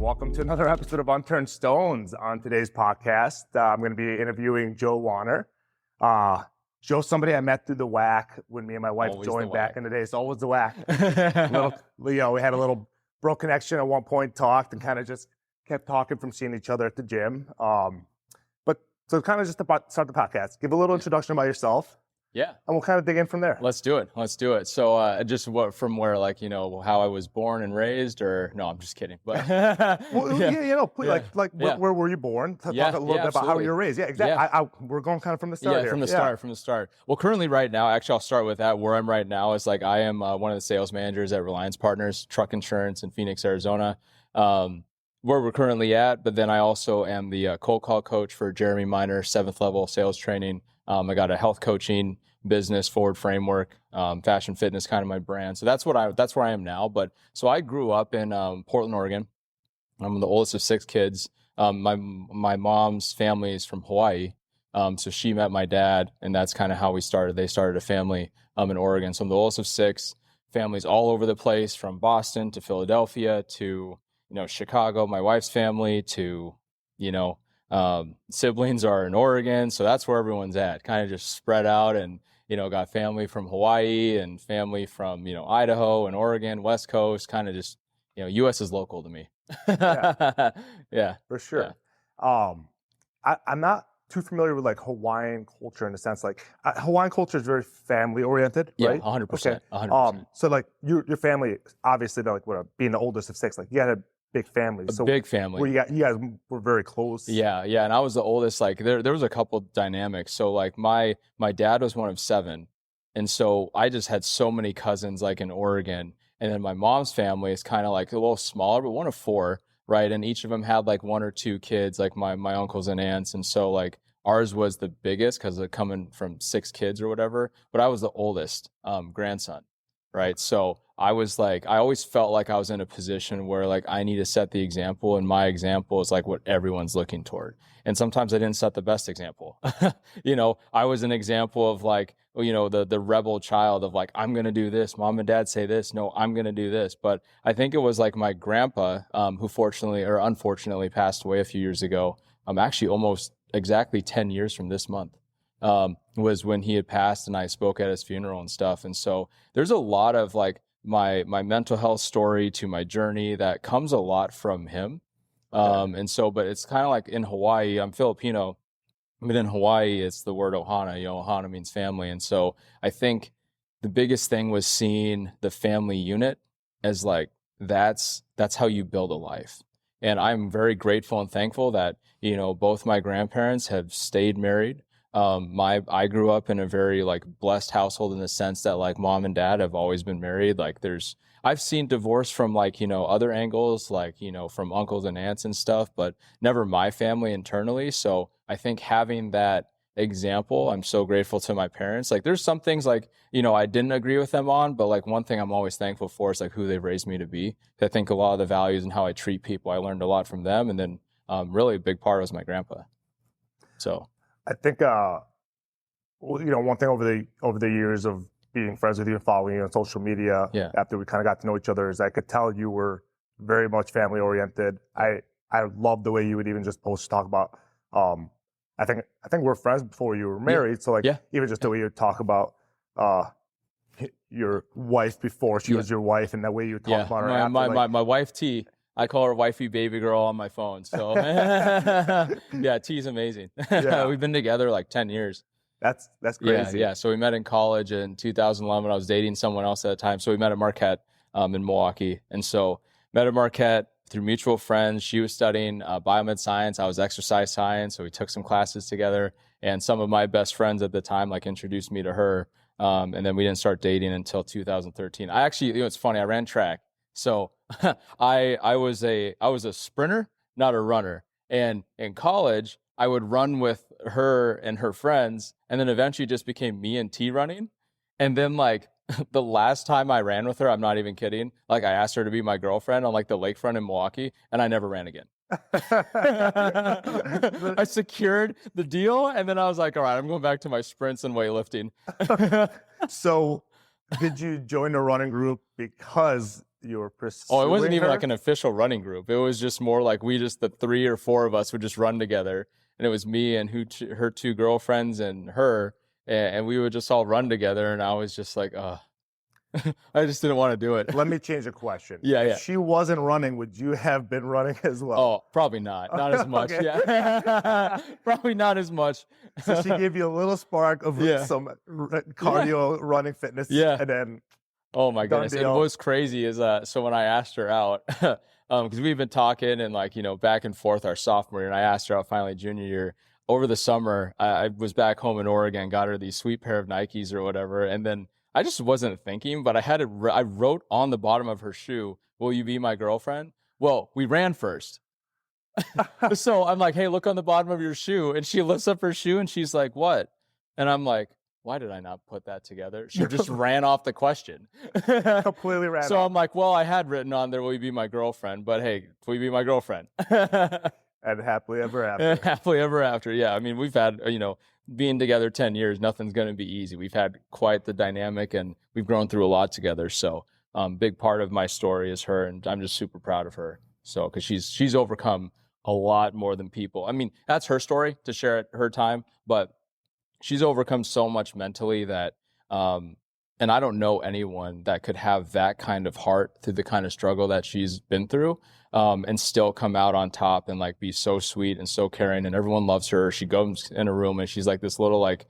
welcome to another episode of Unturned Stones. On today's podcast, I'm going to be interviewing Joe Wanner. Joe's somebody I met through the WAC when me and my wife joined back in the day. It's always the WAC. We had a little broke connection at one point, talked, and kind of just kept talking from seeing each other at the gym. So kind of just about start the podcast. Give a little introduction about yourself. Yeah. And we'll kind of dig in from there. Let's do it. So just from where, how I was born and raised, or no, I'm just kidding. But where were you born? Talk a little bit about how you were raised. Yeah, exactly. Yeah. We're going kind of from the start here. From the start. Well, currently right now, actually, I'll start with that. Where I'm right now is I am one of the sales managers at Reliance Partners, Truck Insurance in Phoenix, Arizona. Where we're currently at, but then I also am the cold call coach for Jeremy Miner, 7th level sales training. I got a health coaching business, Forward Framework, fashion fitness, kind of my brand. So that's where I am now. But so I grew up in Portland, Oregon. I'm the oldest of 6 kids. My mom's family is from Hawaii. So she met my dad, and that's kind of how we started. They started a family in Oregon. So I'm the oldest of 6, families all over the place, from Boston to Philadelphia to Chicago, my wife's family, to, siblings are in Oregon. So that's where everyone's at, kind of just spread out, and, got family from Hawaii and family from, Idaho and Oregon, West Coast, kind of just, U.S. is local to me. Yeah. For sure. Yeah. I'm not too familiar with Hawaiian culture in the sense Hawaiian culture is very family oriented, right? Yeah, 100%. Okay. 100%. So your family, obviously, being the oldest of 6, you had a big family. Big family. Where you guys were very close. Yeah. And I was the oldest. There was a couple dynamics. So my dad was one of 7, and so I just had so many cousins in Oregon. And then my mom's family is kind of a little smaller, but one of 4, right? And each of them had 1 or 2 kids, my uncles and aunts. And so ours was the biggest because of coming from 6 kids or whatever. But I was the oldest grandson, right? So I was I always felt like I was in a position where I need to set the example, and my example is what everyone's looking toward. And sometimes I didn't set the best example. I was an example of the rebel child of I'm going to do this. Mom and dad say this. No, I'm going to do this. But I think it was my grandpa, who fortunately or unfortunately passed away a few years ago. Actually almost exactly 10 years from this month. Was when he had passed, and I spoke at his funeral and stuff. And so there's a lot of my mental health story to my journey that comes a lot from him. And so, but it's kind of in Hawaii, I'm Filipino, but in Hawaii, it's the word ohana. Ohana means family. And so I think the biggest thing was seeing the family unit as that's how you build a life. And I'm very grateful and thankful that, both my grandparents have stayed married. I grew up in a very blessed household in the sense that mom and dad have always been married. I've seen divorce from other angles, from uncles and aunts and stuff, but never my family internally. So I think having that example, I'm so grateful to my parents. There's some things I didn't agree with them on, but one thing I'm always thankful for is who they've raised me to be. I think a lot of the values and how I treat people, I learned a lot from them. And then really a big part was my grandpa. So I think, one thing over the years of being friends with you and following you on social media, after we kind of got to know each other, is I could tell you were very much family oriented. I love the way you would even just post talk about, I think we're friends before you were married. So even just the way you talk about, your wife before she was your wife, and the way you talk about her. My wife, T, I call her wifey baby girl on my phone. So T's amazing. We've been together 10 years. That's crazy. Yeah. So we met in college in 2011. I was dating someone else at the time. So we met at Marquette in Milwaukee. And so met at Marquette through mutual friends. She was studying biomed science. I was exercise science. So we took some classes together. And some of my best friends at the time introduced me to her. And then we didn't start dating until 2013. I actually, it's funny. I ran track. So I was a sprinter, not a runner. And in college, I would run with her and her friends, and then eventually just became me and T running. And then the last time I ran with her, I'm not even kidding, I asked her to be my girlfriend on the lakefront in Milwaukee, and I never ran again. I secured the deal, and then I was all right, I'm going back to my sprints and weightlifting. So did you join the running group because you were pursuing Oh, it wasn't even her? like an official running group. It was just more like the 3 or 4 of us would just run together. And it was me and her 2 girlfriends and her. And we would just all run together. And I was just like, I just didn't want to do it. Let me change the question. Yeah. If she wasn't running, would you have been running as well? Oh, probably not. Not as much. Okay. Yeah. Probably not as much. So she gave you a little spark of some cardio running fitness. Yeah. And then oh my goodness. And what's crazy is so when I asked her out, because we've been talking and like, back and forth our sophomore year, and I asked her out finally junior year. Over the summer, I was back home in Oregon, got her these sweet pair of Nikes or whatever, and then I just wasn't thinking, but I wrote on the bottom of her shoe, "Will you be my girlfriend?" Well, we ran first. So I'm like, "Hey, look on the bottom of your shoe." And she lifts up her shoe and she's like, "What?" And I'm like, why did I not put that together? She just ran off the question. Completely ran So off. I'm like, well, I had written on there, "Will you be my girlfriend?" But hey, will you be my girlfriend? And happily ever after. Happily ever after. Yeah. I mean, we've had, being together 10 years, nothing's going to be easy. We've had quite the dynamic and we've grown through a lot together. So big part of my story is her, and I'm just super proud of her. So, because she's overcome a lot more than people. I mean, that's her story to share at her time, but she's overcome so much mentally that, and I don't know anyone that could have that kind of heart through the kind of struggle that she's been through, and still come out on top and like be so sweet and so caring, and everyone loves her. She goes in a room and she's like this little like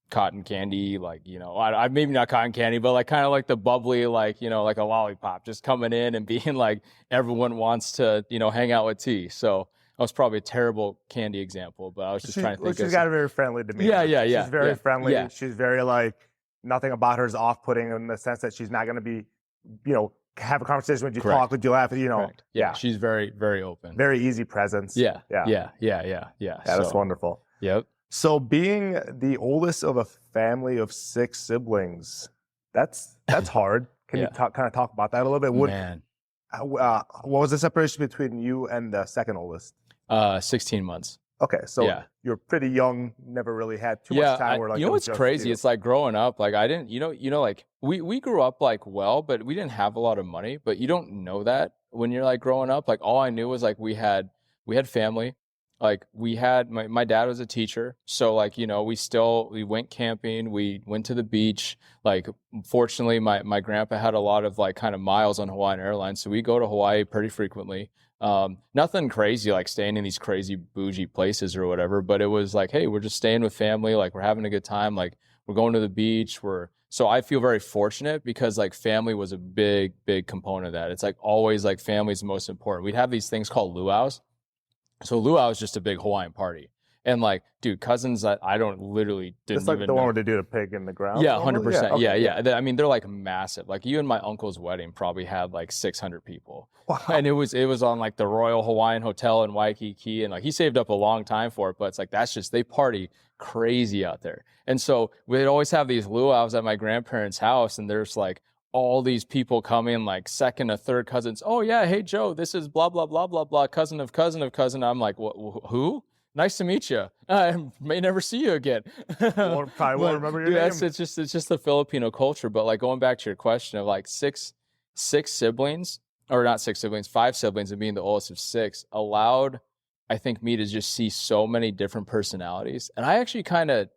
cotton candy, like, I maybe not cotton candy, but like kind of like the bubbly, like, like a lollipop, just coming in and being like everyone wants to, hang out with tea. So that was probably a terrible candy example, but I was just trying to think. She's got a very friendly demeanor. Yeah. She's very friendly. Yeah. She's very like, nothing about her is off-putting in the sense that she's not going to be, have a conversation with you, Correct. talk with you, laugh, Correct. Yeah. She's very, very open. Very easy presence. Yeah. Yeah, that's wonderful. Yep. So being the oldest of a family of 6 siblings, that's hard. Can you kind of talk about that a little bit? Man. What was the separation between you and the second oldest? 16 months. Okay, so you're pretty young, never really had too much time. You know what's crazy? It's like growing up, like I didn't, like we grew up like well, but we didn't have a lot of money. But you don't know that when you're like growing up. Like all I knew was like we had family. Like we had my dad was a teacher, so like we went camping, we went to the beach. Like fortunately, my grandpa had a lot of like kind of miles on Hawaiian Airlines, so we go to Hawaii pretty frequently. Nothing crazy like staying in these crazy bougie places or whatever, but it was like, hey, we're just staying with family, like we're having a good time, like we're going to the beach. So I feel very fortunate because like family was a big component of that. It's like always like family's the most important. We'd have these things called luau's. So luau is just a big Hawaiian party. And like, dude, cousins that I didn't it's like even the one know. where they do the pig in the ground. Yeah, 100%. Yeah. I mean, they're like massive. Like you and my uncle's wedding probably had like 600 people. Wow. And it was on like the Royal Hawaiian Hotel in Waikiki, and like he saved up a long time for it, but it's like they party crazy out there. And so we'd always have these luau's at my grandparents' house, and there's like all these people coming, like second or third cousins. Oh yeah, hey Joe, this is blah blah blah blah blah, cousin of cousin of cousin. I'm like, who? Nice to meet you. I may never see you again. Probably won't remember your name. It's just the Filipino culture. But like going back to your question of like six siblings, or not 6 siblings, 5 siblings, and being the oldest of 6 allowed, I think, me to just see so many different personalities. And I actually kind of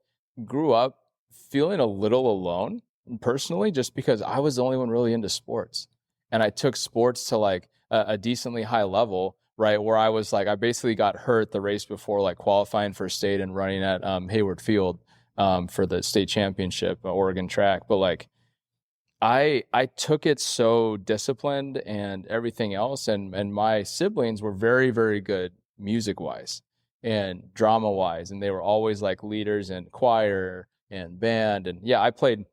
grew up feeling a little alone personally, just because I was the only one really into sports. And I took sports to like a decently high level, right? Where I was like, I basically got hurt the race before, like qualifying for state and running at Hayward Field for the state championship, Oregon track. But like, I took it so disciplined and everything else. And my siblings were very, very good music wise and drama wise. And they were always like leaders in choir and band. And yeah, I played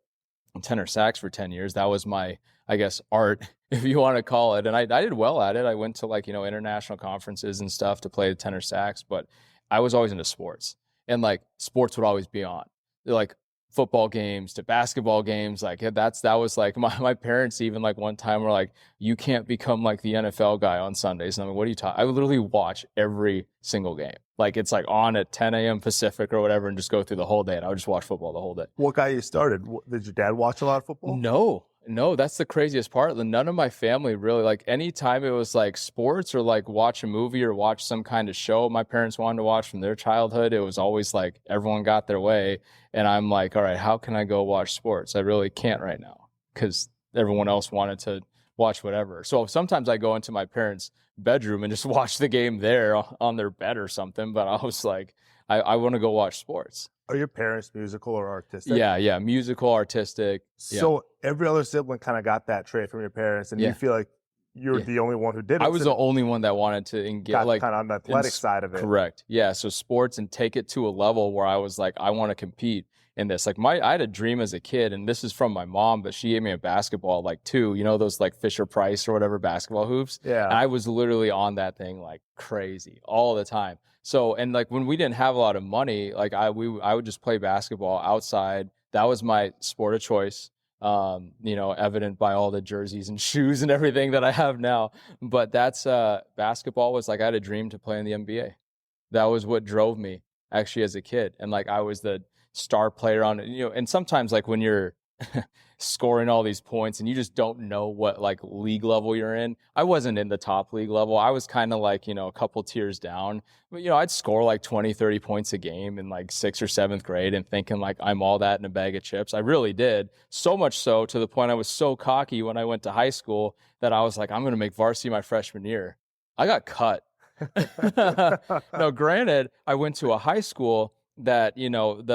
tenor sax for 10 years. That was my, I guess, art, if you want to call it. And I did well at it. I went to like, international conferences and stuff to play the tenor sax, but I was always into sports, and like sports would always be on. Like football games to basketball games. Like that was like my parents even like one time were like, you can't become like the NFL guy on Sundays. And I'm like, what are you talking? I would literally watch every single game. Like it's like on at 10 a.m. Pacific or whatever, and just go through the whole day. And I would just watch football the whole day. What got you started? Did your dad watch a lot of football? No. No, that's the craziest part. None of my family really, like anytime it was like sports or like watch a movie or watch some kind of show my parents wanted to watch from their childhood, it was always like everyone got their way. And I'm like, all right, how can I go watch sports? I really can't right now because everyone else wanted to watch whatever. So sometimes I go into my parents' bedroom and just watch the game there on their bed or something. But I was like, I want to go watch sports. Are your parents musical or artistic? Yeah, musical, artistic. So every other sibling kind of got that trait from your parents, and you feel like you're the only one who did it. I was the only one that wanted to engage, like kind of on the athletic side of it. Correct. Yeah. So sports, and take it to a level where I was like, I want to compete in this. Like I had a dream as a kid, and this is from my mom, but she gave me a basketball, like two, those like Fisher Price or whatever basketball hoops. Yeah. And I was literally on that thing like crazy all the time. So, and like when we didn't have a lot of money, like I would just play basketball outside. That was my sport of choice. Evident by all the jerseys and shoes and everything that I have now. But that's basketball was like, I had a dream to play in the NBA. That was what drove me actually as a kid. And like I was the star player on it, and sometimes like when you're scoring all these points and you just don't know what like league level you're in. I wasn't in the top league level. I was kind of like, a couple tiers down. But, I'd score like 20, 30 points a game in like 6th or 7th grade and thinking like I'm all that in a bag of chips. I really did. So much so to the point I was so cocky when I went to high school that I was like, I'm going to make varsity my freshman year. I got cut. Now, granted, I went to a high school that,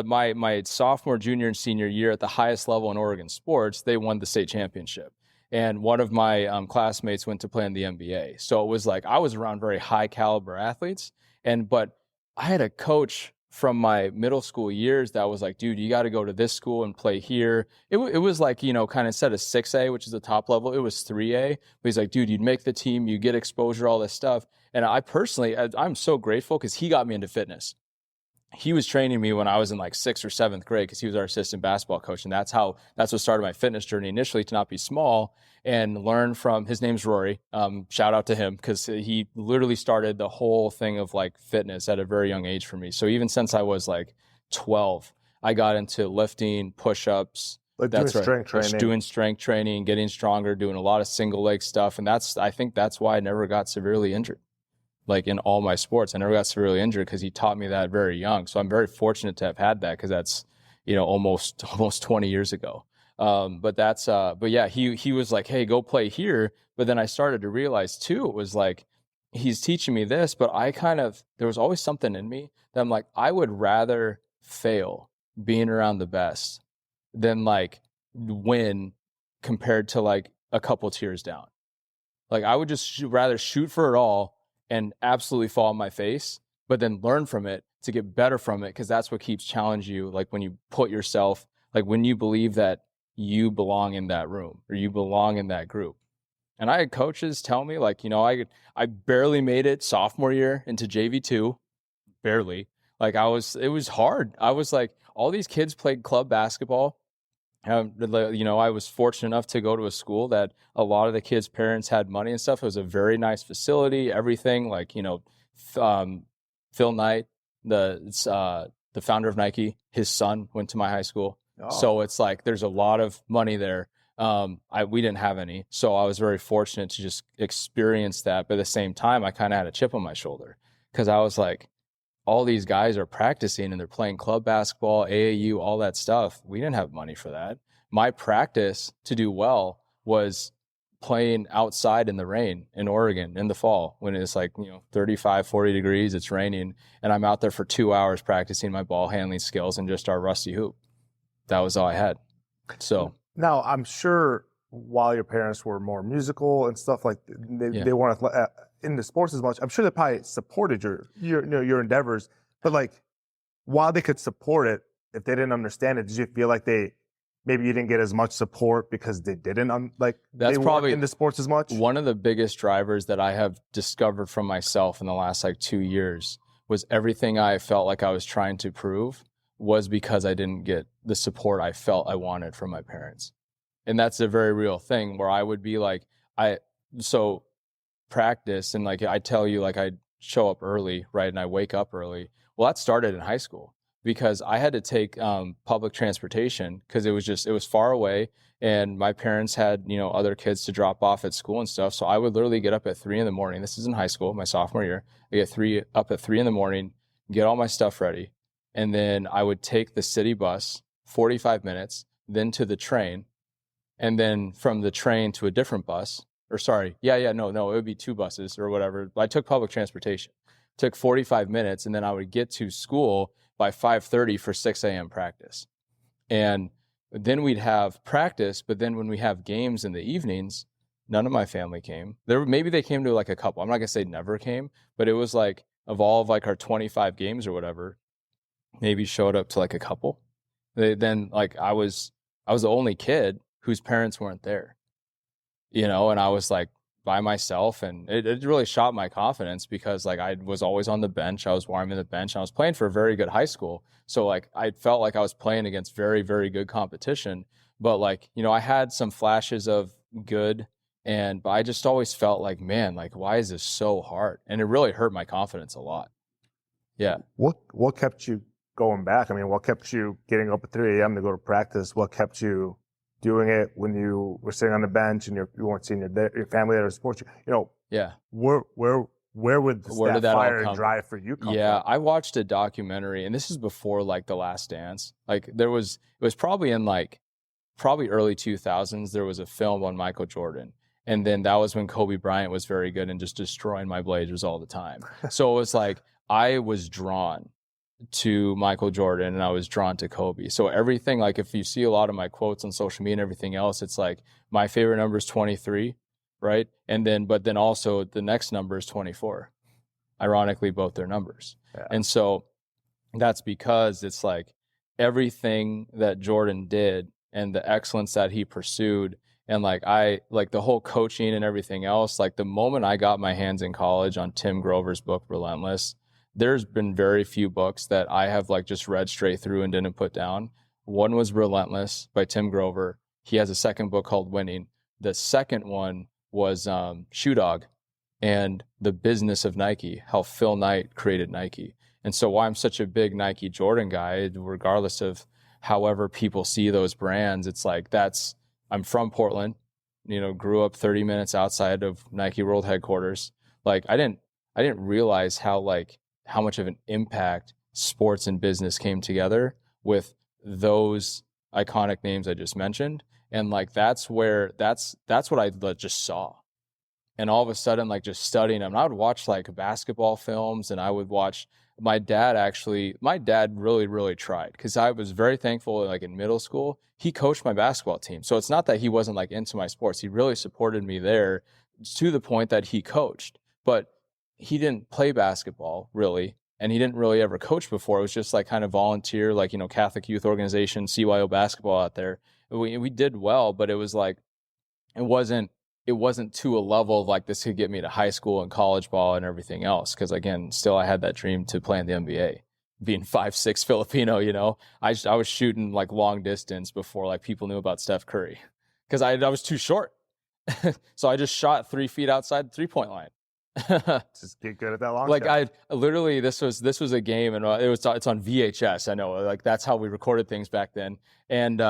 my sophomore, junior, and senior year at the highest level in Oregon sports, they won the state championship. And one of my classmates went to play in the NBA. So it was like I was around very high caliber athletes. But I had a coach from my middle school years that was like, dude, you got to go to this school and play here. It was like, kind of instead of 6A, which is the top level, it was 3A. But he's like, dude, you'd make the team, you get exposure, all this stuff. And I personally, I'm so grateful because he got me into fitness. He was training me when I was in like 6th or 7th grade because he was our assistant basketball coach. And that's what started my fitness journey initially, to not be small and learn from, his name's Rory. Shout out to him because he literally started the whole thing of like fitness at a very young age for me. So even since I was like 12, I got into lifting, push-ups. Like that's doing strength training. Just doing strength training, getting stronger, doing a lot of single leg stuff. And I think that's why I never got severely injured. Like in all my sports, I never got severely injured because he taught me that very young. So I'm very fortunate to have had that because that's, almost 20 years ago. But yeah, he was like, hey, go play here. But then I started to realize too, it was like, he's teaching me this, but there was always something in me that I'm like, I would rather fail being around the best than like win compared to like a couple tiers down. Like I would just rather shoot for it all and absolutely fall on my face, but then learn from it to get better from it, because that's what keeps challenging you. Like when you put yourself, like when you believe that you belong in that room or you belong in that group. And I had coaches tell me like, I barely made it sophomore year into JV2, barely. Like it was hard. I was like, all these kids played club basketball. I was fortunate enough to go to a school that a lot of the kids' parents had money and stuff. It was a very nice facility, everything. Like, Phil Knight, the founder of Nike, his son went to my high school. Oh. So it's like there's a lot of money there. We didn't have any. So I was very fortunate to just experience that. But at the same time, I kind of had a chip on my shoulder because I was like, all these guys are practicing and they're playing club basketball, AAU, all that stuff. We didn't have money for that. My practice to do well was playing outside in the rain in Oregon in the fall when it's like, 35, 40 degrees, it's raining. And I'm out there for 2 hours practicing my ball handling skills and just our rusty hoop. That was all I had. So now I'm sure while your parents were more musical and stuff like they weren't into sports as much, I'm sure they probably supported your endeavors. But like, while they could support it, if they didn't understand it, did you feel like maybe you didn't get as much support because they didn't they weren't into sports as much? One of the biggest drivers that I have discovered from myself in the last 2 years was everything I felt like I was trying to prove was because I didn't get the support I felt I wanted from my parents. And that's a very real thing where I would be like, practice and I tell you, I show up early, right? And I wake up early. Well, that started in high school. because I had to take public transportation because it was far away, and my parents had, you know, other kids to drop off at school and stuff. So I would literally get up at 3 a.m. This is in high school, my sophomore year. I get up at 3 a.m, get all my stuff ready, and then I would take the city bus 45 minutes, then to the train, and then from the train to a different bus. Or sorry, no, it would be 2 buses or whatever. I took public transportation. Took 45 minutes, and then I would get to school by 5:30 for 6 a.m. practice. And then we'd have practice, but then when we have games in the evenings, none of my family came. Maybe they came to like a couple. I'm not gonna say never came, but it was like of all of like our 25 games or whatever, maybe showed up to like a couple. Then like I was the only kid whose parents weren't there, you know, and I was like by myself, and it really shot my confidence because like I was always on the bench. I was warming the bench. I was playing for a very good high school. So like I felt like I was playing against very, very good competition. But like, you know, I had some flashes of good, but I just always felt like, man, like why is this so hard? And it really hurt my confidence a lot. Yeah. What kept you going back? I mean, what kept you getting up at 3 a.m. to go to practice? What kept you doing it when you were sitting on the bench and you weren't seeing your family there to support you? You know, yeah. Where did that fire and drive for you come from? Yeah, I watched a documentary, and this is before like The Last Dance. Like it was probably in like early 2000s. There was a film on Michael Jordan, and then that was when Kobe Bryant was very good and just destroying my Blazers all the time. So it was like I was drawn to Michael Jordan and I was drawn to Kobe. So everything, like if you see a lot of my quotes on social media and everything else, it's like my favorite number is 23, right? But then also the next number is 24. Ironically, both their numbers. Yeah. And so that's because it's like everything that Jordan did and the excellence that he pursued, and like the whole coaching and everything else, like the moment I got my hands in college on Tim Grover's book, Relentless, there's been very few books that I have like just read straight through and didn't put down. One was Relentless by Tim Grover. He has a second book called Winning. The second one was Shoe Dog and the Business of Nike, how Phil Knight created Nike. And so why I'm such a big Nike Jordan guy, regardless of however people see those brands, it's like I'm from Portland, you know, grew up 30 minutes outside of Nike World Headquarters. Like I didn't realize how much of an impact sports and business came together with those iconic names I just mentioned. And like, that's what I just saw. And all of a sudden, like just studying them, I would watch like basketball films, and I would watch my dad really, really tried, because I was very thankful, like in middle school, he coached my basketball team. So it's not that he wasn't like into my sports. He really supported me there to the point that he coached, but he didn't play basketball really, and he didn't really ever coach before. It was just like kind of volunteer, like, you know, Catholic Youth Organization, CYO basketball out there. We did well, but it was like, it wasn't to a level of like this could get me to high school and college ball and everything else. Cause again, still I had that dream to play in the NBA, being 5'6" Filipino, you know, I was shooting like long distance before like people knew about Steph Curry, cause I was too short. So I just shot 3 feet outside the 3-point line. Just get good at that long like shot. I literally, this was a game, and it's on VHS. I know, like that's how we recorded things back then. And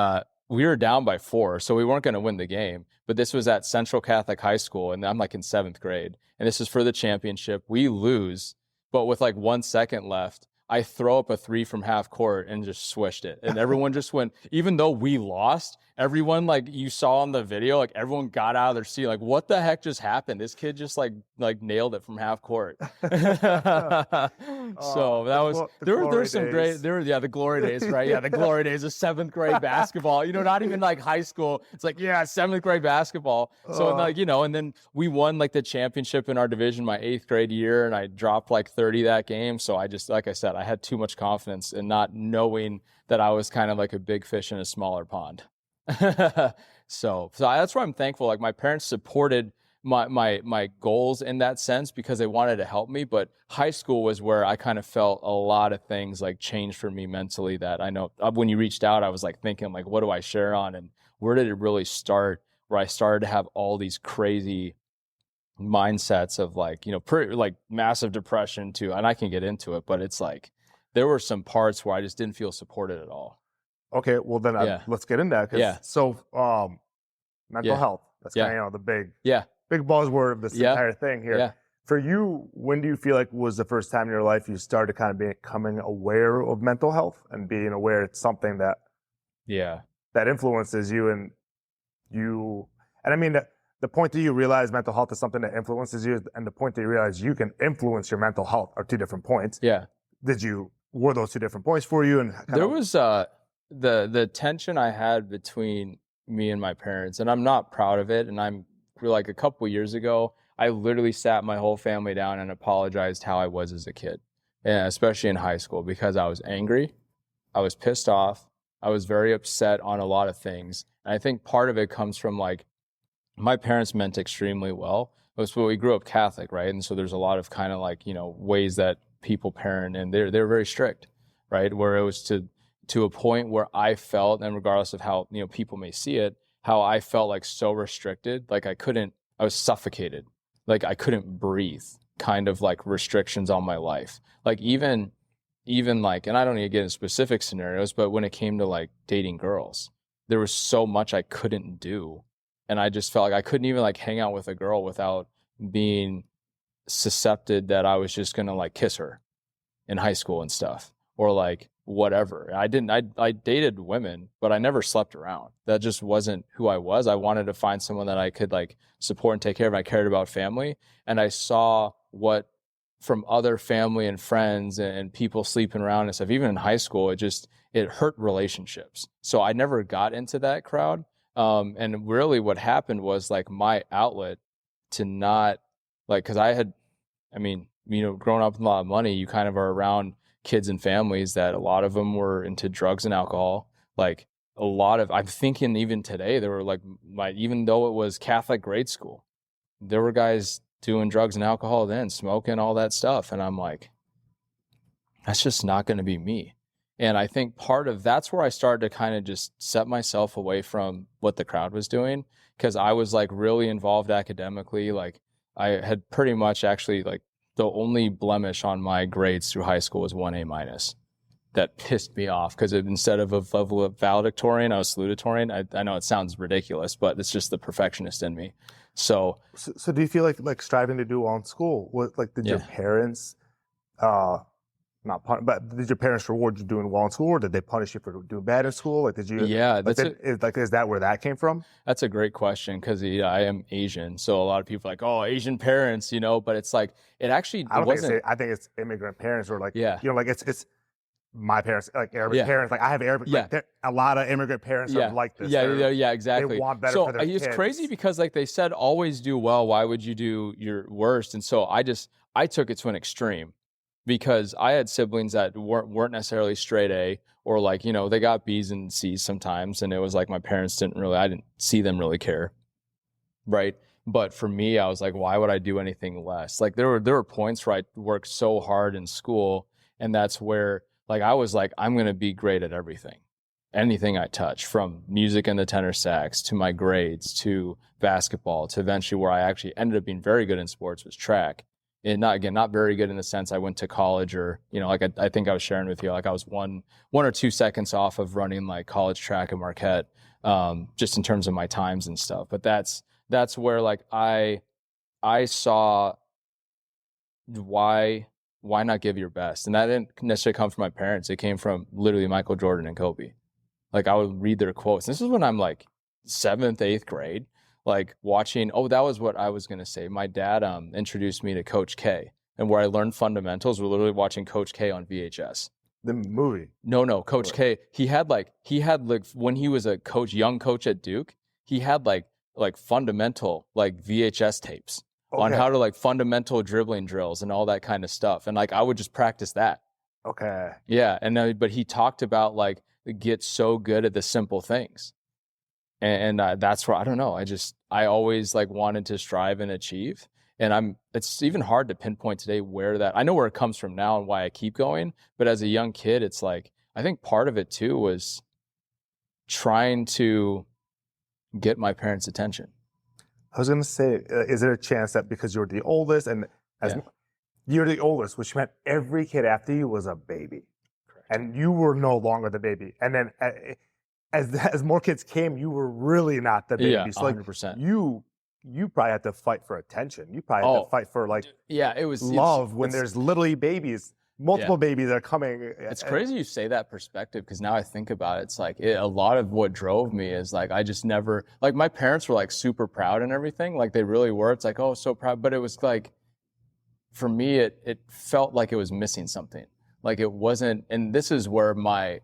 we were down by 4, so we weren't going to win the game. But this was at Central Catholic High School, and I'm like in 7th grade. And this is for the championship. We lose, but with like 1 second left, I throw up a 3 from half court and just swished it. And everyone just went, even though we lost, everyone, like you saw on the video, like everyone got out of their seat. Like, what the heck just happened? This kid just like nailed it from half court. So that was, there were some great, the glory days, right? Yeah, the glory days of 7th grade basketball, you know, not even like high school. It's like, yeah, 7th grade basketball. So like, you know, and then we won like the championship in our division my 8th grade year, and I dropped like 30 that game. So I just, like I said, I had too much confidence in not knowing that I was kind of like a big fish in a smaller pond. So that's why I'm thankful. Like my parents supported my goals in that sense because they wanted to help me. But high school was where I kind of felt a lot of things like changed for me mentally, that I know when you reached out, I was like thinking like, what do I share on? And where did it really start? Where I started to have all these crazy mindsets of like, you know, like massive depression too. And I can get into it, but it's like there were some parts where I just didn't feel supported at all. Okay, well then let's get into that. Yeah. So mental health, that's kind of the big buzzword of this entire thing here. Yeah. For you, when do you feel like was the first time in your life you started kind of becoming aware of mental health and being aware it's something that influences you and I mean the point that you realize mental health is something that influences you and the point that you realize you can influence your mental health are two different points. Yeah. Were those two different points for you? And there was the tension I had between me and my parents, and I'm not proud of it. And I'm like a couple years ago, I literally sat my whole family down and apologized how I was as a kid, and especially in high school, because I was angry, I was pissed off, I was very upset on a lot of things. And I think part of it comes from like my parents meant extremely well. We grew up Catholic, right? And so there's a lot of kind of like, ways that people parent, and they're very strict, right? Where it was to a point where I felt, and regardless of how people may see it, how I felt like so restricted, like I was suffocated, like I couldn't breathe, kind of like restrictions on my life. Like even like, and I don't need to get into specific scenarios, but when it came to like dating girls, there was so much I couldn't do. And I just felt like I couldn't even like hang out with a girl without being susceptible that I was just going to like kiss her in high school and stuff, or like whatever. I dated women, but I never slept around. That just wasn't who I was. I wanted to find someone that I could like support and take care of. I cared about family. And I saw what from other family and friends and people sleeping around and stuff, even in high school, it hurt relationships. So I never got into that crowd. And really what happened was like my outlet to not like, cause growing up with a lot of money, you kind of are around kids and families that a lot of them were into drugs and alcohol. Like I'm thinking even today, there were like even though it was Catholic grade school, there were guys doing drugs and alcohol then, smoking, all that stuff. And I'm like, that's just not going to be me. And I think that's where I started to kind of just set myself away from what the crowd was doing, because I was like really involved academically. Like I had pretty much actually like the only blemish on my grades through high school was 1A-. That pissed me off because instead of a valedictorian, I was salutatorian. I know it sounds ridiculous, but it's just the perfectionist in me. So do you feel like striving to do well in school? Did your parents, did your parents reward you doing well in school, or did they punish you for doing bad in school? Like, did you? Yeah, is that where that came from? That's a great question, because I am Asian, so a lot of people are like, oh, Asian parents, but it's like it actually. I think it's immigrant parents, or like it's my parents, like Arabic parents. Like I have Arabic. Yeah. Like, a lot of immigrant parents are like this. Yeah, exactly. They want better for their kids. It's crazy because like they said, always do well. Why would you do your worst? And so I took it to an extreme, because I had siblings that weren't necessarily straight A, or like, they got B's and C's sometimes. And it was like my parents I didn't see them really care. Right. But for me, I was like, why would I do anything less? Like there were points where I worked so hard in school, and that's where like I was like, I'm going to be great at anything I touch, from music and the tenor sax to my grades to basketball to eventually where I actually ended up being very good in sports was track. And not very good in the sense I went to college, or, like I think I was sharing with you, like I was one or 2 seconds off of running like college track at Marquette, just in terms of my times and stuff. But that's where like I saw why not give your best? And that didn't necessarily come from my parents. It came from literally Michael Jordan and Kobe. Like I would read their quotes. This is when I'm like 7th, 8th grade. Like watching, that was what I was going to say. My dad introduced me to Coach K, and where I learned fundamentals, we're literally watching Coach K on VHS. The movie? No, Coach K. He had like when he was a young coach at Duke, he had like fundamental like VHS tapes on how to like fundamental dribbling drills and all that kind of stuff. And like I would just practice that. Okay. Yeah, and but he talked about like get so good at the simple things. And that's where, I don't know, I always like wanted to strive and achieve. And it's even hard to pinpoint today I know where it comes from now and why I keep going. But as a young kid, it's like, I think part of it too was trying to get my parents' attention. I was going to say, is there a chance that because you're the oldest, and you're the oldest, which meant every kid after you was a baby? and you were no longer the baby. And then as more kids came, you were really not the baby. Yeah, so like 100%. you probably had to fight for attention. You probably had to fight for like it was love when there's literally babies, multiple babies that are coming. It's crazy you say that perspective, because now I think about it, it's like a lot of what drove me is like I just never, like my parents were like super proud and everything, like they really were. It's like, oh, so proud, but it was like, for me, it felt like it was missing something. Like it wasn't, and this is where my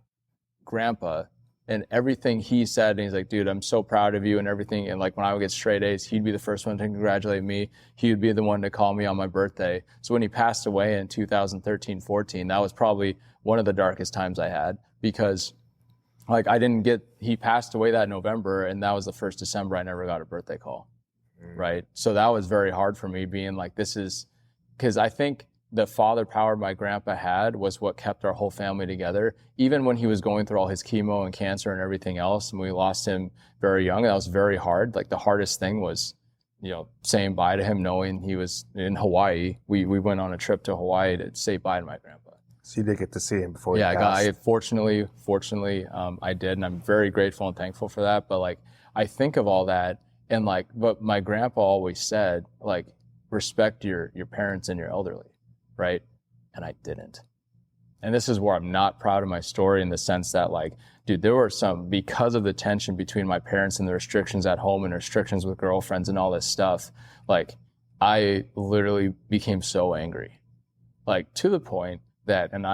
grandpa and everything he said, and he's like, dude, I'm so proud of you and everything. And like when I would get straight A's, he'd be the first one to congratulate me. He would be the one to call me on my birthday. So when he passed away in 2013, 14, that was probably one of the darkest times I had, because like he passed away that November, and that was the first December I never got a birthday call. Right. So that was very hard for me, being like, because I think the father power my grandpa had was what kept our whole family together. Even when he was going through all his chemo and cancer and everything else, and we lost him very young, that was very hard. Like the hardest thing was, saying bye to him, knowing he was in Hawaii. We went on a trip to Hawaii to say bye to my grandpa. So you did get to see him before he passed. Fortunately, I did, and I'm very grateful and thankful for that. But like, I think of all that, and like, but my grandpa always said, like, respect your parents and your elderly. Right? And I didn't. And this is where I'm not proud of my story, in the sense that like, dude, there were because of the tension between my parents and the restrictions at home and restrictions with girlfriends and all this stuff, like I literally became so angry, like to the point that, and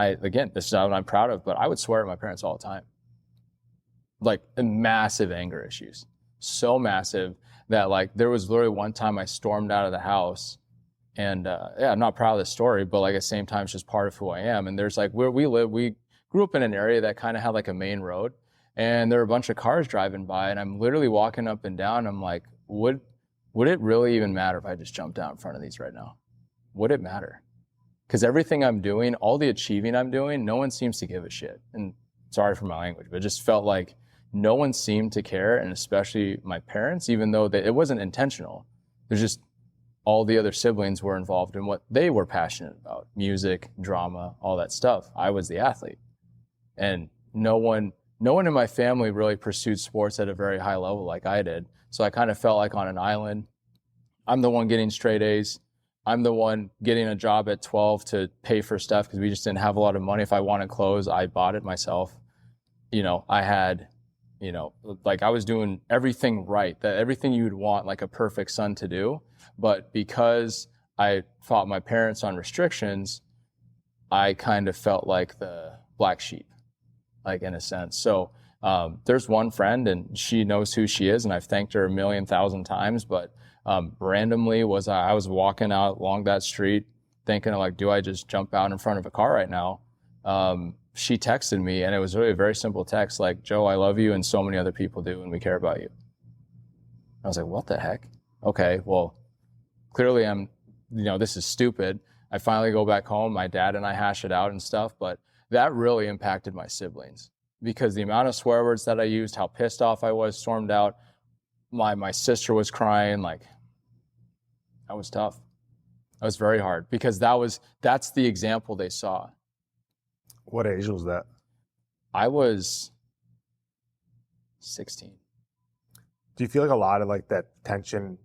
this is not what I'm proud of, but I would swear at my parents all the time, like massive anger issues, so massive that like there was literally one time I stormed out of the house. And I'm not proud of this story, but like at the same time, it's just part of who I am. And there's like where we live, we grew up in an area that kind of had like a main road, and there were a bunch of cars driving by, and I'm literally walking up and down. I'm like, would it really even matter if I just jumped out in front of these right now? Would it matter? Because everything I'm doing, all the achieving I'm doing, no one seems to give a shit. And sorry for my language, but it just felt like no one seemed to care, and especially my parents, even though it wasn't intentional. There's just all the other siblings were involved in what they were passionate about, music, drama, all that stuff. I was the athlete. And no one in my family really pursued sports at a very high level like I did. So I kind of felt like on an island. I'm the one getting straight A's. I'm the one getting a job at 12 to pay for stuff, because we just didn't have a lot of money. If I wanted clothes, I bought it myself. I had, like I was doing everything right, everything you would want like a perfect son to do. But because I fought my parents on restrictions, I kind of felt like the black sheep, like in a sense. So there's one friend, and she knows who she is, and I've thanked her 1,000,000 times. But randomly I was walking out along that street thinking like, do I just jump out in front of a car right now? She texted me, and it was really a very simple text, like, Joe, I love you, and so many other people do, and we care about you. I was like, what the heck? Okay, well, clearly this is stupid. I finally go back home, my dad and I hash it out and stuff, but that really impacted my siblings, because the amount of swear words that I used, how pissed off I was, stormed out, my sister was crying, like, that was tough. That was very hard, because that's the example they saw. What age was that? I was 16. Do you feel like a lot of like that tension,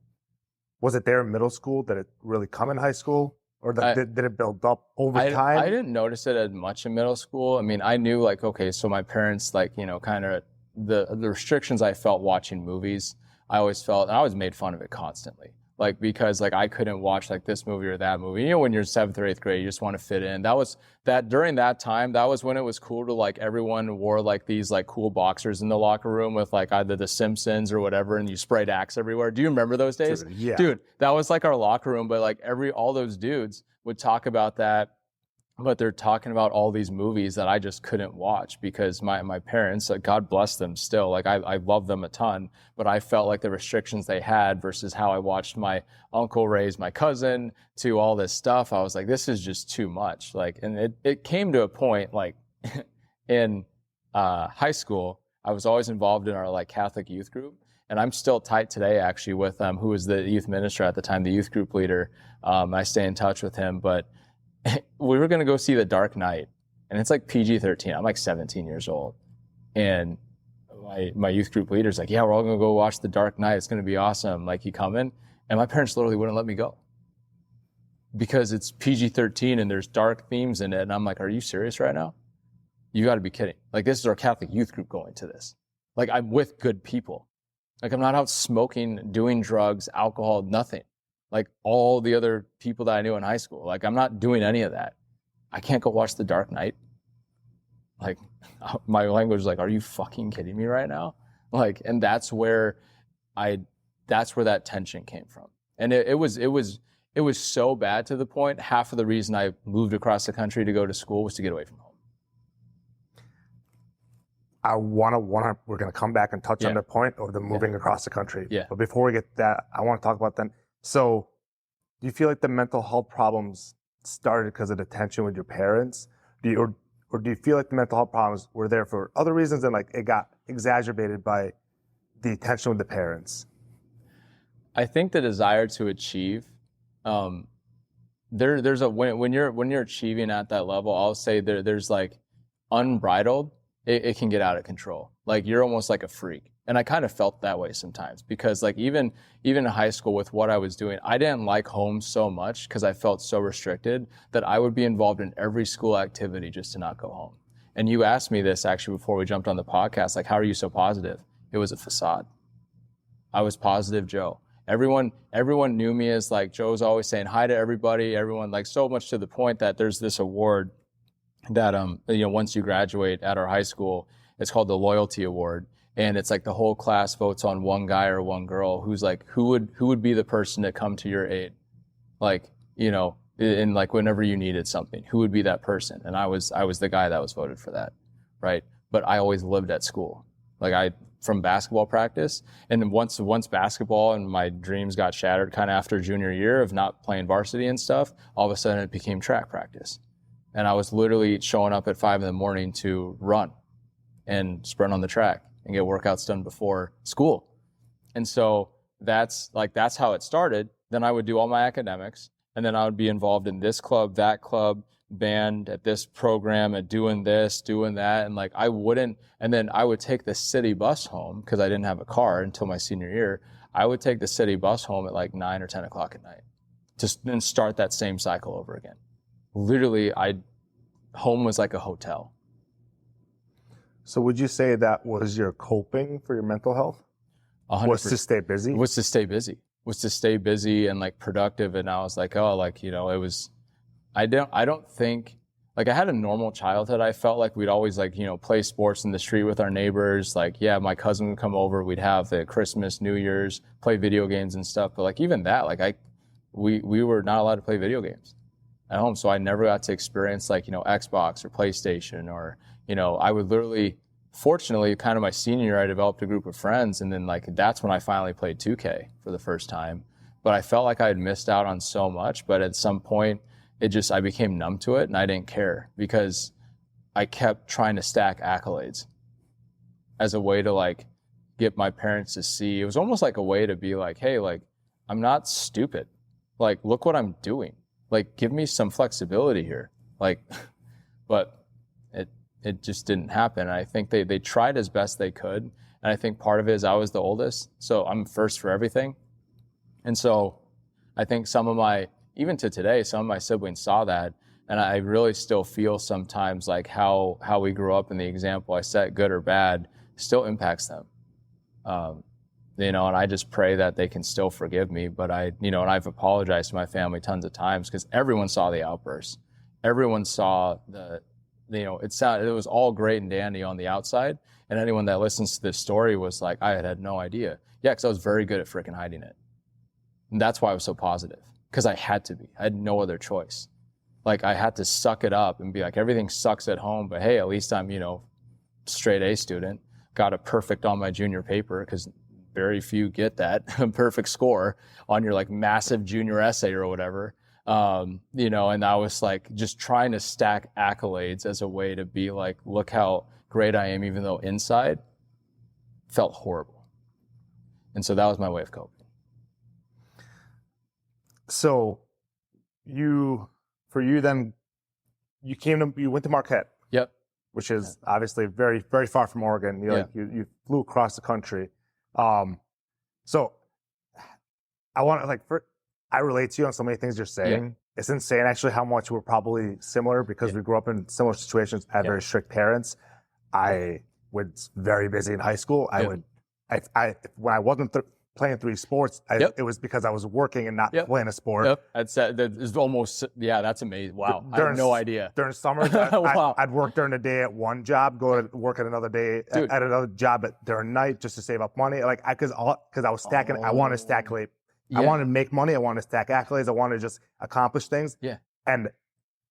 was it there in middle school? Did it really come in high school? Or did it build up over time? I didn't notice it as much in middle school. I mean, I knew like, okay, so my parents, like, kind of the restrictions I felt watching movies, I always made fun of it constantly. Like, because like I couldn't watch like this movie or that movie. When you're 7th or 8th grade, you just want to fit in. During that time, that was when it was cool to like everyone wore like these like cool boxers in the locker room with like either The Simpsons or whatever, and you sprayed Axe everywhere. Do you remember those days? Yeah. Dude, that was like our locker room, but like all those dudes would talk about that. But they're talking about all these movies that I just couldn't watch, because my parents, like, God bless them still, like I love them a ton, but I felt like the restrictions they had versus how I watched my uncle raise my cousin to all this stuff, I was like, this is just too much. Like, and it came to a point like in high school, I was always involved in our like Catholic youth group. And I'm still tight today actually with who was the youth minister at the time, the youth group leader. I stay in touch with him, but we were going to go see The Dark Knight, And it's like PG-13. I'm like 17 years old. And my youth group leader's like, yeah, we're all going to go watch The Dark Knight. It's going to be awesome. Like, you coming? And my parents literally wouldn't let me go because it's PG-13 and there's dark themes in it. And I'm like, are you serious right now? You got to be kidding. Like, this is our Catholic youth group going to this. Like, I'm with good people. Like, I'm not out smoking, doing drugs, alcohol, nothing. Like all the other people that I knew in high school. Like, I'm not doing any of that. I can't go watch The Dark Knight. Like, my language is like, are you fucking kidding me right now? Like, and that's where that tension came from. And it was so bad to the point, half of the reason I moved across the country to go to school was to get away from home. We're going to come back and touch on the point of the moving across the country. Yeah. But before we get to that, I want to talk about then. So do you feel like the mental health problems started because of the tension with your parents? Or do you feel like the mental health problems were there for other reasons and like it got exacerbated by the tension with the parents? I think the desire to achieve, there's a when you're achieving at that level, I'll say there's like unbridled, it can get out of control. Like, you're almost like a freak. And I kind of felt that way sometimes because like even in high school with what I was doing, I didn't like home so much because I felt so restricted that I would be involved in every school activity just to not go home. And you asked me this actually before we jumped on the podcast, like, how are you so positive? It was a facade. I was positive Joe. Everyone knew me as like, Joe's always saying hi to everybody. Everyone, like, so much to the point that there's this award that, once you graduate at our high school, it's called the Loyalty Award. And it's like the whole class votes on one guy or one girl who's like, who would be the person to come to your aid? Like, in like whenever you needed something, who would be that person? And I was the guy that was voted for that. Right. But I always lived at school. Like, from basketball practice. And then once basketball and my dreams got shattered kind of after junior year of not playing varsity and stuff, all of a sudden it became track practice. And I was literally showing up at 5 a.m. to run and sprint on the track and get workouts done before school. And so that's how it started. Then I would do all my academics, and then I would be involved in this club, that club, band, at this program, at doing this, doing that. And like, and then I would take the city bus home because I didn't have a car until my senior year. I would take the city bus home at like 9 or 10 o'clock at night to then start that same cycle over again. Literally, home was like a hotel. So would you say that was your coping for your mental health? 100%. Was to stay busy? Was to stay busy and like productive. And I was like, oh, like, it was, I don't think, like, I had a normal childhood. I felt like we'd always like, play sports in the street with our neighbors. Like, yeah, my cousin would come over. We'd have the Christmas, New Year's, play video games and stuff. But like, even that, like we were not allowed to play video games at home. So I never got to experience like, Xbox or PlayStation or, I would literally, fortunately, kind of my senior year, I developed a group of friends. And then like, that's when I finally played 2K for the first time. But I felt like I had missed out on so much. But at some point, I became numb to it and I didn't care because I kept trying to stack accolades as a way to like get my parents to see. It was almost like a way to be like, hey, like, I'm not stupid. Like, look what I'm doing. Like, give me some flexibility here. Like, but it just didn't happen. And I think they tried as best they could. And I think part of it is I was the oldest, so I'm first for everything. And so I think even to today, some of my siblings saw that. And I really still feel sometimes like how we grew up and the example I set, good or bad, still impacts them. And I just pray that they can still forgive me. But and I've apologized to my family tons of times because everyone saw the outburst. Everyone saw it was all great and dandy on the outside. And anyone that listens to this story was like, I had no idea. Yeah, because I was very good at freaking hiding it. And that's why I was so positive. Because I had to be. I had no other choice. Like, I had to suck it up and be like, everything sucks at home, but hey, at least I'm, straight A student. Got a perfect on my junior paper because very few get that perfect score on your like massive junior essay or whatever. And I was like just trying to stack accolades as a way to be like, look how great I am, even though inside felt horrible. And so that was my way of coping. So you went to Marquette. Yep. Which is obviously very, very far from Oregon. You flew across the country. So I relate to you on so many things you're saying. Yeah. It's insane actually how much we're probably similar because we grew up in similar situations, had very strict parents. I was very busy in high school. When I wasn't playing 3 sports, it was because I was working and not playing a sport. That's almost, that's amazing. Wow. I had no idea. During summers, I'd work during the day at one job, go to work at another day at another job during night just to save up money. Like because I was stacking, I wanted to stack late. I wanted to make money. I wanted to stack accolades. I wanted to just accomplish things. Yeah. And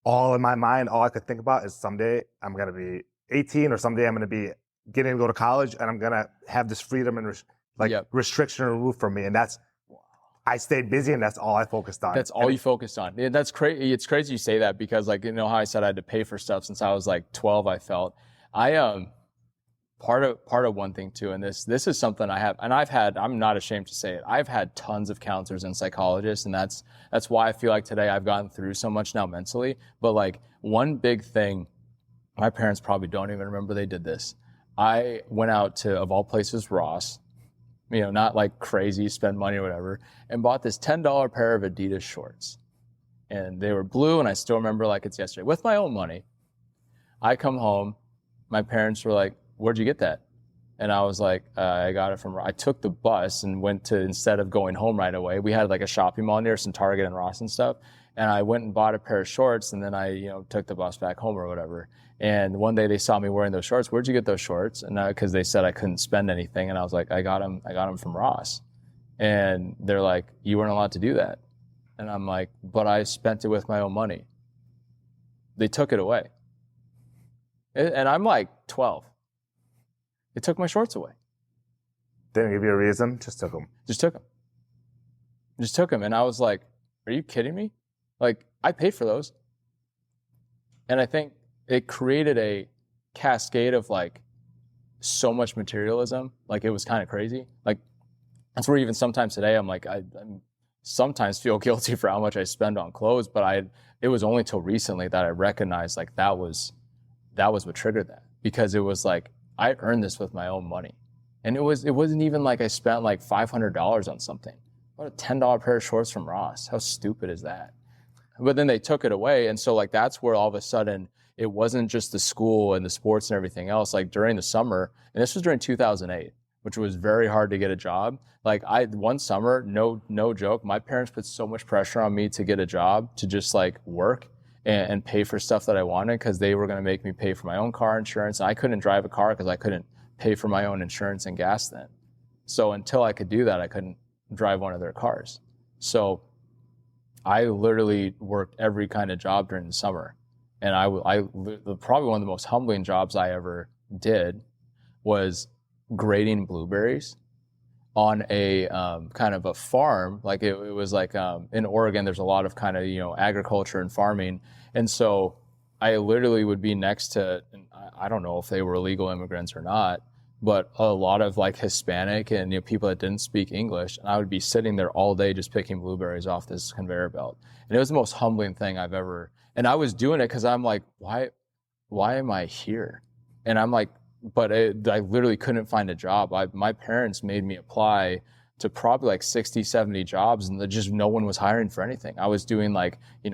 all in my mind, all I could think about is someday I'm going to be 18 or someday I'm going to be getting to go to college and I'm going to have this freedom and restriction removed from me. And I stayed busy and that's all I focused on. That's all you focused on. Yeah, that's crazy. It's crazy you say that because how I said I had to pay for stuff since I was 12, I felt. Part of one thing too, and this is something I have, and I'm not ashamed to say it. I've had tons of counselors and psychologists, and that's why I feel like today I've gotten through so much now mentally. But one big thing, my parents probably don't even remember they did this. I went out to, of all places, Ross, not crazy, spend money or whatever, and bought this $10 pair of Adidas shorts. And they were blue, and I still remember like it's yesterday, with my own money. I come home, my parents were like, "Where'd you get that?" And I was like, I got it I took the bus and went to, instead of going home right away, we had a shopping mall near some Target and Ross and stuff. And I went and bought a pair of shorts and then I, took the bus back home or whatever. And one day they saw me wearing those shorts. "Where'd you get those shorts?" And because they said I couldn't spend anything. And I was like, I got them from Ross. And they're like, "You weren't allowed to do that." And I'm like, "But I spent it with my own money." They took it away. And I'm 12. They took my shorts away. Didn't give you a reason, just took them. Just took them. And I was like, "Are you kidding me? I paid for those." And I think it created a cascade of so much materialism. It was kind of crazy. That's where even sometimes today I'm I sometimes feel guilty for how much I spend on clothes, but it was only till recently that I recognized that was what triggered that. Because it was I earned this with my own money. And it wasn't even I spent $500 on something. What a $10 pair of shorts from Ross. How stupid is that? But then they took it away. And so that's where all of a sudden it wasn't just the school and the sports and everything else. During the summer, and this was during 2008, which was very hard to get a job. One summer, no joke, my parents put so much pressure on me to get a job, to just work and pay for stuff that I wanted, because they were going to make me pay for my own car insurance. I couldn't drive a car because I couldn't pay for my own insurance and gas then. So until I could do that, I couldn't drive one of their cars. So I literally worked every kind of job during the summer. And probably one of the most humbling jobs I ever did was grading blueberries on a kind of a farm. It was in Oregon, there's a lot of kind of, agriculture and farming. And so I literally would be next to, and I don't know if they were illegal immigrants or not, but a lot of Hispanic and people that didn't speak English. And I would be sitting there all day just picking blueberries off this conveyor belt. And it was the most humbling thing I've ever, and I was doing it because I'm why am I here? And I'm but I literally couldn't find a job. My parents made me apply to probably 60, 70 jobs, and just no one was hiring for anything. I was doing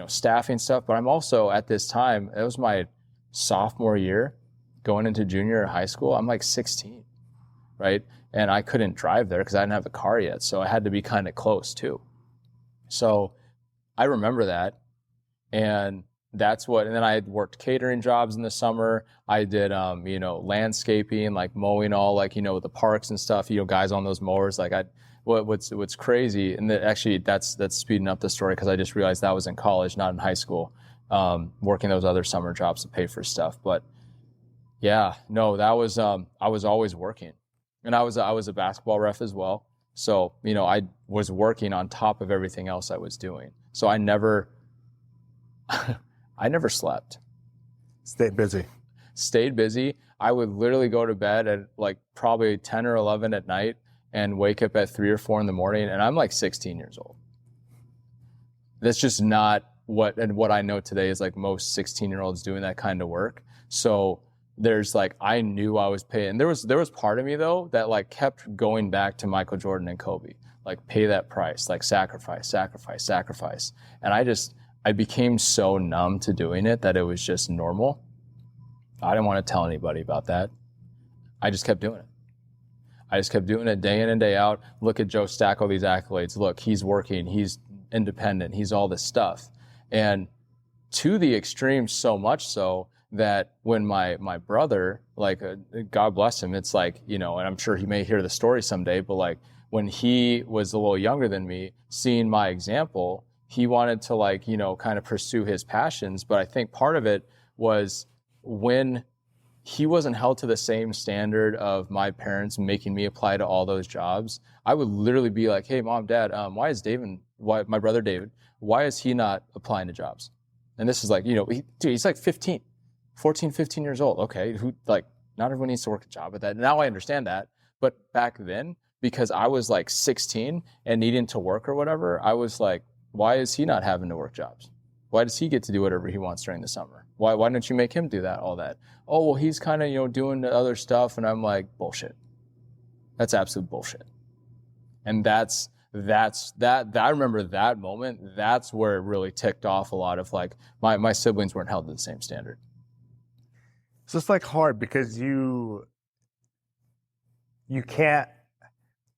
staffing stuff, but I'm also at this time, it was my sophomore year going into junior high school. I'm 16, right? And I couldn't drive there because I didn't have a car yet. So I had to be kind of close too. So I remember that. And and then I had worked catering jobs in the summer. I did, landscaping, mowing all, the parks and stuff, guys on those mowers. What's crazy, and actually that's speeding up the story because I just realized that was in college, not in high school, working those other summer jobs to pay for stuff. But yeah, no, that was, I was always working, and I was a basketball ref as well. So, I was working on top of everything else I was doing. So I never slept. Stayed busy. I would literally go to bed at probably 10 or 11 at night and wake up at 3 or 4 in the morning. And I'm 16 years old. That's just not what I know today is most 16-year-olds doing that kind of work. So there's like, I knew I was paying. And there was part of me though that like kept going back to Michael Jordan and Kobe, like pay that price, like sacrifice. And I became so numb to doing it that it was just normal. I didn't want to tell anybody about that. I just kept doing it. I just kept doing it day in and day out. Look at Joe stack all these accolades. Look, he's working, he's independent, he's all this stuff. And to the extreme, so much so that when my brother, like, God bless him, it's like, and I'm sure he may hear the story someday, but like when he was a little younger than me, seeing my example, he wanted to like, kind of pursue his passions. But I think part of it was when he wasn't held to the same standard of my parents making me apply to all those jobs, I would literally be like, hey, Mom, Dad, why is my brother David, why is he not applying to jobs? And this is like, he's like 14, 15 years old. Okay, not everyone needs to work a job at that. Now I understand that. But back then, because I was like 16 and needing to work or whatever, I was like, why is he not having to work jobs? Why does he get to do whatever he wants during the summer? Why don't you make him do that, all that? Oh, well, he's kind of, doing the other stuff. And I'm like, bullshit. That's absolute bullshit. And that's I remember that moment. That's where it really ticked off a lot of like, my siblings weren't held to the same standard. So it's like hard because you can't,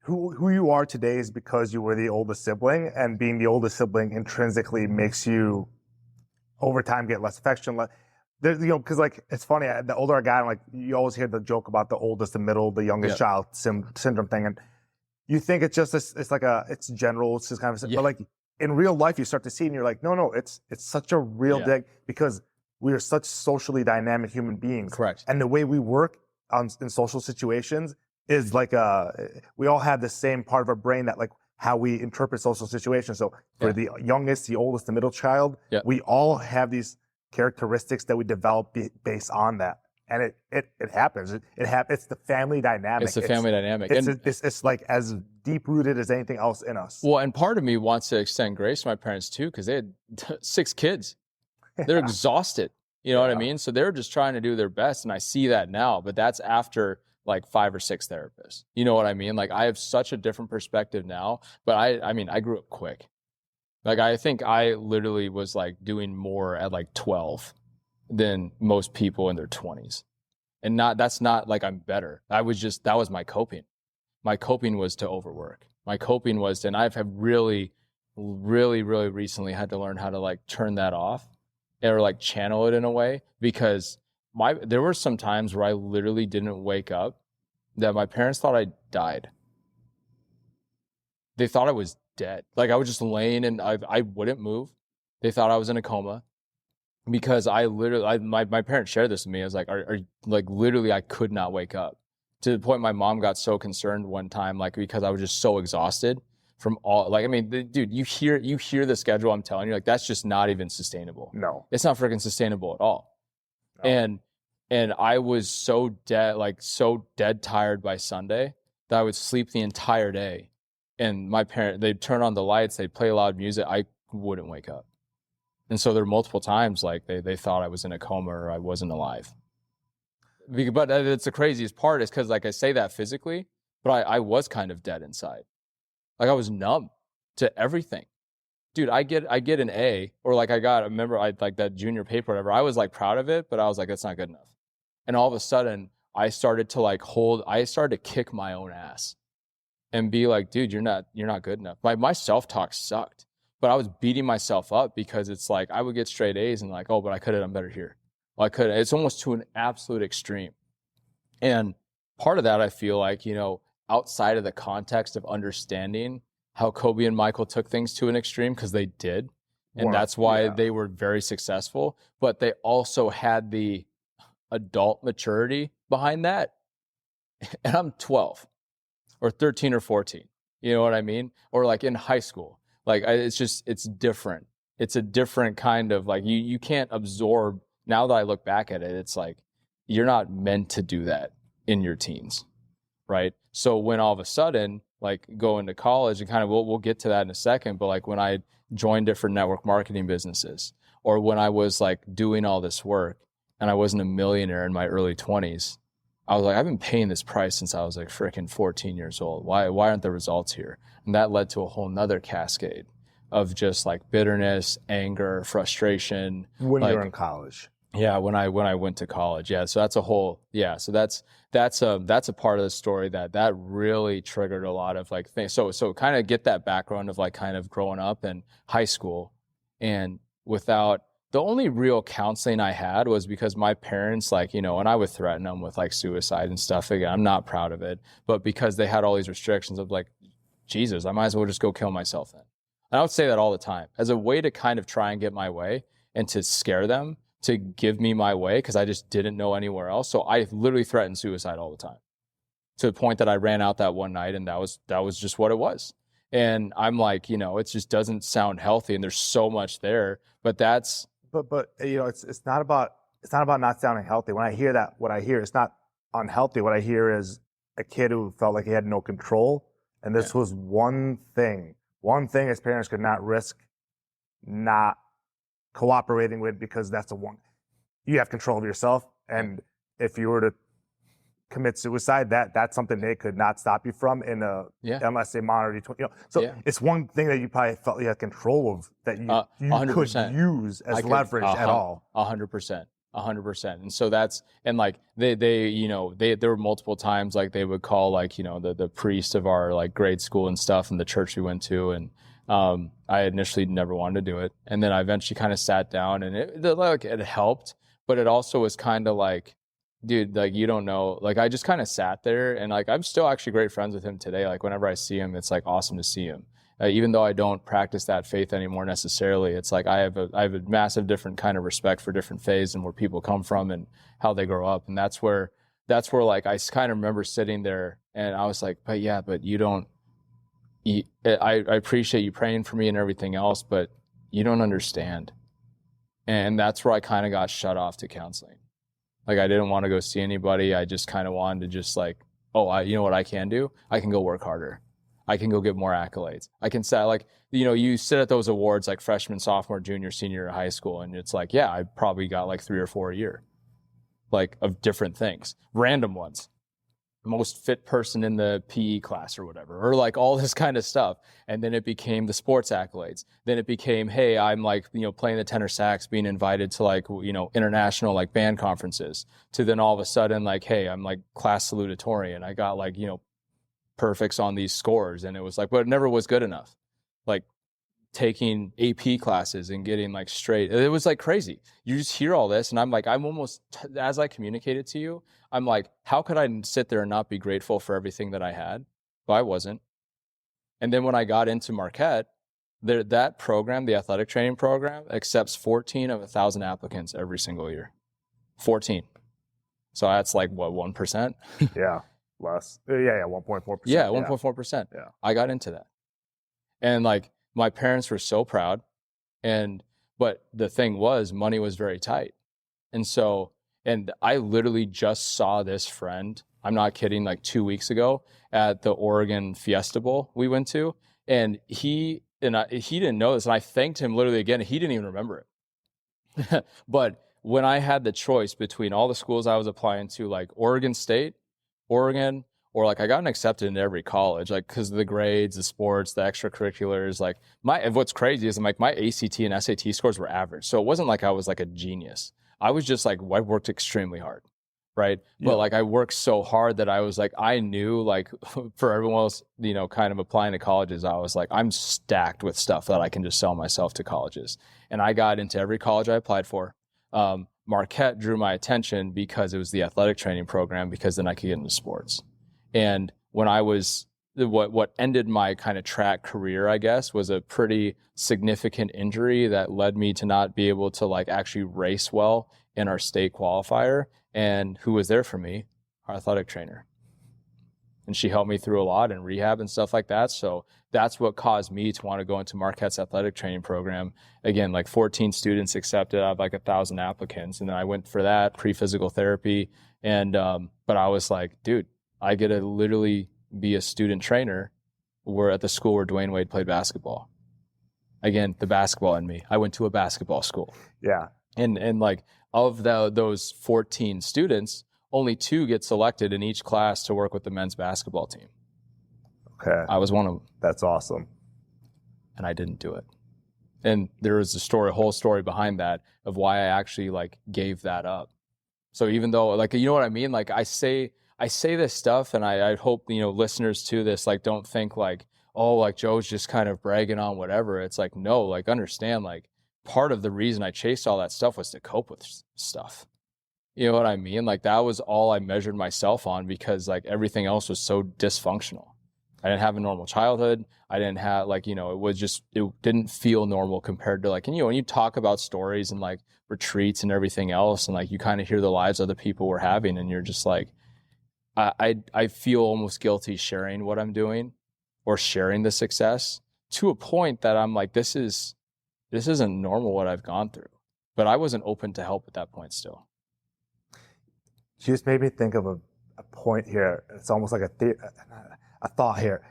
who you are today is because you were the oldest sibling, and being the oldest sibling intrinsically makes you over time get less affection. Because like, it's funny, the older I got, like, you always hear the joke about the oldest, the middle, the youngest child syndrome thing. And you think it's just, it's general, it's just kind of, but like in real life, you start to see it and you're like, no, it's such a real thing, because we are such socially dynamic human beings. Correct. And the way we work in social situations is like we all have the same part of our brain that like how we interpret social situations. So for the youngest, the oldest, the middle child, we all have these characteristics that we develop based on that. And it happens. It's the family dynamic. It's the family dynamic. It's like as deep rooted as anything else in us. Well, and part of me wants to extend grace to my parents too, because they had 6 kids. They're exhausted. You know what I mean? So they're just trying to do their best. And I see that now, but that's after like 5 or 6 therapists. You know what I mean? Like I have such a different perspective now, but I grew up quick. Like I think I literally was like doing more at like 12 than most people in their 20s. And that's not like I'm better. That was my coping. My coping was to overwork. My coping was and I've really, really, really recently had to learn how to like turn that off or like channel it in a way, because there were some times where I literally didn't wake up that my parents thought I died. They thought I was dead. Like I was just laying and I wouldn't move. They thought I was in a coma because my parents shared this with me. I was like, are like literally I could not wake up, to the point my mom got so concerned one time, like because I was just so exhausted from all, like, I mean, dude, you hear the schedule I'm telling you, like that's just not even sustainable. No, it's not freaking sustainable at all. No. And I was so dead tired by Sunday that I would sleep the entire day. And my parents, they'd turn on the lights, they'd play loud music. I wouldn't wake up. And so there were multiple times like they thought I was in a coma or I wasn't alive. But it's the craziest part is because like I say that physically, but I was kind of dead inside. Like I was numb to everything. Dude, I get an A, or like I remember like that junior paper or whatever. I was like proud of it, but I was like, that's not good enough. And all of a sudden I started to kick my own ass and be like, dude, you're not good enough. My self-talk sucked, but I was beating myself up because it's like, I would get straight A's and like, oh, but I could have done better here. Well, I could. It's almost to an absolute extreme. And part of that, I feel like, outside of the context of understanding how Kobe and Michael took things to an extreme, because they did. And that's why they were very successful. But they also had the adult maturity behind that. And I'm 12 or 13 or 14. You know what I mean? Or like in high school. Like it's different. It's a different kind of like, you can't absorb. Now that I look back at it, it's like, you're not meant to do that in your teens. Right. So when all of a sudden, like going to college and kind of, we'll get to that in a second, but like when I joined different network marketing businesses, or when I was like doing all this work, and I wasn't a millionaire in my early 20s, I was like, I've been paying this price since I was like freaking 14 years old. Why aren't the results here? And that led to a whole nother cascade of just like bitterness, anger, frustration. When like, you're in college. Yeah, when I went to college. Yeah, so that's a whole, yeah, so that's a part of the story that really triggered a lot of like things. So kind of get that background of like kind of growing up in high school, and without, the only real counseling I had was because my parents, like, you know, and I would threaten them with like suicide and stuff. Again, I'm not proud of it, but because they had all these restrictions of like, Jesus, I might as well just go kill myself then. And I would say that all the time as a way to kind of try and get my way and to scare them to give me my way, because I just didn't know anywhere else. So I literally threatened suicide all the time, to the point that I ran out that one night, and that was just what it was. And I'm like, you know, it just doesn't sound healthy, and there's so much there, but that's. But you know, it's not about not sounding healthy. When I hear that, what I hear, it's not unhealthy. What I hear is a kid who felt like he had no control, and this was one thing his parents could not risk not cooperating with, because that's the one, you have control of yourself, and if you were to commit suicide, that's something they could not stop you from unless they monitor you. You know, so it's one thing that you probably felt you had control of, that you could use as leverage at all. 100%. 100%. And so that's, and like they you know, there were multiple times like they would call like, you know, the priest of our like grade school and stuff, and the church we went to, and I initially never wanted to do it, and then I eventually kind of sat down, and it helped, but it also was kind of like, dude, like, you don't know, like, I just kind of sat there, and like, I'm still actually great friends with him today. Like, whenever I see him, it's like awesome to see him. Even though I don't practice that faith anymore necessarily, it's like I have a massive different kind of respect for different faiths and where people come from and how they grow up. And that's where like I kind of remember sitting there, and I was like, but you don't, I appreciate you praying for me and everything else, but you don't understand. And that's where I kind of got shut off to counseling. Like, I didn't want to go see anybody. I just kind of wanted to just like, you know what I can do? I can go work harder. I can go get more accolades. I can say, like, you know, you sit at those awards like freshman, sophomore, junior, senior in high school, and it's like, yeah, I probably got like 3 or 4 a year, like, of different things, random ones. Most fit person in the PE class or whatever, or like all this kind of stuff. And then it became the sports accolades. Then it became, hey, I'm like, you know, playing the tenor sax, being invited to like, you know, international like band conferences, to then all of a sudden like, hey, I'm like class salutatorian. I got like, you know, perfects on these scores. And it was like, but it never was good enough. Like taking AP classes and getting like straight. It was like crazy. You just hear all this, and I'm like, I'm almost, as I communicated to you, I'm like, how could I sit there and not be grateful for everything that I had? But I wasn't. And then when I got into Marquette, that program, the athletic training program, accepts 14 of 1,000 applicants every single year. 14. So that's like, what, 1%? Yeah, less. Yeah, 1.4%. Yeah, 1.4%. Yeah. I got into that. And like, my parents were so proud. But the thing was, money was very tight. And I literally just saw this friend, I'm not kidding, like 2 weeks ago at the Oregon Fiesta Bowl we went to. And he didn't know this. And I thanked him literally again. He didn't even remember it. But when I had the choice between all the schools I was applying to, like Oregon State, Oregon, or like I gotten accepted into every college, like because of the grades, the sports, the extracurriculars. Like what's crazy is like my ACT and SAT scores were average. So it wasn't like I was like a genius. I was just like, I worked extremely hard, right? Yeah. But like I worked so hard that I was like, I knew like for everyone else, you know, kind of applying to colleges, I was like, I'm stacked with stuff that I can just sell myself to colleges. And I got into every college I applied for. Marquette drew my attention because it was the athletic training program, because then I could get into sports. And when I was, what ended my kind of track career, I guess, was a pretty significant injury that led me to not be able to like actually race well in our state qualifier. And who was there for me? Our athletic trainer. And she helped me through a lot in rehab and stuff like that. So that's what caused me to want to go into Marquette's athletic training program. Again, like 14 students accepted out of like 1,000 applicants. And then I went for that pre-physical therapy. And, but I was like, dude, I get to literally be a student trainer. We're at the school where Dwayne Wade played basketball. Again, the basketball in me. I went to a basketball school. Yeah. And like, of those 14 students, only 2 get selected in each class to work with the men's basketball team. Okay. I was one of them. That's awesome. And I didn't do it. And there was a whole story behind that of why I actually like gave that up. So even though, like, you know what I mean? Like I say this stuff, and I hope, listeners to this, like, don't think like, oh, like Joe's just kind of bragging on whatever. It's like, no, like, understand, like, part of the reason I chased all that stuff was to cope with stuff. You know what I mean? Like, that was all I measured myself on, because like everything else was so dysfunctional. I didn't have a normal childhood. I didn't have, like, it didn't feel normal compared to, like, and when you talk about stories and like retreats and everything else, and like you kind of hear the lives other people were having, and you're just like, I feel almost guilty sharing what I'm doing or sharing the success, to a point that I'm like, this isn't normal what I've gone through. But I wasn't open to help at that point still. You just made me think of a point here. It's almost like a thought here.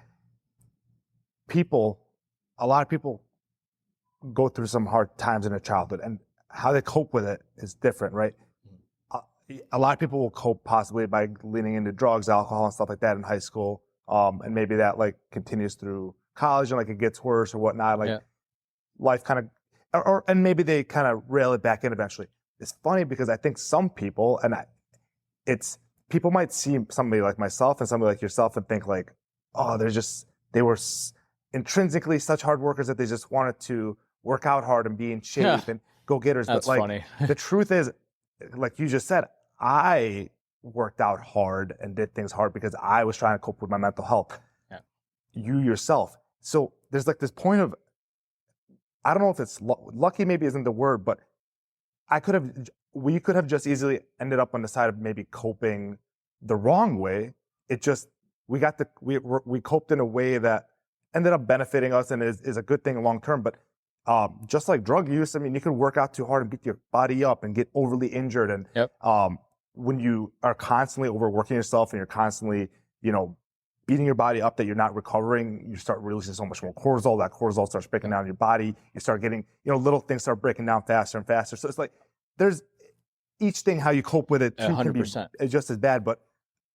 A lot of people go through some hard times in their childhood, and how they cope with it is different, right? A lot of people will cope possibly by leaning into drugs, alcohol, and stuff like that in high school. And maybe that like continues through college, and like it gets worse or whatnot. Like life kind of, and maybe they kind of rail it back in eventually. It's funny because I think some people, people might see somebody like myself and somebody like yourself and think like, oh, they were intrinsically such hard workers that they just wanted to work out hard and be in shape and go-getters. That's but like, funny. The truth is, like you just said, I worked out hard and did things hard because I was trying to cope with my mental health. Yeah. You yourself. So there's like this point of, I don't know if it's lucky, maybe isn't the word, but we could have just easily ended up on the side of maybe coping the wrong way. It just, we coped in a way that ended up benefiting us and is a good thing long term. But just like drug use, I mean, you can work out too hard and beat your body up and get overly injured. And when you are constantly overworking yourself and you're constantly, beating your body up that you're not recovering, you start releasing so much more cortisol. That cortisol starts breaking down your body. You start getting, little things start breaking down faster and faster. So it's like, there's each thing, how you cope with it too, 100%. can be just as bad. But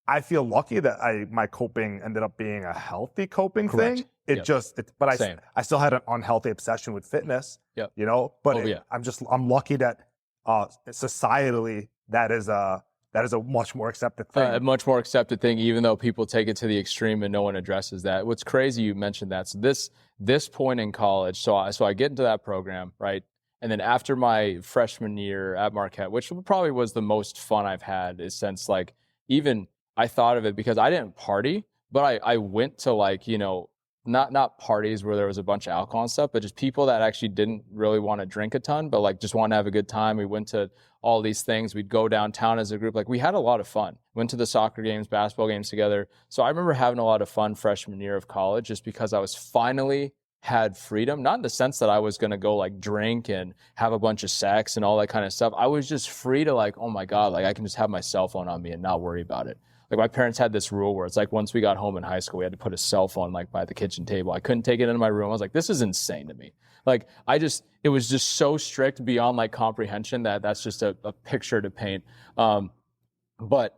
I feel lucky that my coping ended up being a healthy coping thing. I still had an unhealthy obsession with fitness, but I'm lucky that societally that is a much more accepted thing. A much more accepted thing, even though people take it to the extreme and no one addresses that. What's crazy, you mentioned that. So this point in college, so I get into that program, right? And then after my freshman year at Marquette, which probably was the most fun I've had, is since like, even I thought of it because I didn't party, but I went to like, not parties where there was a bunch of alcohol and stuff, but just people that actually didn't really want to drink a ton, but like just want to have a good time. We went to all these things. We'd go downtown as a group. Like, we had a lot of fun. Went to the soccer games, basketball games together. So I remember having a lot of fun freshman year of college, just because I was finally had freedom, not in the sense that I was going to go like drink and have a bunch of sex and all that kind of stuff. I was just free to like, oh my God, like I can just have my cell phone on me and not worry about it. Like, my parents had this rule where it's like, once we got home in high school, we had to put a cell phone like by the kitchen table. I couldn't take it into my room. I was like, this is insane to me. Like, it was just so strict beyond like comprehension that that's just a picture to paint. But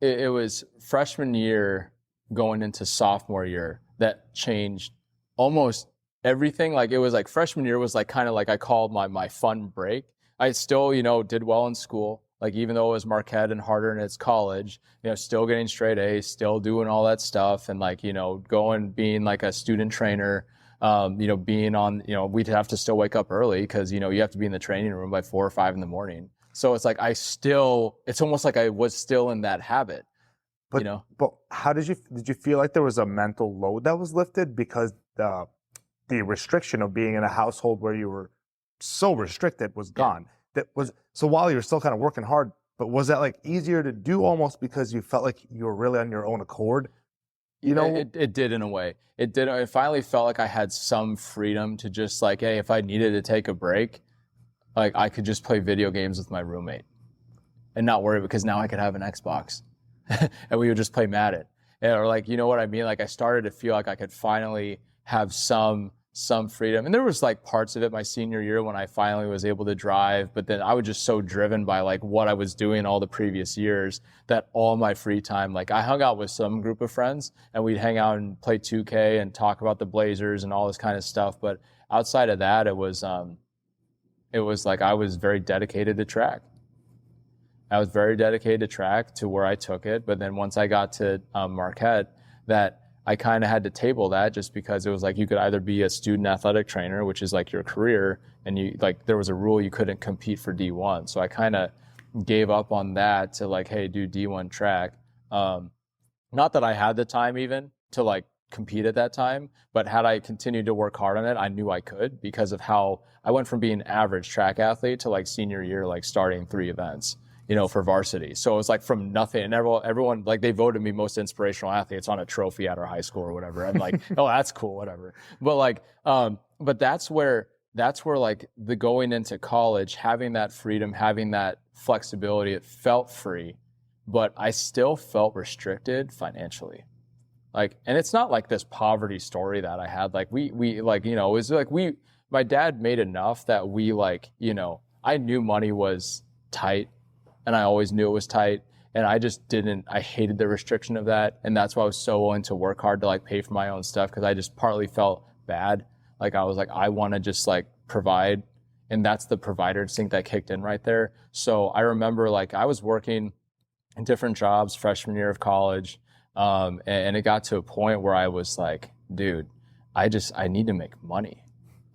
it was freshman year going into sophomore year that changed almost everything. Like, it was like freshman year was like kind of like I called my fun break. I still, did well in school. Like, even though it was Marquette and harder and it's college, still getting straight A's, still doing all that stuff. And like, being like a student trainer, being on, we'd have to still wake up early because, you have to be in the training room by 4 or 5 in the morning. So it's like, it's almost like I was still in that habit, But how did you feel like there was a mental load that was lifted because the restriction of being in a household where you were so restricted was gone? So while you were still kind of working hard, but was that like easier to do almost because you felt like you were really on your own accord? It did in a way. It did. I finally felt like I had some freedom to just like, hey, if I needed to take a break, like I could just play video games with my roommate and not worry, because now I could have an Xbox and we would just play Madden. Or like, you know what I mean? Like, I started to feel like I could finally have some some freedom. And there was like parts of it my senior year when I finally was able to drive, but then I was just so driven by like what I was doing all the previous years that all my free time, like I hung out with some group of friends and we'd hang out and play 2K and talk about the Blazers and all this kind of stuff. But outside of that, it was like I was very dedicated to track. I was very dedicated to track to where I took it. But then once I got to Marquette, that I kind of had to table that just because it was like you could either be a student athletic trainer, which is like your career, and you like there was a rule you couldn't compete for D1. So I kind of gave up on that to like, hey, do D1 track. Not that I had the time even to like compete at that time, but had I continued to work hard on it, I knew I could because of how I went from being an average track athlete to like senior year, like starting 3 events. For varsity. So it was like from nothing, and everyone like they voted me most inspirational athlete. It's on a trophy at our high school or whatever. I'm like, oh, that's cool, whatever. But like, but that's where like the going into college, having that freedom, having that flexibility, it felt free, but I still felt restricted financially. Like, and it's not like this poverty story that I had. Like we like, it was like my dad made enough that we like, I knew money was tight. And I always knew it was tight. And I hated the restriction of that. And that's why I was so willing to work hard to like pay for my own stuff. Cause I just partly felt bad. Like I was like, I want to just like provide. And that's the provider instinct that kicked in right there. So I remember like I was working in different jobs freshman year of college. And it got to a point where I was like, dude, I need to make money.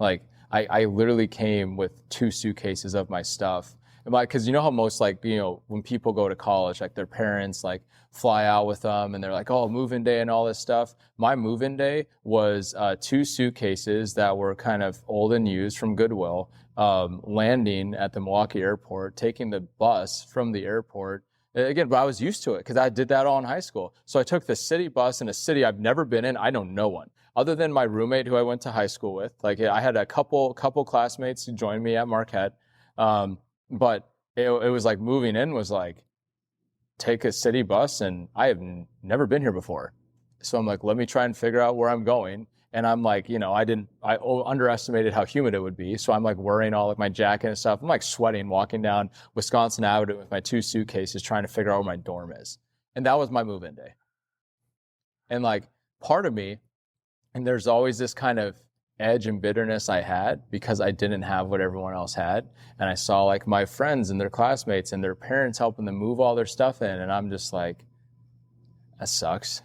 Like I literally came with 2 suitcases of my stuff. Because you know how most like, when people go to college, like their parents like fly out with them and they're like, oh, move-in day and all this stuff. My move-in day was 2 suitcases that were kind of old and used from Goodwill, landing at the Milwaukee airport, taking the bus from the airport. Again, but I was used to it because I did that all in high school. So I took the city bus in a city I've never been in. I know no one other than my roommate who I went to high school with. Like I had a couple classmates who joined me at Marquette. But it was like moving in was like, take a city bus and I have never been here before. So I'm like, let me try and figure out where I'm going. And I'm like, I underestimated how humid it would be. So I'm like wearing all of my jacket and stuff. I'm like sweating walking down Wisconsin Avenue with my 2 suitcases trying to figure out where my dorm is. And that was my move-in day. And like part of me, and there's always this kind of edge and bitterness I had because I didn't have what everyone else had. And I saw like my friends and their classmates and their parents helping them move all their stuff in. And I'm just like, that sucks.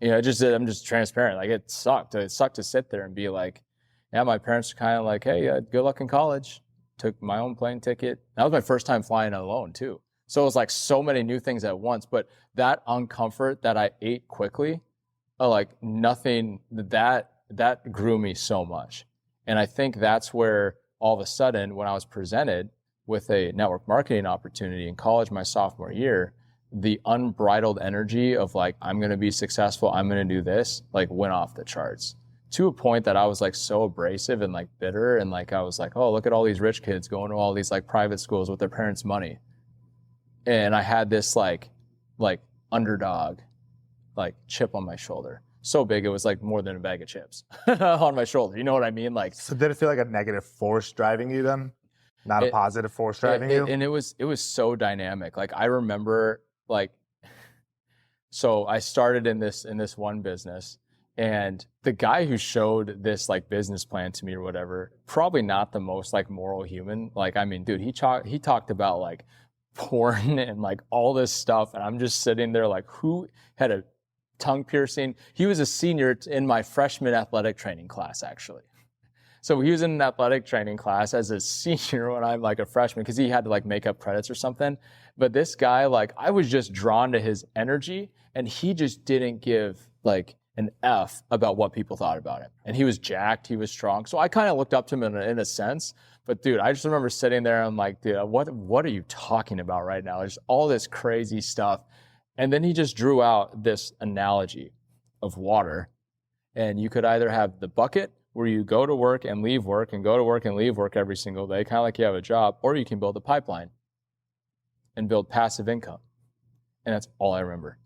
I'm just transparent. Like it sucked. It sucked to sit there and be like, yeah, my parents are kind of like, hey, good luck in college. Took my own plane ticket. That was my first time flying alone too. So it was like so many new things at once, but that uncomfort that I ate quickly, like nothing that grew me so much. And I think that's where all of a sudden, when I was presented with a network marketing opportunity in college my sophomore year, the unbridled energy of like, I'm going to be successful, I'm going to do this, like went off the charts to a point that I was like so abrasive and like bitter. And like, I was like, oh, look at all these rich kids going to all these like private schools with their parents' money. And I had this like underdog, like chip on my shoulder. So big, it was like more than a bag of chips on my shoulder. You know what I mean? Like, so did it feel like a negative force driving you then? Not a positive force driving you? And it was so dynamic. Like I remember like, so I started in this one business, and the guy who showed this like business plan to me or whatever, probably not the most like moral human. Like, I mean, dude, he talked about like porn and like all this stuff. And I'm just sitting there like, who had a tongue piercing? He was a senior in my freshman athletic training class, actually. So he was in an athletic training class as a senior when I'm like a freshman, because he had to like make up credits or something. But this guy, like, I was just drawn to his energy, and he just didn't give like an F about what people thought about him. And he was jacked, he was strong. So I kind of looked up to him in a sense. But dude, I just remember sitting there and I'm like, dude, what are you talking about right now? There's all this crazy stuff. And then he just drew out this analogy of water. And you could either have the bucket where you go to work and leave work and go to work and leave work every single day, kind of like you have a job, or you can build a pipeline and build passive income. And that's all I remember.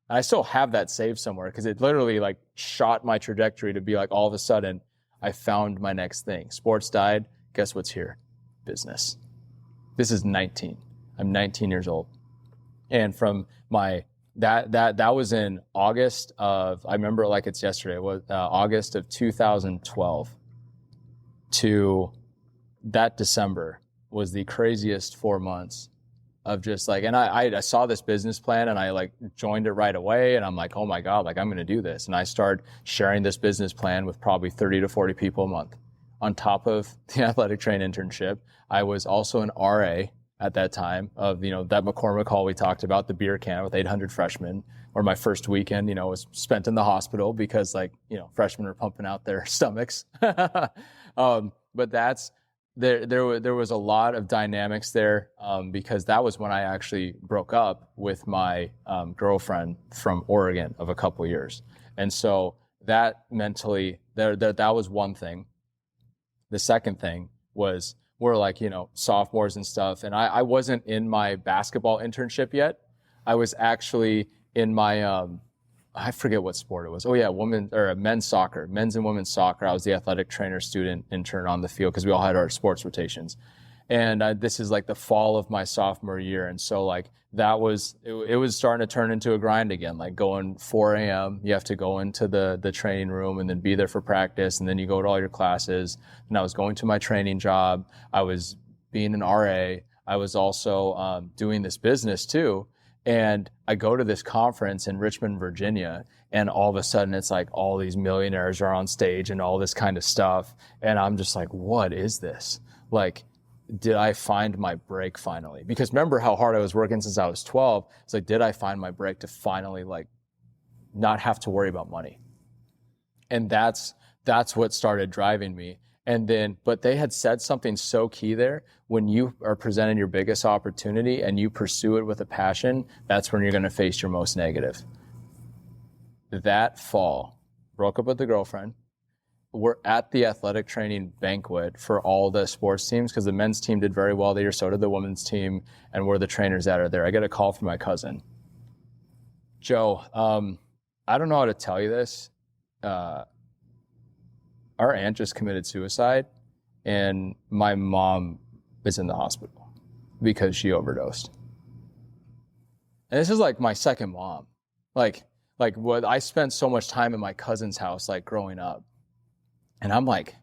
And I still have that saved somewhere, because it literally like shot my trajectory to be like, all of a sudden I found my next thing. Sports died. Guess what's here? Business. This is 19. I'm 19 years old. And from that was in August of, I remember it like it's yesterday, it was August of 2012 to that December was the craziest 4 months of just like, and I saw this business plan and I like joined it right away and I'm like, oh my God, like I'm going to do this. And I started sharing this business plan with probably 30 to 40 people a month. On top of the athletic train internship, I was also an RA at that time of, that McCormick Hall we talked about, the beer can with 800 freshmen, or my first weekend, was spent in the hospital because freshmen are pumping out their stomachs. But there was a lot of dynamics there because that was when I actually broke up with my girlfriend from Oregon of a couple of years. And so that mentally, that was one thing. The second thing was we're like, sophomores and stuff. And I wasn't in my basketball internship yet. I was actually in my, I forget what sport it was. Oh yeah, men's and women's soccer. I was the athletic trainer student intern on the field because we all had our sports rotations. And this is like the fall of my sophomore year. And so like it was starting to turn into a grind again, like going 4 a.m. You have to go into the training room and then be there for practice. And then you go to all your classes. And I was going to my training job. I was being an RA. I was also doing this business too. And I go to this conference in Richmond, Virginia, and all of a sudden it's like all these millionaires are on stage and all this kind of stuff. And I'm just like, what is this? Like, did I find my break finally? Because remember how hard I was working since I was 12. It's like, did I find my break to finally like not have to worry about money? And that's what started driving me. And then, but they had said something so key there. When you are presented your biggest opportunity and you pursue it with a passion, that's when you're going to face your most negative. That fall, broke up with the girlfriend. We're at the athletic training banquet for all the sports teams because the men's team did very well that year, so did the women's team, and we're the trainers that are there. I get a call from my cousin. Joe, I don't know how to tell you this. Our aunt just committed suicide, and my mom is in the hospital because she overdosed. And this is like my second mom. Like what I spent so much time in my cousin's house, like growing up. And I'm like,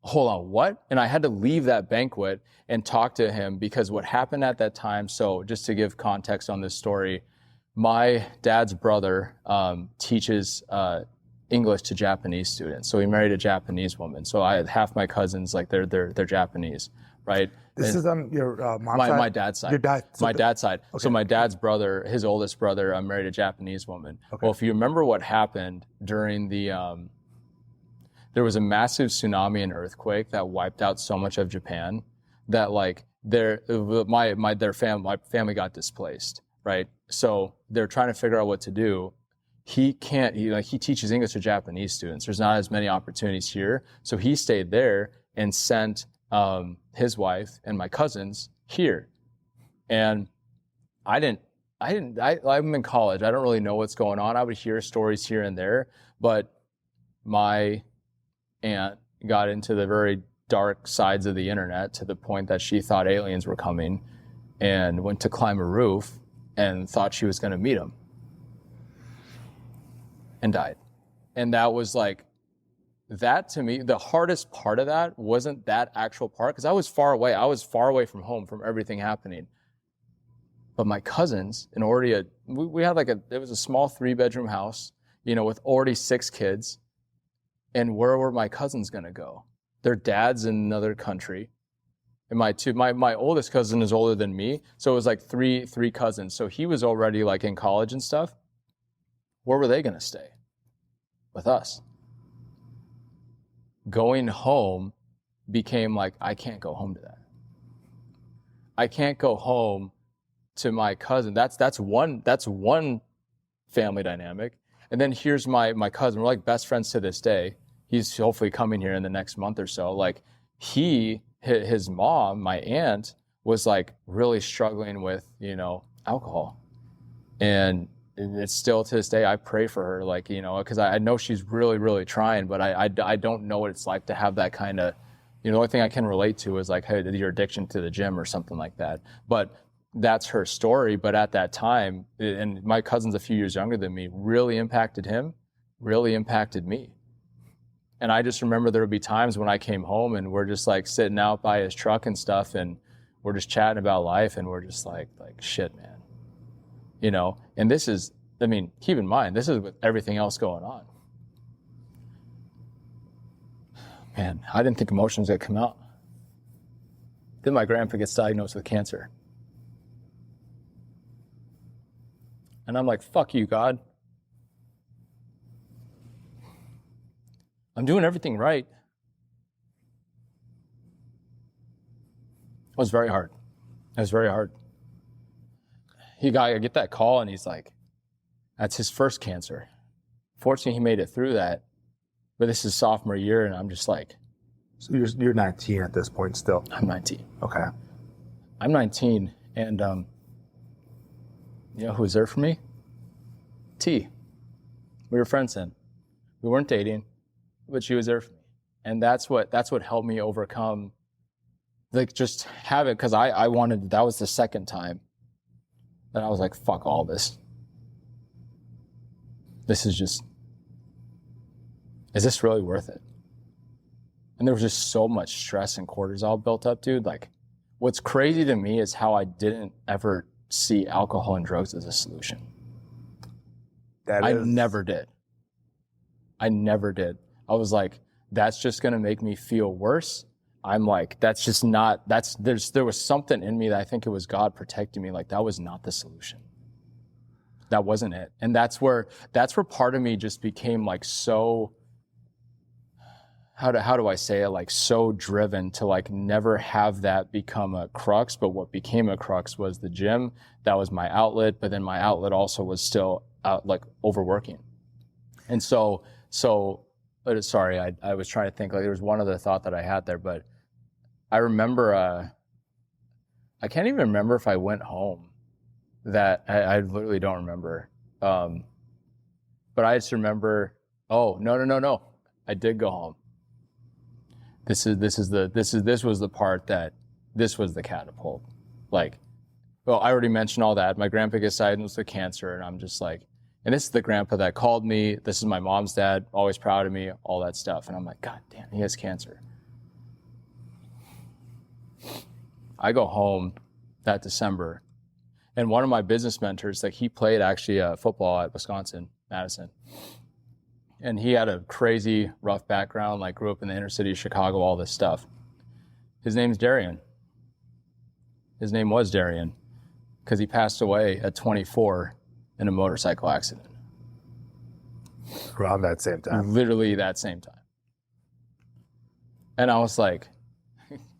hold on, what? And I had to leave that banquet and talk to him because what happened at that time, so just to give context on this story, my dad's brother teaches English to Japanese students. So he married a Japanese woman. So I had half my cousins, like they're Japanese, right? This is on your mom's side? My dad's side. Your dad? My dad's side. Okay. So my dad's brother, his oldest brother, married a Japanese woman. Okay. Well, if you remember what happened during the, there was a massive tsunami and earthquake that wiped out so much of Japan that like my family got displaced, right? So they're trying to figure out what to do. He teaches English to Japanese students. There's not as many opportunities here. So he stayed there and sent his wife and my cousins here. And I'm in college. I don't really know what's going on. I would hear stories here and there, but my aunt got into the very dark sides of the internet to the point that she thought aliens were coming and went to climb a roof and thought she was going to meet them and died. And that was like, that to me, the hardest part of that wasn't that actual part because I was far away. I was far away from home, from everything happening. But my cousins, and already we had it was a small 3-bedroom house, with already 6 kids. And where were my cousins going to go? Their dad's in another country. And my oldest cousin is older than me. So it was like three cousins. So he was already like in college and stuff. Where were they going to stay? With us. Going home became like, I can't go home to that. I can't go home to my cousin. That's one family dynamic. And then here's my cousin. We're like best friends to this day. He's hopefully coming here in the next month or so. Like his mom, my aunt, was like really struggling with, alcohol. And it's still to this day, I pray for her, like, you know, because I know she's really, really trying, but I don't know what it's like to have that kind of, you know, the only thing I can relate to is like, hey, your addiction to the gym or something like that. But that's her story. But at that time, and my cousin's a few years younger than me, really impacted him, really impacted me. And I just remember there would be times when I came home and we're just like sitting out by his truck and stuff, and we're just chatting about life, and we're just like shit, man. You know, and this is, I mean, keep in mind, this is with everything else going on. Man, I didn't think emotions would come out. Then my grandpa gets diagnosed with cancer. And I'm like, fuck you, God. I'm doing everything right. It was very hard. It was very hard. I get that call and he's like, that's his first cancer. Fortunately, he made it through that. But this is sophomore year, and I'm just like. So you're 19 at this point still? I'm 19. Okay. I'm 19, and you know who was there for me? T. We were friends then. We weren't dating, but she was there for me. And that's what helped me overcome, like, just have it, because I wanted, that was the second time that I was like, fuck all this. This is just, is this really worth it? And there was just so much stress and cortisol built up, dude. Like, what's crazy to me is how I didn't ever see alcohol and drugs as a solution. I never did. I never did. I was like, that's just gonna make me feel worse. I'm like, that's just not, there was something in me that I think it was God protecting me. Like, that was not the solution. That wasn't it. And that's where part of me just became like so, how do I say it? Like, so driven to like never have that become a crux. But what became a crux was the gym. That was my outlet. But then my outlet also was still out, like, overworking. And so sorry, I was trying to think, like, there was one other thought that I had there, but I remember, I can't even remember if I went home. That I literally don't remember. But I just remember, oh, no. I did go home. This was the part that, this was the catapult. Like, well, I already mentioned all that. My grandpa gets diagnosed with cancer, and I'm just like, and this is the grandpa that called me. This is my mom's dad, always proud of me, all that stuff. And I'm like, God damn, he has cancer. I go home that December, and one of my business mentors, like, he played actually football at Wisconsin, Madison. And he had a crazy, rough background, like, grew up in the inner city of Chicago, all this stuff. His name's Darian. His name was Darian, because he passed away at 24 in a motorcycle accident. Around that same time. Literally that same time. And I was like,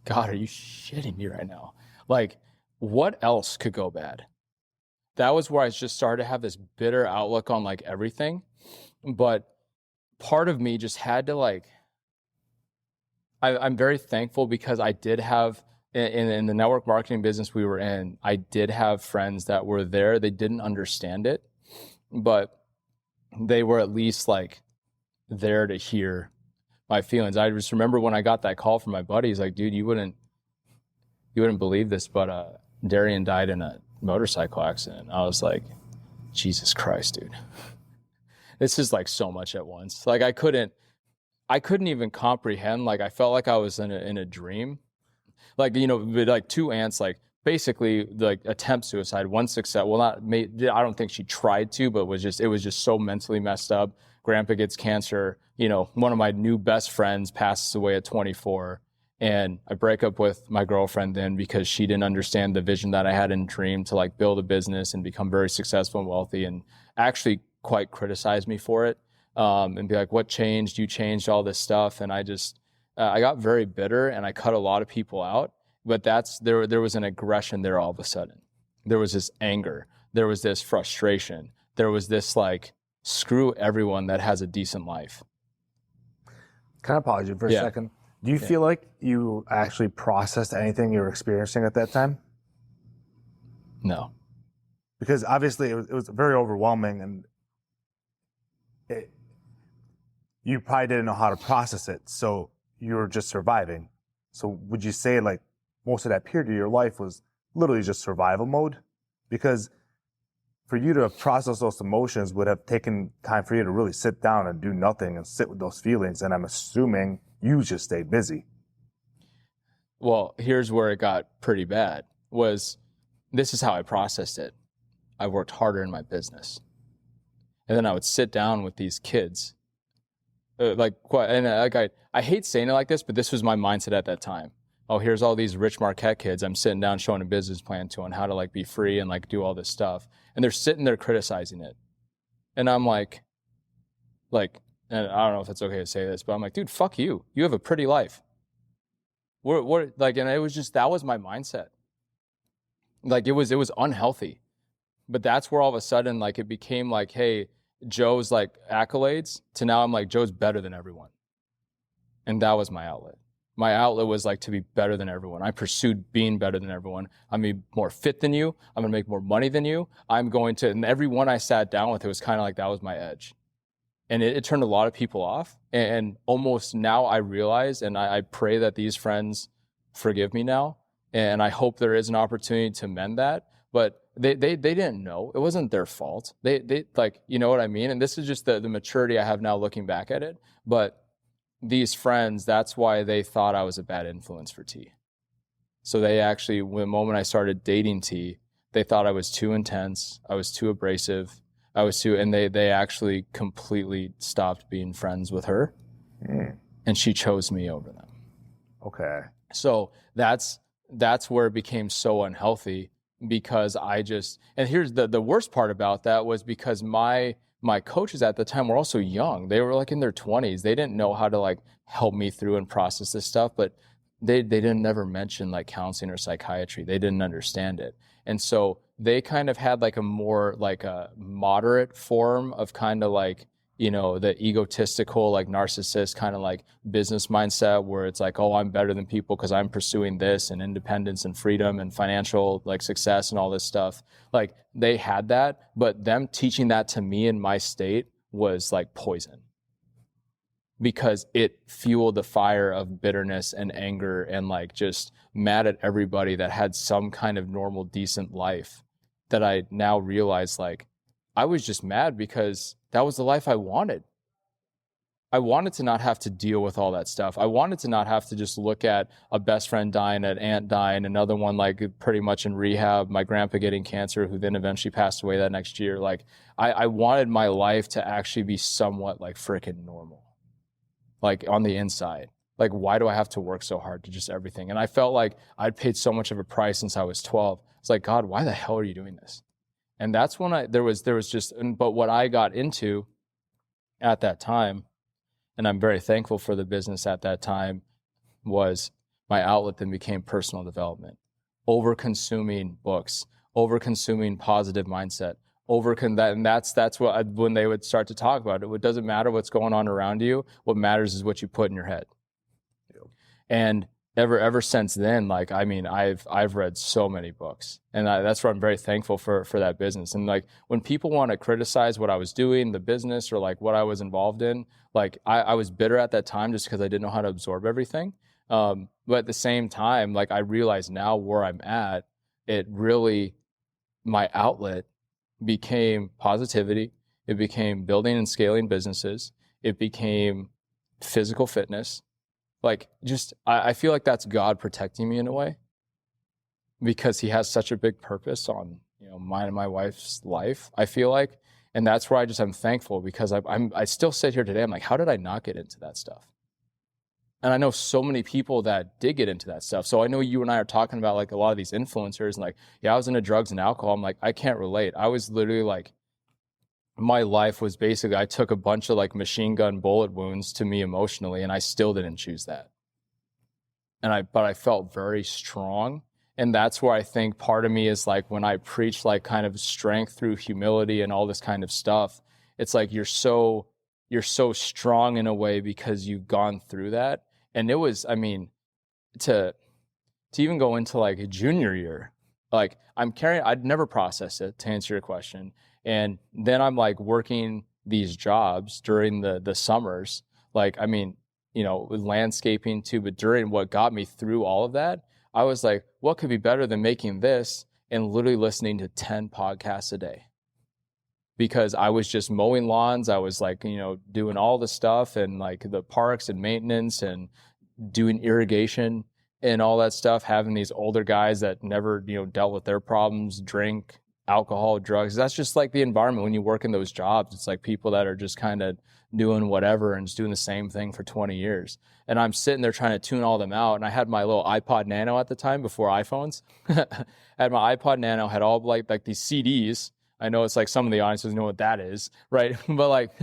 God, are you shitting me right now? Like, what else could go bad? That was where I just started to have this bitter outlook on, like, everything. But part of me just had to, like, I'm very thankful, because I did have, in the network marketing business we were in, I did have friends that were there. They didn't understand it, but they were at least, like, there to hear my feelings. I just remember when I got that call from my buddy, he's like, dude, you wouldn't believe this, but Darian died in a motorcycle accident. I was like, Jesus Christ, dude. This is, like, so much at once. Like, I couldn't even comprehend. Like, I felt like I was in a dream. Like, you know, like, two aunts, like, basically, like, attempt suicide, one success. Well, I don't think she tried to, but it was just so mentally messed up. Grandpa gets cancer. You know, one of my new best friends passes away at 24. And I break up with my girlfriend then, because she didn't understand the vision that I had in Dream to, like, build a business and become very successful and wealthy, and actually quite criticize me for it, and be like, what changed? You changed all this stuff. And I just, I got very bitter, and I cut a lot of people out. But there was an aggression there all of a sudden. There was this anger. There was this frustration. There was this, like, screw everyone that has a decent life. Can I pause you for a second? Do you feel like you actually processed anything you were experiencing at that time? No. Because obviously it was very overwhelming, and you probably didn't know how to process it. So you were just surviving. So would you say like most of that period of your life was literally just survival mode? Because for you to process those emotions would have taken time for you to really sit down and do nothing and sit with those feelings. And I'm assuming you just stayed busy. Well, here's where it got pretty bad. This is how I processed it. I worked harder in my business. And then I would sit down with these kids. I hate saying it like this, but this was my mindset at that time. Oh, here's all these rich Marquette kids. I'm sitting down showing a business plan to on how to like be free and like do all this stuff. And they're sitting there criticizing it. And I'm like, and I don't know if it's okay to say this, but I'm like, dude, fuck you. You have a pretty life. And it was just, that was my mindset. Like it was unhealthy. But that's where all of a sudden, like it became like, hey, Joe's like accolades to now I'm like, Joe's better than everyone. And that was my outlet. My outlet was like to be better than everyone. I pursued being better than everyone. I'm gonna be more fit than you. I'm gonna make more money than you. And everyone I sat down with, it was kind of like that was my edge. And it turned a lot of people off. And almost now I realize, and I pray that these friends forgive me now. And I hope there is an opportunity to mend that. But they didn't know. It wasn't their fault. They like, you know what I mean? And this is just the maturity I have now looking back at it. But these friends, that's why they thought I was a bad influence for T. So they actually, the moment I started dating T, they thought I was too intense. I was too abrasive. And they actually completely stopped being friends with her. And she chose me over them. Okay. So that's where it became so unhealthy, because and here's the worst part about that was because my coaches at the time were also young. They were like in their 20s. They didn't know how to like help me through and process this stuff, but they didn't never mention like counseling or psychiatry. They didn't understand it. And so they kind of had like a more like a moderate form of kind of like, you know, the egotistical, like narcissist kind of like business mindset where it's like, oh, I'm better than people because I'm pursuing this and independence and freedom and financial like success and all this stuff. Like they had that, but them teaching that to me in my state was like poison, because it fueled the fire of bitterness and anger and like just mad at everybody that had some kind of normal, decent life, that I now realize like I was just mad because that was the life I wanted. I wanted to not have to deal with all that stuff. I wanted to not have to just look at a best friend dying, an aunt dying, another one like pretty much in rehab, my grandpa getting cancer, who then eventually passed away that next year. Like I wanted my life to actually be somewhat like freaking normal, like on the inside. Like, why do I have to work so hard to just everything? And I felt like I'd paid so much of a price since I was 12. It's like, God, why the hell are you doing this? And that's when there was just, but what I got into at that time, and I'm very thankful for the business at that time, was my outlet then became personal development, over-consuming books, over-consuming positive mindset, and that's what when they would start to talk about it. It doesn't matter what's going on around you. What matters is what you put in your head. Yep. And ever since then, like, I mean, I've read so many books, and that's where I'm very thankful for that business. And like, when people want to criticize what I was doing, the business, or like what I was involved in, like I was bitter at that time just because I didn't know how to absorb everything. But at the same time, like I realize now where I'm at, my outlet became positivity. It became building and scaling businesses. It became physical fitness. Like, just, I feel like that's God protecting me in a way, because he has such a big purpose on, you know, mine and my wife's life, I feel like. And that's where I'm thankful, because I still sit here today. I'm like, how did I not get into that stuff? And I know so many people that did get into that stuff. So I know you and I are talking about like a lot of these influencers, and like, yeah, I was into drugs and alcohol. I'm like, I can't relate. I was literally like, my life was basically, I took a bunch of like machine gun bullet wounds to me emotionally, and I still didn't choose that. But I felt very strong. And that's where I think part of me is like, when I preach like kind of strength through humility and all this kind of stuff, it's like you're so strong in a way because you've gone through that. And it was, I mean, to even go into like a junior year, Like I'd never processed it, to answer your question. And then I'm like working these jobs during the summers. Like, I mean, you know, with landscaping too, but during what got me through all of that, I was like, what could be better than making this and literally listening to 10 podcasts a day? Because I was just mowing lawns. I was like, you know, doing all the stuff and like the parks and maintenance and doing irrigation and all that stuff, having these older guys that never, you know, dealt with their problems, drink, alcohol, drugs. That's just like the environment when you work in those jobs. It's like people that are just kind of doing whatever and just doing the same thing for 20 years. And I'm sitting there trying to tune all them out. And I had my little iPod Nano at the time before iPhones. I had my iPod Nano, had all like these CDs. I know it's like some of the audience doesn't know what that is, right? But like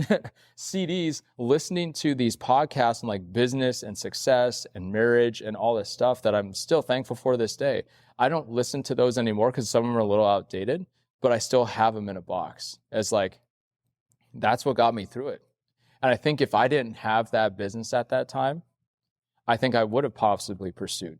CDs, listening to these podcasts on like business and success and marriage and all this stuff that I'm still thankful for this day. I don't listen to those anymore because some of them are a little outdated, but I still have them in a box as like, that's what got me through it. And I think if I didn't have that business at that time, I think I would have possibly pursued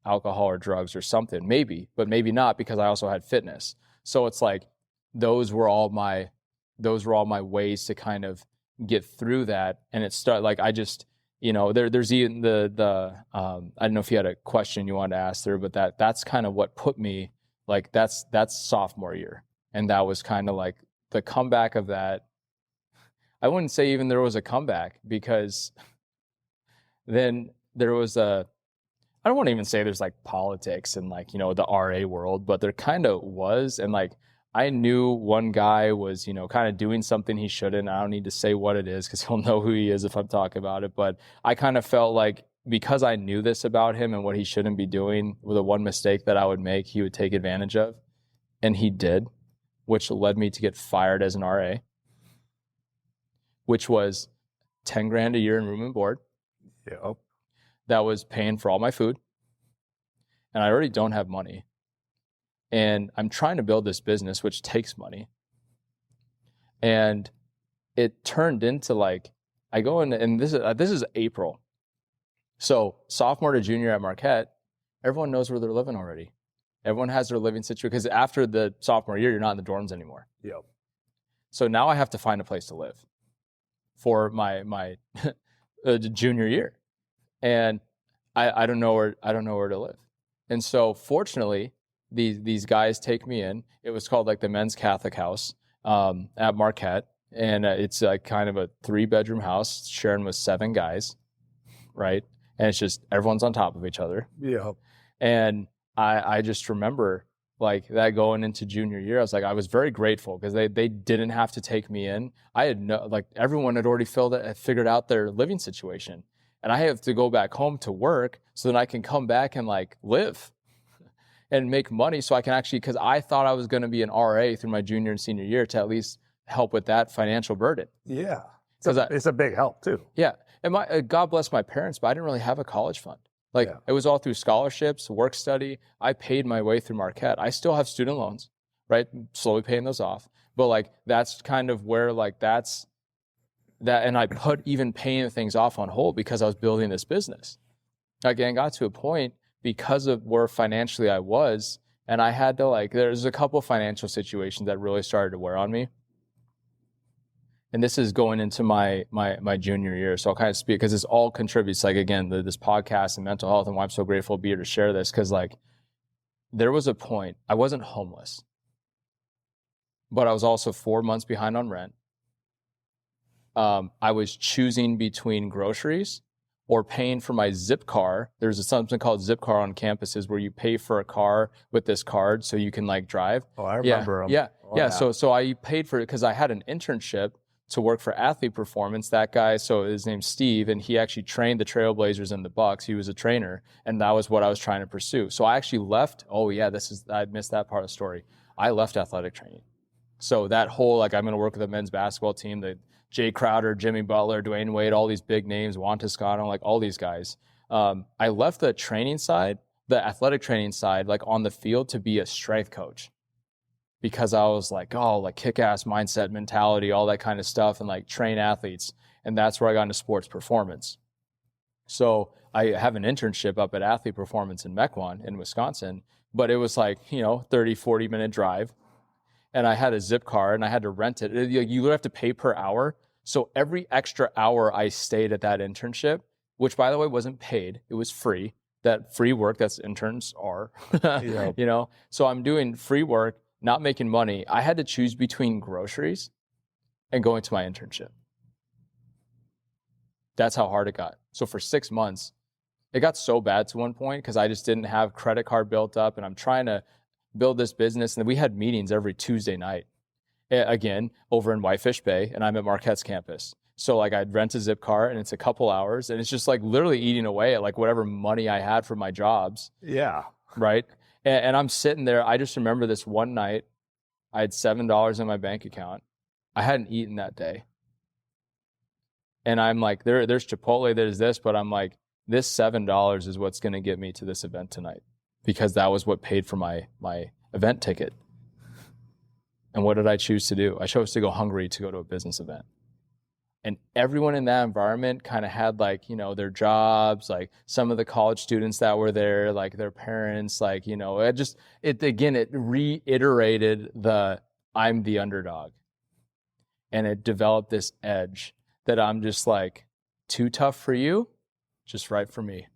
alcohol or drugs or something, maybe, but maybe not, because I also had fitness. So it's like, those were all my ways to kind of get through that. And it started like, I just, you know, there's even the I don't know if you had a question you wanted to ask there, but that's kind of what put me like, that's sophomore year. And that was kind of like the comeback of that. I wouldn't say even there was a comeback, because then there was I don't want to even say there's like politics and like, you know, the RA world, but there kind of was. And like, I knew one guy was, you know, kind of doing something he shouldn't. I don't need to say what it is because he'll know who he is if I'm talking about it. But I kind of felt like because I knew this about him and what he shouldn't be doing, with the one mistake that I would make, he would take advantage of. And he did, which led me to get fired as an RA, which was 10 grand a year in room and board. Yep. That was paying for all my food. And I already don't have money. And I'm trying to build this business, which takes money. And it turned into like, I go in, and this is April. So sophomore to junior at Marquette, everyone knows where they're living already. Everyone has their living situation, because after the sophomore year, you're not in the dorms anymore. Yep. So now I have to find a place to live for my junior year. And I don't know where to live. And so fortunately, these guys take me in. It was called like the Men's Catholic House at Marquette. And it's like kind of a 3-bedroom house sharing with 7 guys, right? And it's just everyone's on top of each other. Yeah. And I just remember like that going into junior year, I was very grateful because they didn't have to take me in. I had everyone had already figured out their living situation. And I have to go back home to work so that I can come back and like live and make money, so I can actually, because I thought I was going to be an RA through my junior and senior year to at least help with that financial burden. Yeah. It's a big help too. Yeah. And God bless my parents, but I didn't really have a college fund. Like It was all through scholarships, work study. I paid my way through Marquette. I still have student loans, right? Slowly paying those off. But like, that's kind of where like that's that. And I put even paying things off on hold because I was building this business. Again, got to a point because of where financially I was, and I had to like, there's a couple of financial situations that really started to wear on me. And this is going into my junior year. So I'll kind of speak, because this all contributes, like, again, this podcast and mental health, and why I'm so grateful to be here to share this. Because like, there was a point, I wasn't homeless, but I was also 4 months behind on rent. I was choosing between groceries or paying for my Zip car. There's something called Zip car on campuses where you pay for a car with this card so you can like drive. Oh, I remember them. Yeah. So I paid for it because I had an internship to work for Athlete Performance. That guy, so his name's Steve, and he actually trained the Trailblazers and the Bucks. He was a trainer, and that was what I was trying to pursue. So I actually left. Oh yeah, I missed that part of the story. I left athletic training. So that whole like, I'm going to work with the men's basketball team, the Jay Crowder, Jimmy Butler, Dwayne Wade, all these big names, Juan Toscano, like all these guys. I left the training side, the athletic training side, like on the field to be a strength coach, because I was like, oh, like kick-ass mindset, mentality, all that kind of stuff, and like train athletes. And that's where I got into sports performance. So I have an internship up at Athlete Performance in Mequon in Wisconsin, but it was like, 30, 40-minute drive. And I had a zip car and I had to rent it. You have to pay per hour. So every extra hour I stayed at that internship, which by the way wasn't paid, it was free. That free work, that's interns are, Yeah. So I'm doing free work, not making money. I had to choose between groceries and going to my internship. That's how hard it got. So for 6 months, it got so bad to one point because I just didn't have credit card built up, and I'm trying to build this business. And we had meetings every Tuesday night, again, over in Whitefish Bay, and I'm at Marquette's campus. So like I'd rent a zip car and it's a couple hours and it's just like literally eating away at like whatever money I had from my jobs. Yeah. Right. And I'm sitting there. I just remember this one night, I had $7 in my bank account. I hadn't eaten that day. And I'm like, there's Chipotle, there's this, but I'm like, this $7 is what's going to get me to this event tonight, because that was what paid for my event ticket. And what did I choose to do? I chose to go hungry to go to a business event. And everyone in that environment kind of had like, their jobs, like some of the college students that were there, like their parents, like, it reiterated I'm the underdog. And it developed this edge that I'm just like, too tough for you, just right for me.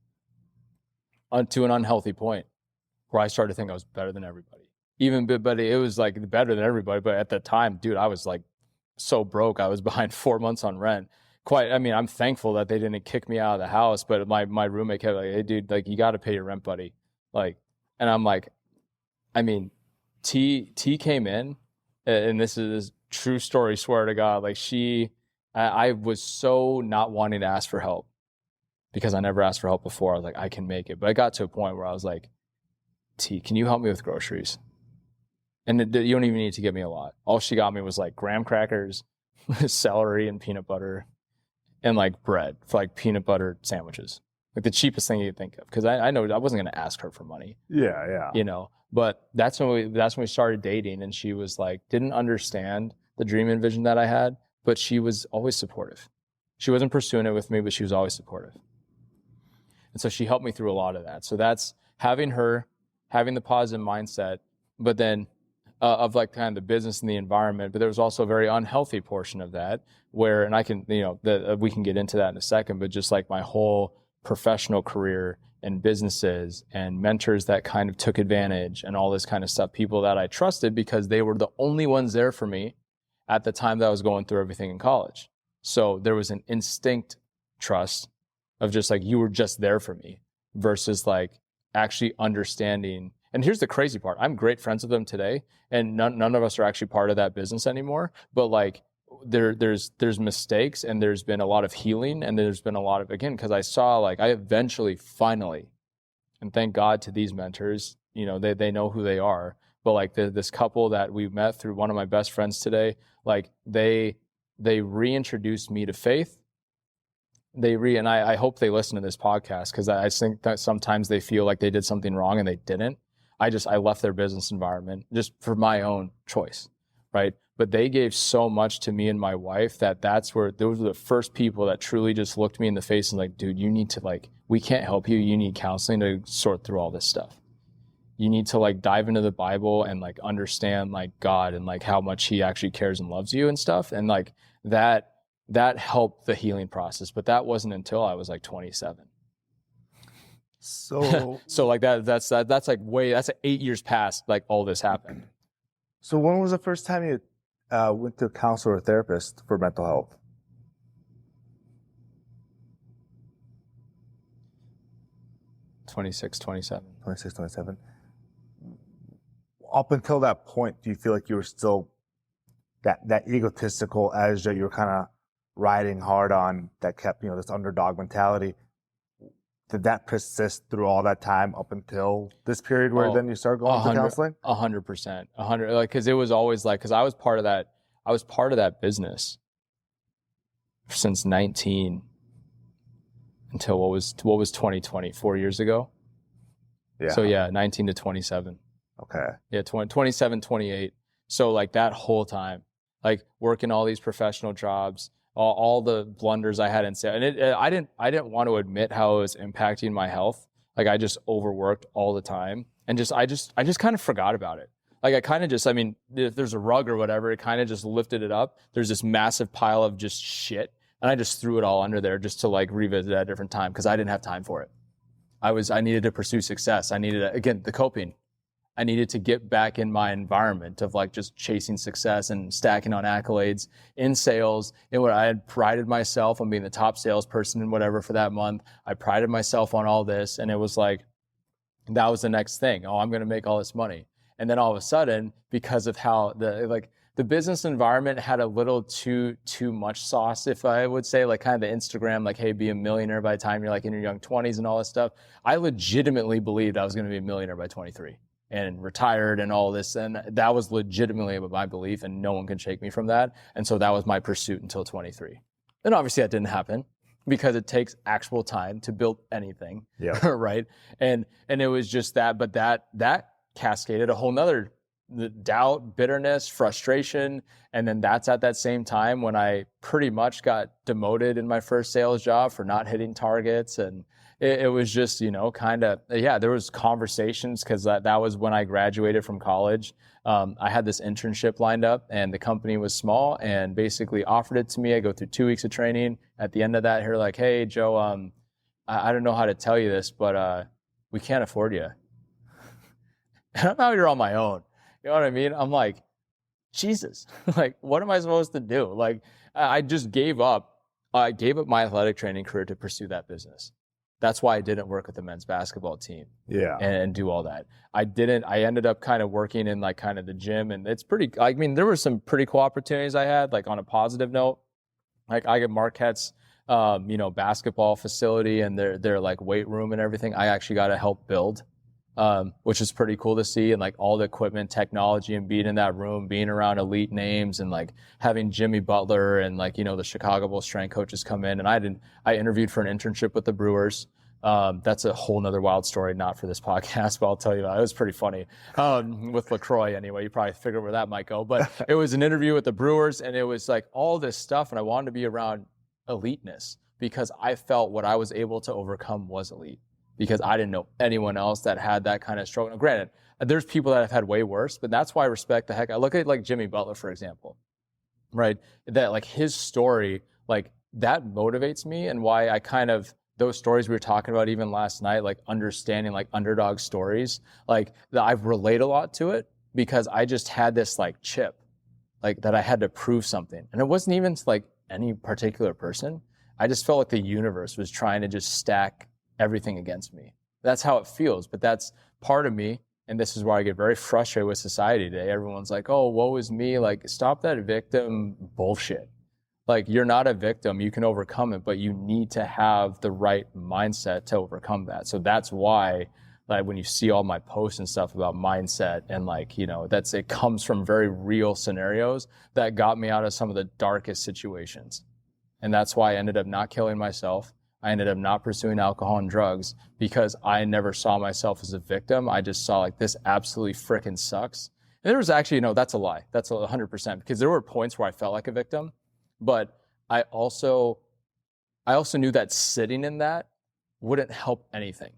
To an unhealthy point where I started to think I was better than everybody. But it was like better than everybody. But at the time, dude, I was like so broke. I was behind 4 months on rent. I'm thankful that they didn't kick me out of the house, but my roommate kept like, hey dude, like you got to pay your rent, buddy. Like, and I'm like, T came in, and this is a true story, swear to God. Like I was so not wanting to ask for help because I never asked for help before. I was like, I can make it. But I got to a point where I was like, T, can you help me with groceries? And you don't even need to get me a lot. All she got me was like graham crackers, celery and peanut butter, and like bread for like peanut butter sandwiches. Like the cheapest thing you could think of. Because I know I wasn't going to ask her for money. Yeah. But that's when we started dating, and she was like, didn't understand the dream and vision that I had, but she was always supportive. She wasn't pursuing it with me, but she was always supportive. And so she helped me through a lot of that. So that's having the positive mindset, but then of like kind of the business and the environment. But there was also a very unhealthy portion of that where, and I can, we can get into that in a second, but just like my whole professional career and businesses and mentors that kind of took advantage and all this kind of stuff, people that I trusted because they were the only ones there for me at the time that I was going through everything in college. So there was an instinct trust of just like, you were just there for me versus like actually understanding. And here's the crazy part. I'm great friends with them today, and none of us are actually part of that business anymore. But like there's mistakes, and there's been a lot of healing, and there's been a lot of, again, because I saw like I eventually finally, and thank God to these mentors, they know who they are. But like this couple that we met through one of my best friends today, like they reintroduced me to faith. And I hope they listen to this podcast, because I think that sometimes they feel like they did something wrong and they didn't. I left their business environment just for my own choice, right? But they gave so much to me and my wife those were the first people that truly just looked me in the face and like, dude, you need to like, we can't help you. You need counseling to sort through all this stuff. You need to like dive into the Bible and like understand like God and like how much he actually cares and loves you and stuff. And like that helped the healing process. But that wasn't until I was like 27. So like that's like that's 8 years past like all this happened. So when was the first time you went to a counselor or therapist for mental health? 26, 27. 26, 27. Up until that point, do you feel like you were still that egotistical edge that you were kind of riding hard on, that kept, this underdog mentality? Did that persist through all that time up until this period where then you started going to counseling? 100%. Like, cause it was always like, cause I was part of that business since 19 until what was 2020, 4 years ago. Yeah. So 19 to 27. Okay. Yeah. 27, 28. So like that whole time, like working all these professional jobs, all the blunders I had in sales. And I didn't want to admit how it was impacting my health. Like I just overworked all the time. And I just kind of forgot about it. Like I kind of just, I mean, if there's a rug or whatever, it kind of just lifted it up. There's this massive pile of just shit. And I just threw it all under there just to like revisit at a different time because I didn't have time for it. I needed to pursue success. I needed, again, the coping. I needed to get back in my environment of like just chasing success and stacking on accolades in sales. And what I had prided myself on being the top salesperson and whatever for that month. I prided myself on all this. And it was like, that was the next thing. Oh, I'm going to make all this money. And then all of a sudden, because of how the business environment had a little too much sauce, if I would say, like kind of the Instagram, like, hey, be a millionaire by the time you're like in your young 20s and all this stuff. I legitimately believed I was going to be a millionaire by 23 and retired and all this. And that was legitimately my belief and no one can shake me from that. And so that was my pursuit until 23. And obviously that didn't happen because it takes actual time to build anything. Yeah. Right. And it was just that, but that cascaded a whole nother doubt, bitterness, frustration. And then that's at that same time when I pretty much got demoted in my first sales job for not hitting targets. And it was just, kind of, there was conversations because that was when I graduated from college. I had this internship lined up and the company was small and basically offered it to me. I go through 2 weeks of training. At the end of that, they're like, hey, Joe, I don't know how to tell you this, but we can't afford you. And I'm out here on my own. You know what I mean? I'm like, Jesus, like, what am I supposed to do? Like, I just gave up. I gave up my athletic training career to pursue that business. That's why I didn't work with the men's basketball team. Yeah. And do all that. I ended up kind of working in like kind of the gym and it's pretty, I mean, there were some pretty cool opportunities I had, like on a positive note, like I get Marquette's, basketball facility and their like weight room and everything. I actually got to help build. Which is pretty cool to see, and like all the equipment, technology, and being in that room, being around elite names, and like having Jimmy Butler and like the Chicago Bulls strength coaches come in, and I interviewed for an internship with the Brewers. That's a whole nother wild story, not for this podcast, but I'll tell you about it. It was pretty funny with LaCroix. Anyway, you probably figure where that might go, but it was an interview with the Brewers, and it was like all this stuff, and I wanted to be around eliteness because I felt what I was able to overcome was elite. Because I didn't know anyone else that had that kind of struggle. Now, granted, there's people that have had way worse, but that's why I respect the heck. I look at like Jimmy Butler, for example, right? That like his story, like that motivates me and why I kind of, those stories we were talking about even last night, like understanding like underdog stories, like I've relate a lot to it because I just had this like chip, like that I had to prove something. And it wasn't even to like any particular person. I just felt like the universe was trying to just stack everything against me. That's how it feels, but that's part of me. And this is where I get very frustrated with society today. Everyone's like, oh, woe is me. Like, stop that victim bullshit. Like, you're not a victim. You can overcome it, but you need to have the right mindset to overcome that. So that's why, like, when you see all my posts and stuff about mindset and like, it comes from very real scenarios that got me out of some of the darkest situations. And that's why I ended up not killing myself. I ended up not pursuing alcohol and drugs because I never saw myself as a victim. I just saw like, this absolutely freaking sucks. And there was actually, that's a lie. That's 100% because there were points where I felt like a victim, but I also knew that sitting in that wouldn't help anything.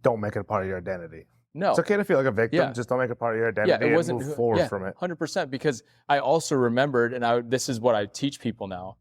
Don't make it a part of your identity. No. It's okay to feel like a victim. Yeah. Just don't make it part of your identity It wasn't, and move forward from it. 100%. Because I also remembered, and this is what I teach people now.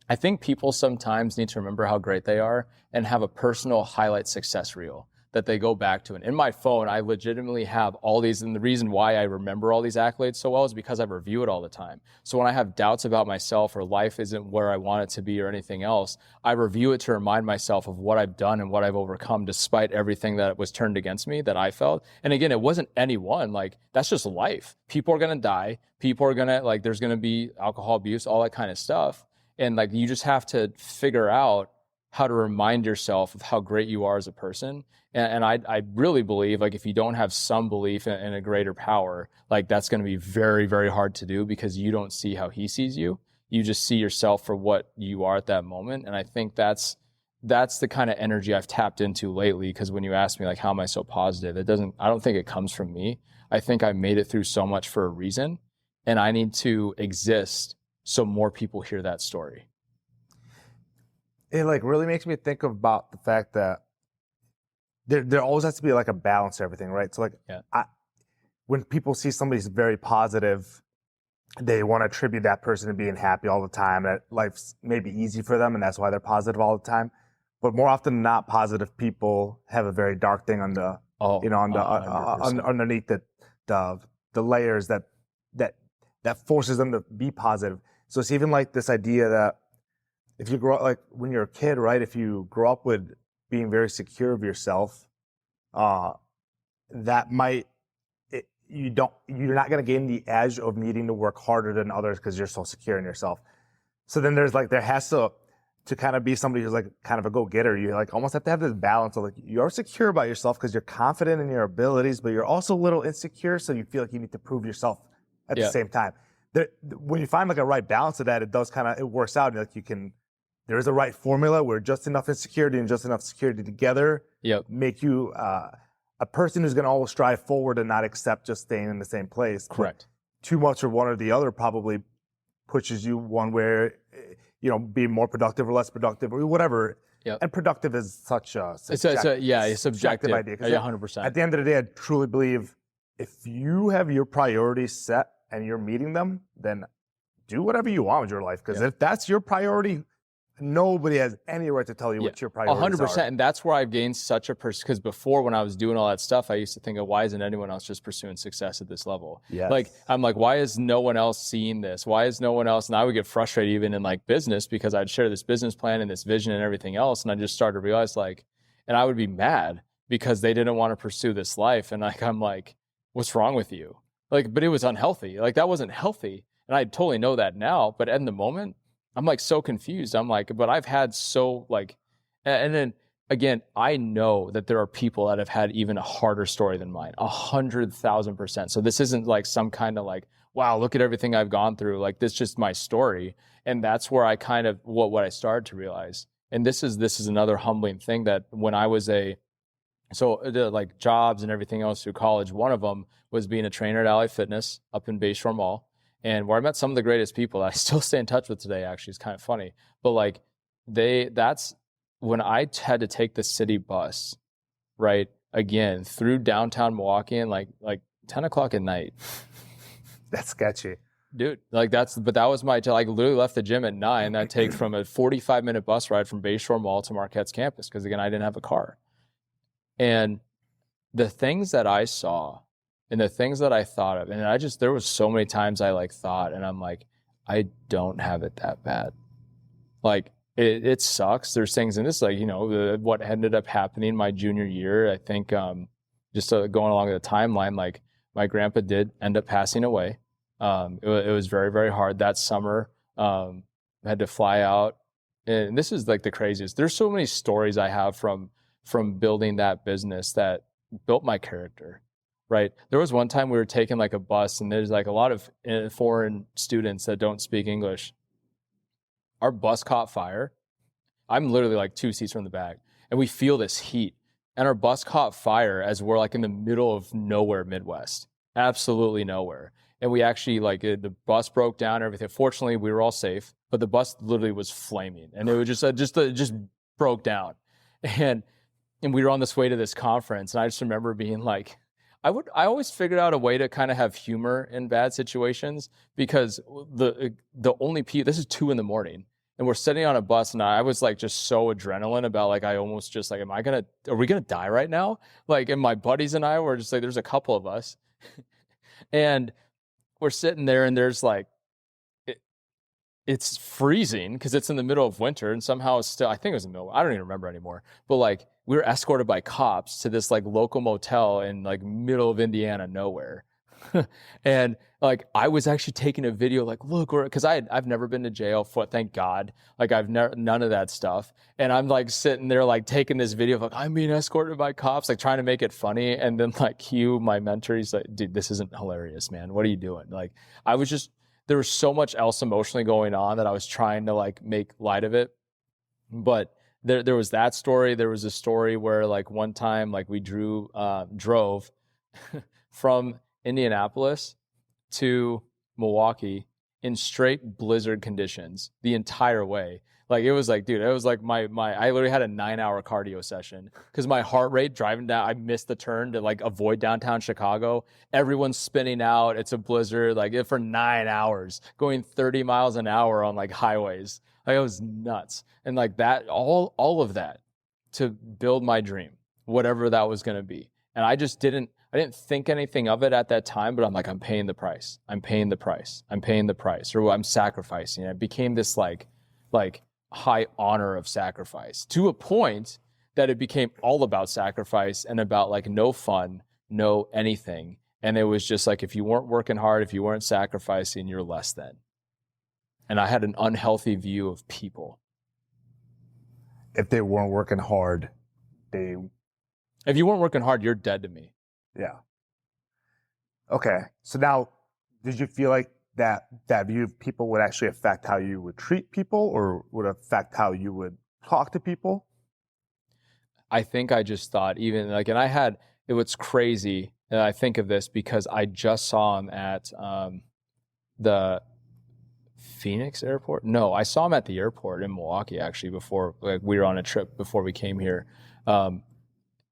I think people sometimes need to remember how great they are and have a personal highlight success reel that they go back to. And in my phone, I legitimately have all these. And the reason why I remember all these accolades so well is because I review it all the time. So when I have doubts about myself or life isn't where I want it to be or anything else, I review it to remind myself of what I've done and what I've overcome despite everything that was turned against me that I felt. And again, it wasn't anyone. Like, that's just life. People are going to die. People are going to, like, there's going to be alcohol abuse, all that kind of stuff. And like, you just have to figure out how to remind yourself of how great you are as a person. And I really believe, like, if you don't have some belief in a greater power, like, that's going to be very, very hard to do because you don't see how he sees you. You just see yourself for what you are at that moment. And I think that's the kind of energy I've tapped into lately. Because when you ask me, like, how am I so positive? I don't think it comes from me. I think I made it through so much for a reason. And I need to exist so more people hear that story. It like really makes me think about the fact that there always has to be like a balance to everything, right? So like, when people see somebody's very positive, they want to attribute that person to being happy all the time, that life's maybe easy for them, and that's why they're positive all the time. But more often than not, positive people have a very dark thing on the, underneath the layers that forces them to be positive. So it's even like this idea that if you grow up, like when you're a kid, right? If you grow up with being very secure of yourself, that might, you're not going to gain the edge of needing to work harder than others because you're so secure in yourself. So then there has to kind of be somebody who's like kind of a go-getter. You like almost have to have this balance of like, you're secure about yourself because you're confident in your abilities, but you're also a little insecure. So you feel like you need to prove yourself at the same time. When you find like a right balance of that, it works out. Like there is a right formula where just enough insecurity and just enough security together make you a person who's going to always strive forward and not accept just staying in the same place. Correct. But too much of one or the other probably pushes you one way, being more productive or less productive or whatever. Yep. And productive is such a subjective idea. 100%. At the end of the day, I truly believe if you have your priorities set and you're meeting them, then do whatever you want with your life. Because if that's your priority, nobody has any right to tell you what your priorities 100%. are. And that's where I've gained such a because before when I was doing all that stuff, I used to think of why isn't anyone else just pursuing success at this level? Yes. Like, I'm like, why is no one else seeing this? Why is no one else? And I would get frustrated even in like business because I'd share this business plan and this vision and everything else. And I just started to realize and I would be mad because they didn't want to pursue this life. And like, I'm like, what's wrong with you? Like, but it was unhealthy. Like that wasn't healthy. And I totally know that now, but in the moment, I'm like so confused. I'm like, but I've had and then again, I know that there are people that have had even a harder story than mine, 100,000%. So this isn't like some kind of like, wow, look at everything I've gone through. Like this is just my story. And that's where I kind of, what I started to realize. And this is another humbling thing that when I was like jobs and everything else through college, one of them was being a trainer at Alley Fitness up in Bayshore Mall. And where I met some of the greatest people that I still stay in touch with today, actually, it's kind of funny. But like that's when I had to take the city bus, right? Again, through downtown Milwaukee and like 10 o'clock at night. That's sketchy. Dude, but that was literally left the gym at 9. That take from a 45-minute bus ride from Bayshore Mall to Marquette's campus. Because again, I didn't have a car. And the things that I saw and the things that I thought of, and there was so many times I like thought, and I'm like, I don't have it that bad. Like it sucks. There's things in this, like, what ended up happening my junior year. I think just going along the timeline, like my grandpa did end up passing away. It was very, very hard that summer. I had to fly out, and this is like the craziest. There's so many stories I have from building that business that built my character. Right. There was one time we were taking like a bus and there's like a lot of foreign students that don't speak English. Our bus caught fire. I'm literally like 2 seats from the back and we feel this heat and our bus caught fire as we're like in the middle of nowhere, Midwest, absolutely nowhere. And we actually the bus broke down and everything. Fortunately, we were all safe, but the bus literally was flaming and it was just broke down. And we were on this way to this conference and I just remember being like, I always figured out a way to kind of have humor in bad situations because the only this is 2 a.m. and we're sitting on a bus and I was like just so adrenaline about like I almost just like are we gonna die right now? Like, and my buddies and I were just like, there's a couple of us and we're sitting there and there's like it's freezing because it's in the middle of winter and somehow it's still, I think it was in the middle, I don't even remember anymore. But like we were escorted by cops to this like local motel in like middle of Indiana, nowhere. And like I was actually taking a video like, look, because I've never been to jail, thank God. Like I've never, none of that stuff. And I'm like sitting there like taking this video of like, I'm being escorted by cops, like trying to make it funny. And then like Hugh, my mentor, he's like, dude, this isn't hilarious, man. What are you doing? Like there was so much else emotionally going on that I was trying to like make light of it. But there was that story. There was a story where like one time like we drove from Indianapolis to Milwaukee in straight blizzard conditions the entire way. Like it was like, dude, it was like my I literally had a 9-hour cardio session because my heart rate driving down, I missed the turn to like avoid downtown Chicago. Everyone's spinning out. It's a blizzard, like for 9 hours, going 30 miles an hour on like highways. Like it was nuts. And like that, all of that to build my dream, whatever that was going to be. And I didn't think anything of it at that time, but I'm like, I'm paying the price. I'm paying the price. I'm paying the price, or I'm sacrificing. It became this like high honor of sacrifice to a point that it became all about sacrifice and about like no fun, no anything. And it was just like, if you weren't working hard, if you weren't sacrificing, you're less than. And I had an unhealthy view of people. If they weren't working hard, if you weren't working hard, you're dead to me. Yeah. Okay. So now, did you feel like that view of people would actually affect how you would treat people, or would affect how you would talk to people? I think I just thought even like, and it was crazy that I think of this because I just saw him at the Phoenix airport. No, I saw him at the airport in Milwaukee actually before, like we were on a trip before we came here.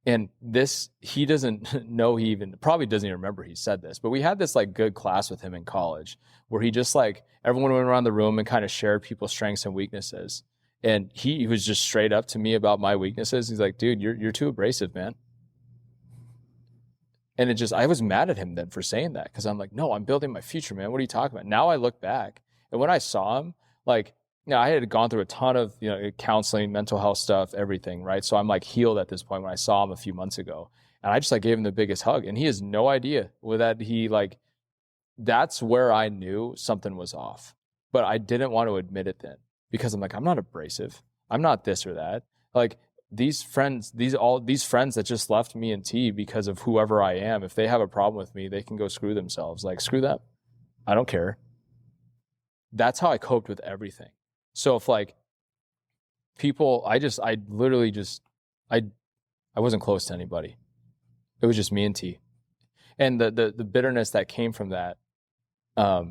And this, he doesn't know, he even probably doesn't even remember he said this, but we had this like good class with him in college where he just like, everyone went around the room and kind of shared people's strengths and weaknesses. And he was just straight up to me about my weaknesses. He's like, dude, you're too abrasive, man. And I was mad at him then for saying that. Cause I'm like, no, I'm building my future, man. What are you talking about? Now I look back and when I saw him, like, I had gone through a ton of, counseling, mental health stuff, everything, right? So I'm like healed at this point when I saw him a few months ago. And I just like gave him the biggest hug. And he has no idea that that's where I knew something was off. But I didn't want to admit it then because I'm like, I'm not abrasive. I'm not this or that. Like these friends that just left me and T because of whoever I am, if they have a problem with me, they can go screw themselves. Like, screw them. I don't care. That's how I coped with everything. So if like people, I wasn't close to anybody. It was just me and T. And the bitterness that came from that, I'll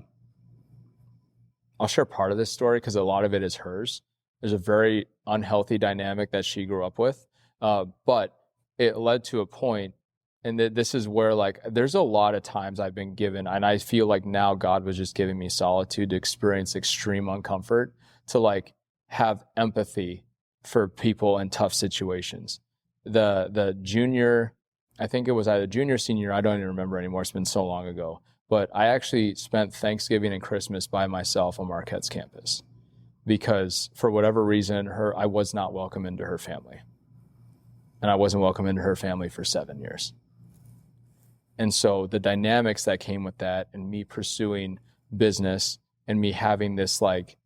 share part of this story because a lot of it is hers. There's a very unhealthy dynamic that she grew up with. But it led to a point, and this is where like, there's a lot of times I've been given, and I feel like now God was just giving me solitude to experience extreme uncomfort, to like have empathy for people in tough situations. The junior, I think it was either junior, senior, I don't even remember anymore. It's been so long ago. But I actually spent Thanksgiving and Christmas by myself on Marquette's campus because for whatever reason, I was not welcome into her family. And I wasn't welcome into her family for 7 years. And so the dynamics that came with that and me pursuing business and me having this like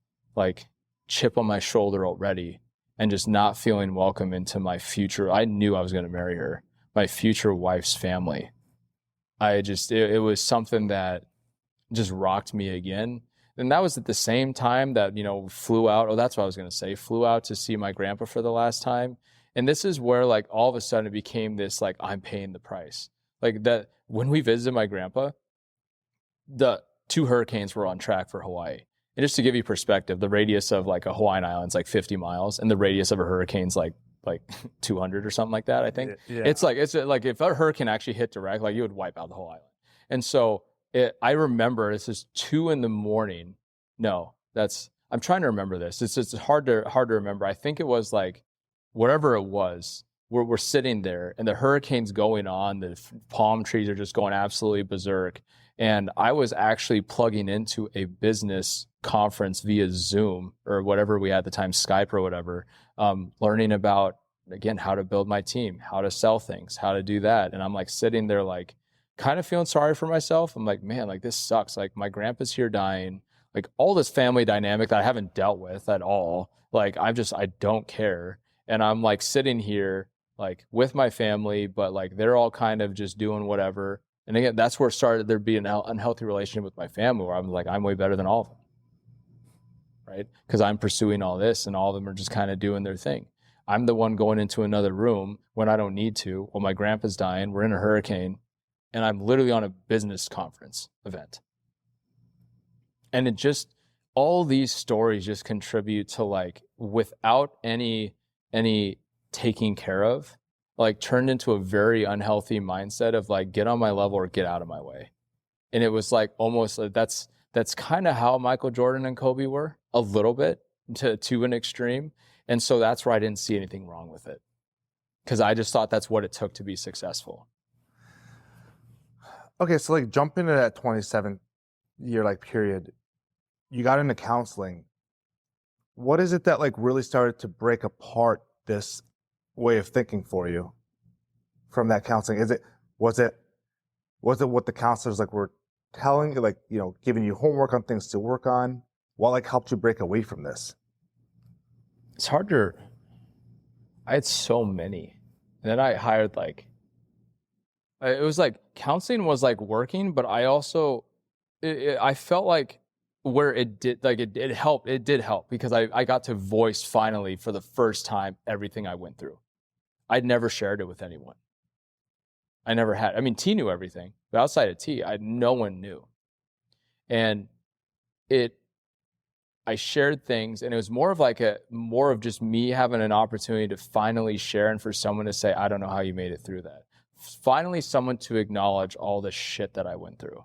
chip on my shoulder already and just not feeling welcome into my future. I knew I was going to marry her, my future wife's family. It was something that just rocked me again. And that was at the same time that, flew out. Oh, that's what I was going to say. Flew out to see my grandpa for the last time. And this is where like all of a sudden it became this, like, I'm paying the price. Like that when we visited my grandpa, the 2 hurricanes were on track for Hawaii. And just to give you perspective, the radius of like a Hawaiian island is like 50 miles and the radius of a hurricane's like 200 or something like that, I think. Yeah. It's like if a hurricane actually hit direct, like you would wipe out the whole island. And so I remember this is 2 a.m. No, I'm trying to remember this. It's hard to remember. I think it was like whatever it was, we're sitting there and the hurricane's going on, the palm trees are just going absolutely berserk. And I was actually plugging into a business conference via Zoom or whatever we had at the time, Skype or whatever, learning about, again, how to build my team, how to sell things, how to do that. And I'm like sitting there like kind of feeling sorry for myself. I'm like, man, like this sucks. Like my grandpa's here dying, like all this family dynamic that I haven't dealt with at all. Like I don't care. And I'm like sitting here like with my family, but like they're all kind of just doing whatever. And again, that's where it started there being an unhealthy relationship with my family where I'm like, I'm way better than all of them, right? Because I'm pursuing all this and all of them are just kind of doing their thing. I'm the one going into another room when I don't need to. Well, my grandpa's dying, we're in a hurricane, and I'm literally on a business conference event. And all these stories just contribute to like, without any taking care of, like turned into a very unhealthy mindset of like, get on my level or get out of my way. And it was like almost like that's kind of how Michael Jordan and Kobe were, a little bit to an extreme. And so that's where I didn't see anything wrong with it, because I just thought that's what it took to be successful. Okay, so like jump into that 27-year like period. You got into counseling. What is it that like really started to break apart this way of thinking for you from that counseling? Was it what the counselors like were telling you, like, you know, giving you homework on things to work on? What like helped you break away from this? It's hard to, I had so many. And then I hired like, it was like counseling was like working, but I also, I felt like where it did, like it helped, it did help, because I got to voice finally for the first time everything I went through. I'd never shared it with anyone. I never had. I mean, T knew everything, but outside of T, no one knew. And I shared things, and it was more of just me having an opportunity to finally share, and for someone to say, I don't know how you made it through that. Finally, someone to acknowledge all the shit that I went through.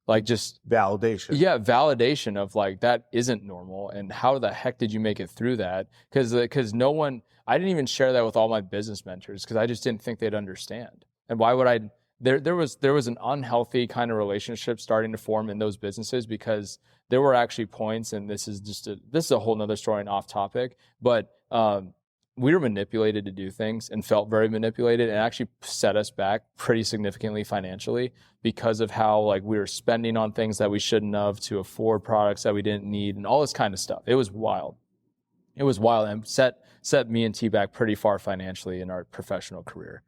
Like just validation. Yeah, validation of like, that isn't normal, and how the heck did you make it through that? Because no one, I didn't even share that with all my business mentors, because I just didn't think they'd understand. And why would I? There was an unhealthy kind of relationship starting to form in those businesses, because there were actually points, and this is a whole nother story and off topic, but we were manipulated to do things and felt very manipulated, and actually set us back pretty significantly financially, because of how like we were spending on things that we shouldn't have to afford products that we didn't need and all this kind of stuff. It was wild. It was wild, and set me and T back pretty far financially in our professional career.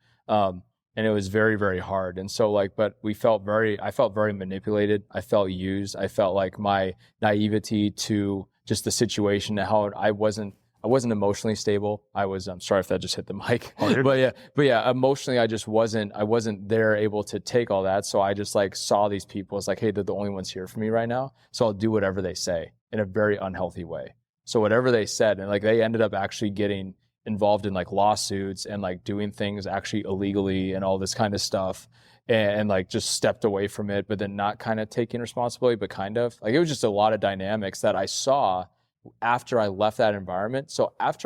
And it was very, very hard. And so like, but I felt very manipulated. I felt used. I felt like my naivety to just the situation, and how I wasn't emotionally stable. I'm sorry if that just hit the mic, but yeah, emotionally, I wasn't there able to take all that. So I just like saw these people as like, hey, they're the only ones here for me right now. So I'll do whatever they say, in a very unhealthy way. So whatever they said, and like they ended up actually getting involved in like lawsuits and like doing things actually illegally and all this kind of stuff, and like just stepped away from it, but then not kind of taking responsibility, but kind of like, it was just a lot of dynamics that I saw after I left that environment. So I was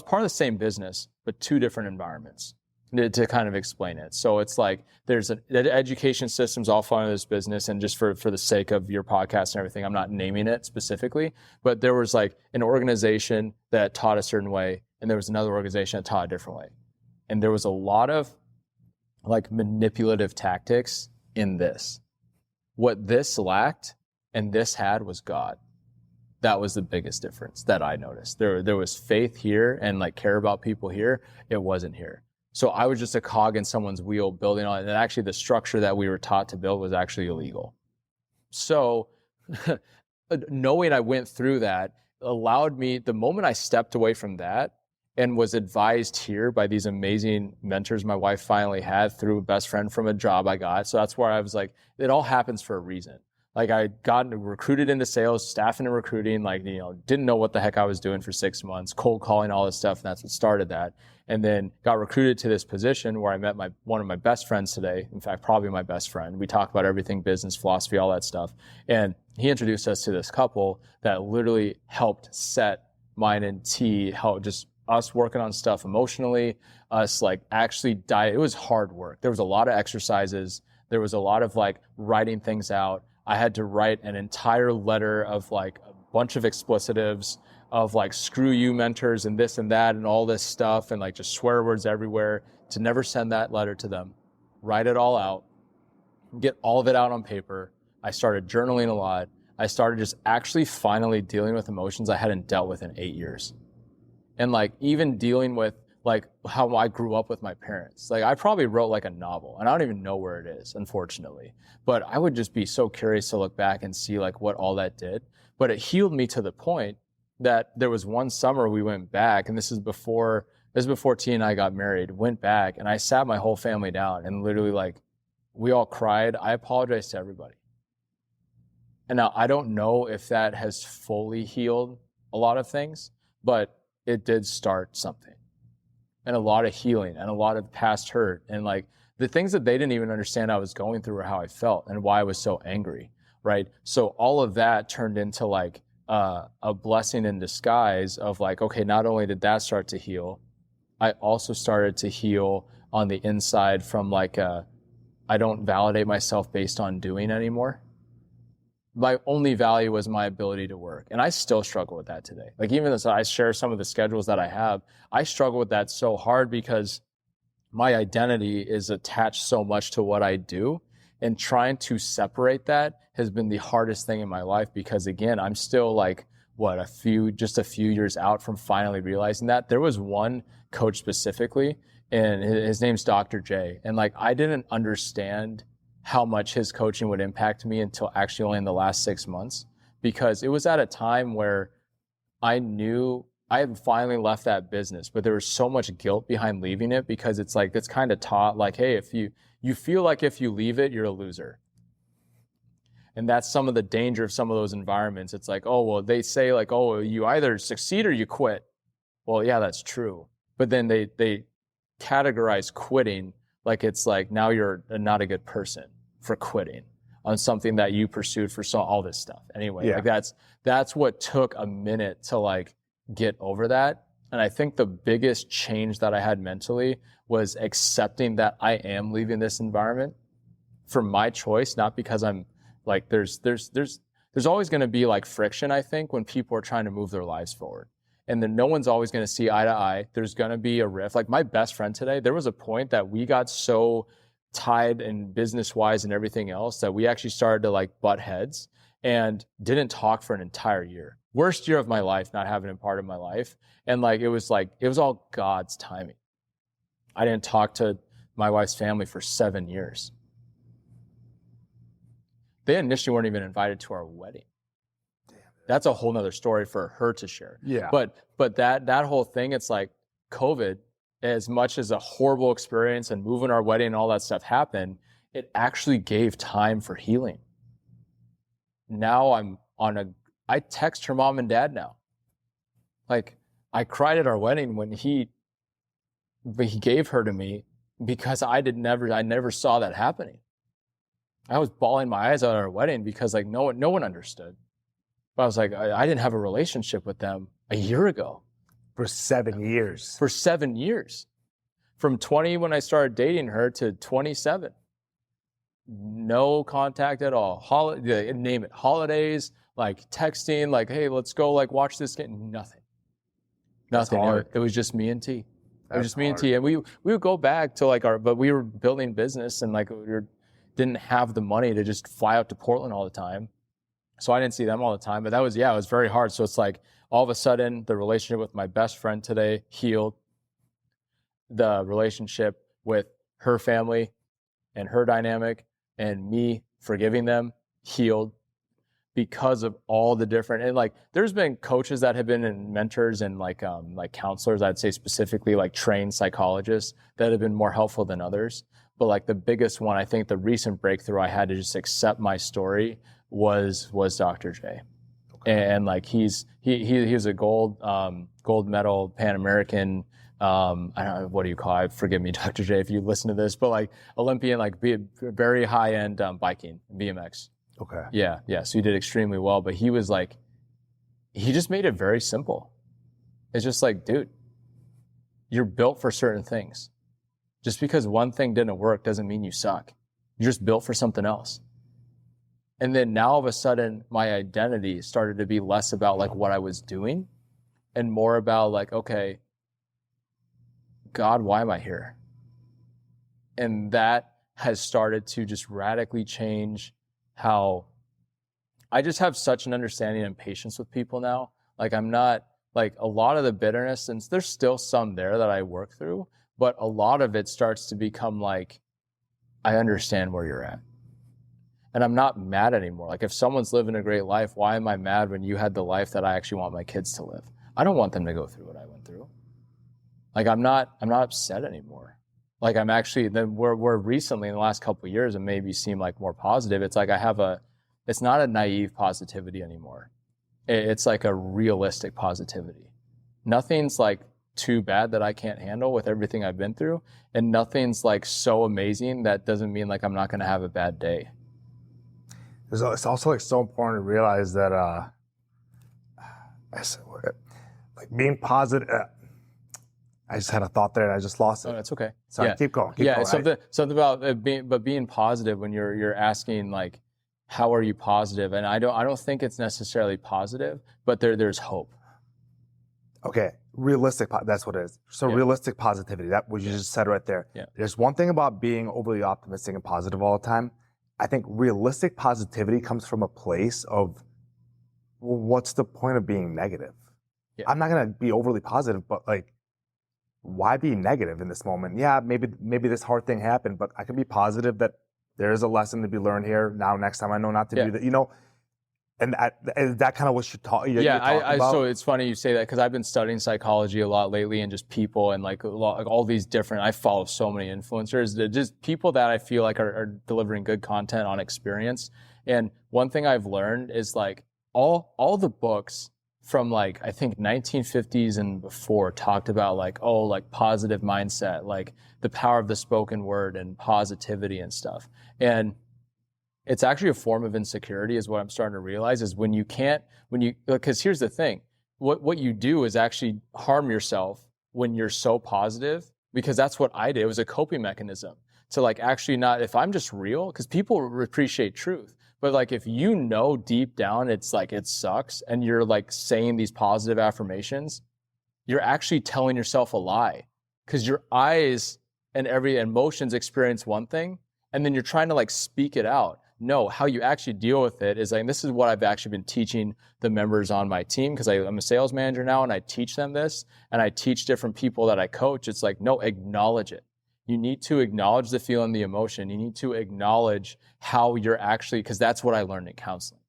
part of the same business, but two different environments, to kind of explain it. So it's like, the education systems all fall into this business, and just for the sake of your podcast and everything, I'm not naming it specifically, but there was like an organization that taught a certain way, and there was another organization that taught a different way. And there was a lot of like manipulative tactics in this. What this lacked and this had was God. That was the biggest difference that I noticed. There was faith here and like care about people here. It wasn't here. So I was just a cog in someone's wheel building on it. And actually the structure that we were taught to build was actually illegal. So knowing I went through that allowed me, the moment I stepped away from that and was advised here by these amazing mentors my wife finally had through a best friend from a job I got. So that's where I was like, it all happens for a reason. Like I got recruited into sales, staffing and recruiting, like, you know, didn't know what the heck I was doing for 6 months, cold calling, all this stuff. And that's what started that. And then got recruited to this position where I met one of my best friends today. In fact, probably my best friend. We talk about everything, business, philosophy, all that stuff. And he introduced us to this couple that literally helped set mine and T, how just us working on stuff emotionally, us like actually it was hard work. There was a lot of exercises. There was a lot of like writing things out. I had to write an entire letter of like a bunch of explicitives of like, screw you mentors and this and that and all this stuff, and like just swear words everywhere, to never send that letter to them. Write it all out, get all of it out on paper. I started journaling a lot. I started just actually finally dealing with emotions I hadn't dealt with in 8 years. And like even dealing with like how I grew up with my parents. Like I probably wrote like a novel, and I don't even know where it is, unfortunately. But I would just be so curious to look back and see like what all that did. But it healed me to the point that there was one summer we went back, and this is before T and I got married, went back, and I sat my whole family down and literally like, we all cried. I apologized to everybody. And now I don't know if that has fully healed a lot of things, but it did start something. And a lot of healing and a lot of past hurt and like the things that they didn't even understand I was going through or how I felt and why I was so angry, right? So all of that turned into like a blessing in disguise of like, okay, not only did that start to heal, I also started to heal on the inside from like I don't validate myself based on doing anymore. My only value was my ability to work. And I still struggle with that today. Like even as I share some of the schedules that I have, I struggle with that so hard because my identity is attached so much to what I do. And trying to separate that has been the hardest thing in my life because again, I'm still like, just a few years out from finally realizing that. There was one coach specifically, and his name's Dr. J. And like, I didn't understand how much his coaching would impact me until actually only in the last 6 months, because it was at a time where I knew I had finally left that business, but there was so much guilt behind leaving it because it's like, it's kind of taught like, hey, if you feel like if you leave it, you're a loser. And that's some of the danger of some of those environments. It's like, oh, well, they say like, oh, you either succeed or you quit. Well, yeah, that's true. But then they categorize quitting like it's like now you're not a good person for quitting on something that you pursued for all this stuff. Anyway, like that's what took a minute to like get over that. And I think the biggest change that I had mentally was accepting that I am leaving this environment for my choice, not because I'm like, there's always going to be like friction, I think, when people are trying to move their lives forward. And then no one's always going to see eye to eye. There's going to be a rift. Like my best friend today, there was a point that we got so tied in business wise and everything else that we actually started to like butt heads and didn't talk for an entire year. Worst year of my life, not having him part of my life. And like, it was all God's timing. I didn't talk to my wife's family for 7 years. They initially weren't even invited to our wedding. That's a whole nother story for her to share. Yeah. But that whole thing, it's like COVID, as much as a horrible experience and moving our wedding and all that stuff happened, it actually gave time for healing. Now I text her mom and dad now. Like I cried at our wedding when he gave her to me because I never saw that happening. I was bawling my eyes out at our wedding because like no one understood. But I was like, I didn't have a relationship with them a year ago. For 7 years. For 7 years. From 20 when I started dating her to 27. No contact at all. Name it. Holidays, like texting, like, hey, let's go like watch this game. Nothing. It was just me and T. It was just me and T. And we would go back to like but we were building business and like didn't have the money to just fly out to Portland all the time. So I didn't see them all the time, but it was very hard. So it's like all of a sudden the relationship with my best friend today healed. The relationship with her family and her dynamic and me forgiving them healed because of all the different, and like there's been coaches that have been and mentors and like counselors, I'd say specifically like trained psychologists that have been more helpful than others. But like the biggest one, I think the recent breakthrough I had to just accept my story was Dr. J. Okay. And like he was a gold medal Pan American, I don't know, what do you call it? Forgive me, Dr. J, if you listen to this, but like Olympian, like very high end biking, BMX. Okay. Yeah. So he did extremely well, but he just made it very simple. It's just like, dude, you're built for certain things. Just because one thing didn't work doesn't mean you suck. You're just built for something else. And then now all of a sudden, my identity started to be less about like what I was doing and more about like, okay, God, why am I here? And that has started to just radically change how I just have such an understanding and patience with people now. Like I'm not like a lot of the bitterness, and there's still some there that I work through, but a lot of it starts to become like, I understand where you're at. And I'm not mad anymore. Like if someone's living a great life, why am I mad when you had the life that I actually want my kids to live? I don't want them to go through what I went through. Like I'm not upset anymore. Like I'm actually, we're recently in the last couple of years, and maybe seem like more positive. It's like I have a It's not a naive positivity anymore. It's like a realistic positivity. Nothing's like too bad that I can't handle with everything I've been through, and nothing's like so amazing that doesn't mean like I'm not going to have a bad day. It's also like so important to realize that like being positive. I just had a thought there and I just lost it. Oh, that's okay. Sorry, keep going. Keep going. Something about being positive when you're asking like, how are you positive? And I don't think it's necessarily positive, but there's hope. Okay, realistic. That's what it is. So realistic positivity. That what you just said right there. Yeah. There's one thing about being overly optimistic and positive all the time. I think realistic positivity comes from a place of, well, what's the point of being negative? Yeah. I'm not gonna be overly positive, but like, why be negative in this moment? Yeah, maybe this hard thing happened, but I can be positive that there is a lesson to be learned here. Now, next time I know not to do that, you know, and that kind of what you taught. About? So it's funny you say that because I've been studying psychology a lot lately and just people and like all these different, I follow so many influencers, just people that I feel like are delivering good content on experience. And one thing I've learned is like all the books from like, I think 1950s and before talked about like, like positive mindset, like the power of the spoken word and positivity and stuff. And it's actually a form of insecurity is what I'm starting to realize is because here's the thing, what you do is actually harm yourself when you're so positive, because that's what I did. It was a coping mechanism to like actually not, if I'm just real, because people appreciate truth. But like, if you know deep down, it's like, it sucks. And you're like saying these positive affirmations, you're actually telling yourself a lie because your eyes and every emotions experience one thing. And then you're trying to like speak it out. No, how you actually deal with it is like, this is what I've actually been teaching the members on my team because I'm a sales manager now and I teach them this and I teach different people that I coach. It's like, no, acknowledge it. You need to acknowledge the feeling, the emotion. You need to acknowledge how you're actually, because that's what I learned in counseling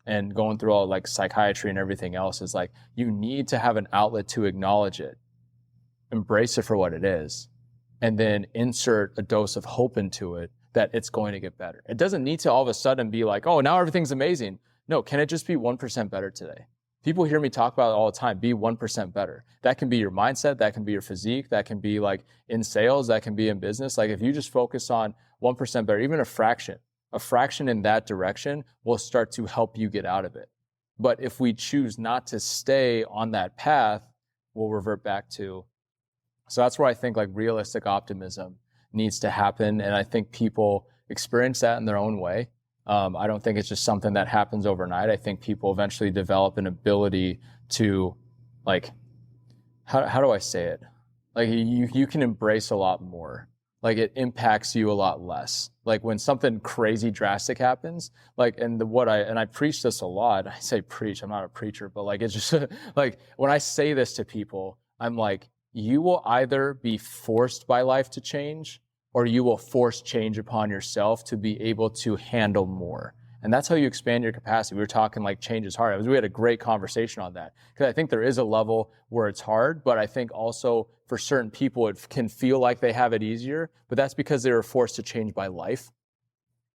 and going through all like psychiatry and everything else is like, you need to have an outlet to acknowledge it, embrace it for what it is, and then insert a dose of hope into it that it's going to get better. It doesn't need to all of a sudden be like, oh, now everything's amazing. No, can it just be 1% better today? People hear me talk about it all the time, be 1% better. That can be your mindset, that can be your physique, that can be like in sales, that can be in business. Like if you just focus on 1% better, even a fraction in that direction will start to help you get out of it. But if we choose not to stay on that path, we'll revert back to. So that's where I think like realistic optimism needs to happen. And I think people experience that in their own way. I don't think it's just something that happens overnight. I think people eventually develop an ability to like, how do I say it? Like you can embrace a lot more. Like it impacts you a lot less. Like when something crazy drastic happens, like, and I preach this a lot. I say preach, I'm not a preacher, but like, it's just like when I say this to people, I'm like, you will either be forced by life to change or you will force change upon yourself to be able to handle more. And that's how you expand your capacity. We were talking like change is hard. We had a great conversation on that because I think there is a level where it's hard, but I think also for certain people, it can feel like they have it easier, but that's because they were forced to change by life.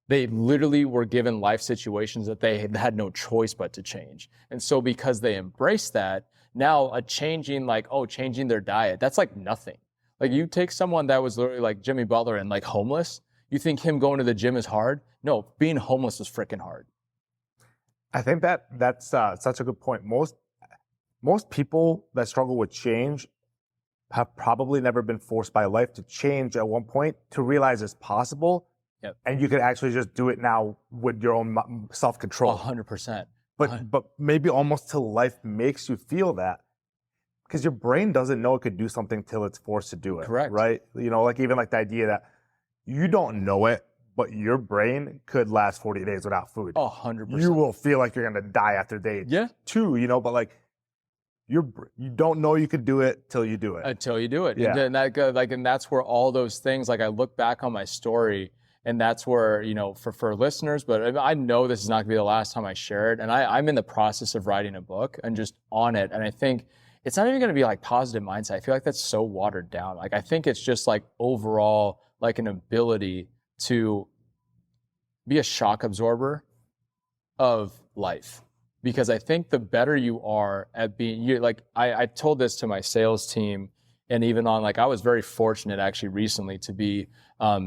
They literally were given life situations that they had no choice but to change. And so because they embraced that, now changing their diet, that's like nothing. Like you take someone that was literally like Jimmy Butler and like homeless, you think him going to the gym is hard? No, being homeless is freaking hard. I think that's such a good point. Most people that struggle with change have probably never been forced by life to change at one point to realize it's possible. Yep. And you can actually just do it now with your own self-control. 100%. But maybe almost till life makes you feel that. Because your brain doesn't know it could do something till it's forced to do it. Correct. Right? You know, like even like the idea that you don't know it, but your brain could last 40 days without food. 100%. You will feel like you're going to die after day 2, you know, but like you don't know you could do it till you do it. Until you do it. Yeah. And that's where all those things, like I look back on my story and that's where, you know, for listeners, but I know this is not gonna be the last time I share it. And I'm in the process of writing a book and just on it. And I think it's not even going to be like positive mindset. I feel like that's so watered down. Like I think it's just like overall like an ability to be a shock absorber of life. Because I think the better you are at being, I told this to my sales team, and even on, I was very fortunate actually recently to be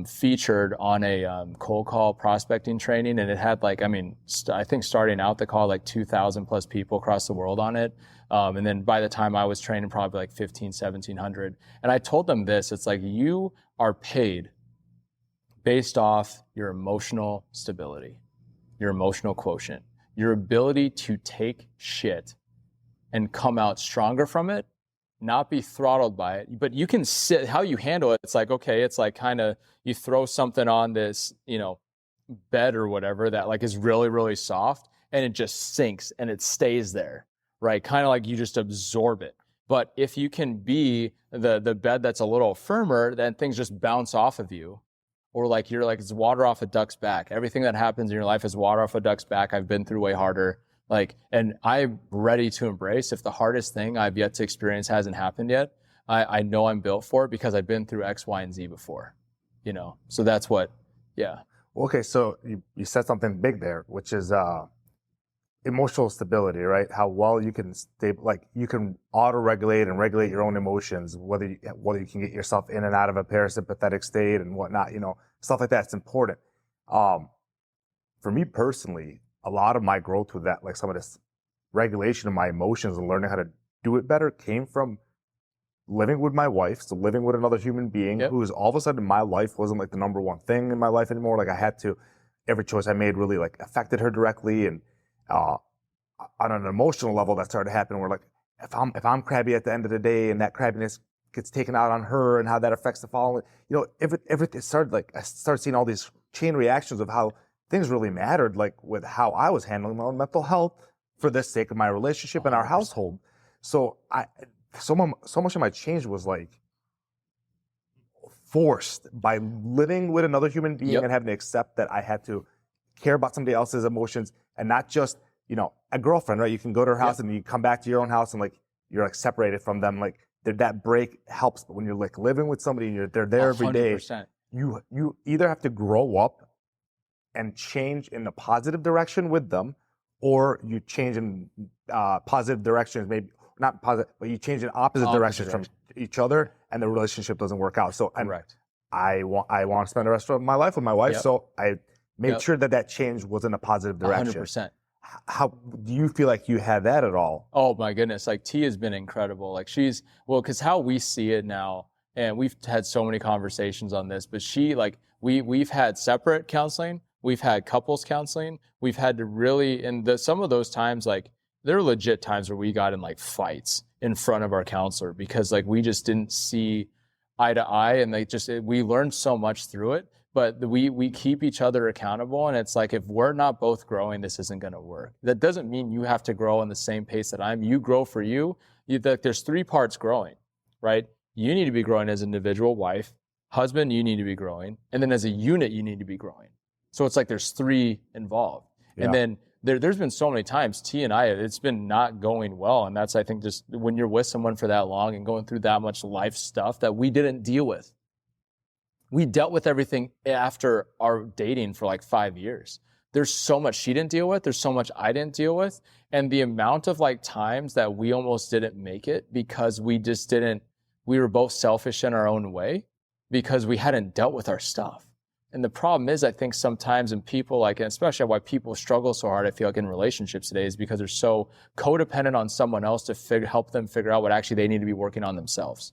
featured on a cold call prospecting training, and it had I think starting out the call 2,000 plus people across the world on it, and then by the time I was training, probably 1,700. And I told them this: it's you are paid based off your emotional stability, your emotional quotient, your ability to take shit and come out stronger from it, not be throttled by it. But you can sit, how you handle it, it's okay, it's kind of, you throw something on this, bed or whatever that is really, really soft, and it just sinks and it stays there, right? Kind of you just absorb it. But if you can be the bed that's a little firmer, then things just bounce off of you. Or you're it's water off a duck's back. Everything that happens in your life is water off a duck's back. I've been through way harder. And I'm ready to embrace if the hardest thing I've yet to experience hasn't happened yet. I know I'm built for it because I've been through X, Y, and Z before. So that's what, yeah. Okay, so you said something big there, which is emotional stability, right? How well you can you can auto-regulate and regulate your own emotions, whether you can get yourself in and out of a parasympathetic state and whatnot, stuff like that's important. For me personally, a lot of my growth with that, some of this regulation of my emotions and learning how to do it better, came from living with my wife. So living with another human being who is all of a sudden, my life wasn't the number one thing in my life anymore. I had to, every choice I made really affected her directly. And on an emotional level, that started happening where if I'm crabby at the end of the day and that crabbiness gets taken out on her and how that affects the following, everything started I started seeing all these chain reactions of how things really mattered, with how I was handling my own mental health for the sake of my relationship and our household. So so much of my change was forced by living with another human being and having to accept that I had to care about somebody else's emotions and not just, a girlfriend, right? You can go to her house and you come back to your own house and you're separated from them. That break helps. But when you're living with somebody and they're there every 100%. day, you either have to grow up and change in a positive direction with them, or you change in positive directions, maybe not positive, but you change in opposite directions from each other, and the relationship doesn't work out. So I want to spend the rest of my life with my wife, so I made sure that change was in a positive direction. 100%. How do you feel like you had that at all? Oh my goodness, T has been incredible. Because how we see it now, and we've had so many conversations on this, but we've had separate counseling, we've had couples counseling, we've had to really, and some of those times, there are legit times where we got in fights in front of our counselor because we just didn't see eye to eye, and we learned so much through it. But we keep each other accountable, and it's if we're not both growing, this isn't going to work. That doesn't mean you have to grow in the same pace that I'm. You grow for you. There's three parts growing, right? You need to be growing as an individual, wife, husband. You need to be growing, and then as a unit, you need to be growing. So it's there's three involved, and then there's been so many times T and I, it's been not going well, and that's I think just when you're with someone for that long and going through that much life stuff that we didn't deal with. We dealt with everything after our dating for 5 years. There's so much she didn't deal with. There's so much I didn't deal with. And the amount of times that we almost didn't make it because we were both selfish in our own way because we hadn't dealt with our stuff. And the problem is, I think sometimes in people and especially why people struggle so hard, I feel in relationships today, is because they're so codependent on someone else to help them figure out what actually they need to be working on themselves.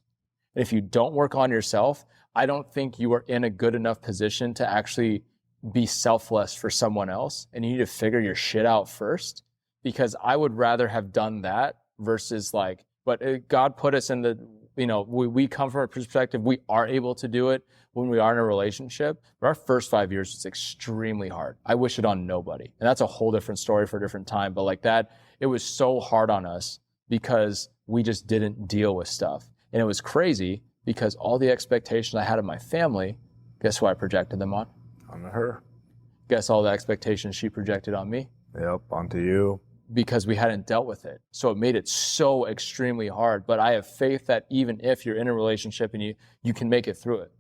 And if you don't work on yourself, I don't think you are in a good enough position to actually be selfless for someone else. And you need to figure your shit out first, because I would rather have done that versus God put us in we come from a perspective, we are able to do it when we are in a relationship. But our first 5 years was extremely hard. I wish it on nobody. And that's a whole different story for a different time. But it was so hard on us because we just didn't deal with stuff. And it was crazy because all the expectations I had of my family, guess who I projected them on? On her. Guess all the expectations she projected on me? Yep, onto you. Because we hadn't dealt with it. So it made it so extremely hard. But I have faith that even if you're in a relationship and you can make it through it.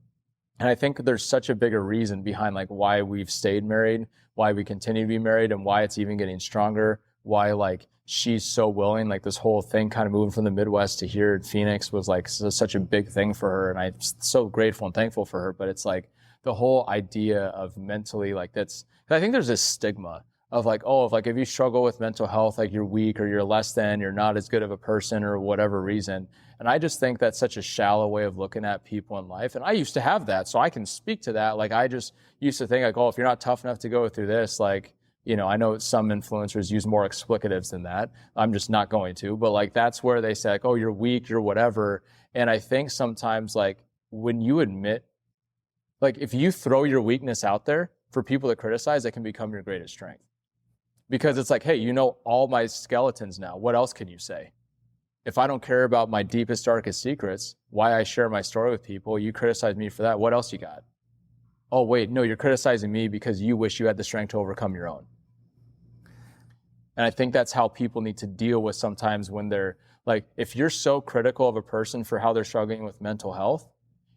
And I think there's such a bigger reason behind like why we've stayed married, why we continue to be married, and why it's even getting stronger, why like she's so willing. Like this whole thing kind of moving from the Midwest to here in Phoenix was like such a big thing for her. And I'm so grateful and thankful for her. But it's like the whole idea of mentally like I think there's this stigma of like, oh, if you struggle with mental health, like you're weak or you're less than, you're not as good of a person or whatever reason. And I just think that's such a shallow way of looking at people in life. And I used to have that, so I can speak to that. Like I just used to think like, oh, if you're not tough enough to go through this, like, I know some influencers use more explicatives than that. I'm just not going to, but like that's where they say like, oh, you're weak, you're whatever. And I think sometimes like when you admit, like if you throw your weakness out there for people to criticize, it can become your greatest strength. Because it's like, hey, you know all my skeletons now. What else can you say? If I don't care about my deepest, darkest secrets, why I share my story with people, you criticize me for that. What else you got? Oh, wait, no, you're criticizing me because you wish you had the strength to overcome your own. And I think that's how people need to deal with sometimes when they're like, if you're so critical of a person for how they're struggling with mental health,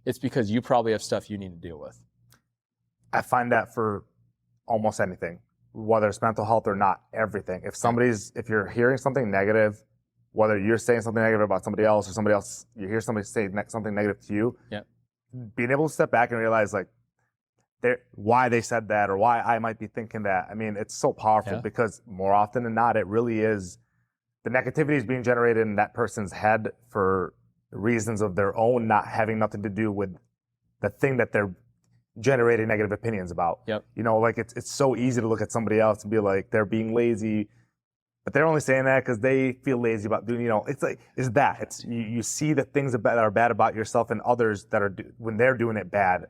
it's because you probably have stuff you need to deal with. I find that for almost anything, whether it's mental health or not, everything. If you're hearing something negative, whether you're saying something negative about somebody else or somebody else, you hear somebody say something negative to you, being able to step back and realize like why they said that or why I might be thinking that. I mean, it's so powerful because more often than not, it really is the negativity is being generated in that person's head for reasons of their own, not having nothing to do with the thing that they're generating negative opinions about. Like it's so easy to look at somebody else and be like, they're being lazy, but they're only saying that because they feel lazy about doing, it's like, it's you see the things that are bad about yourself and others that are, when they're doing it bad.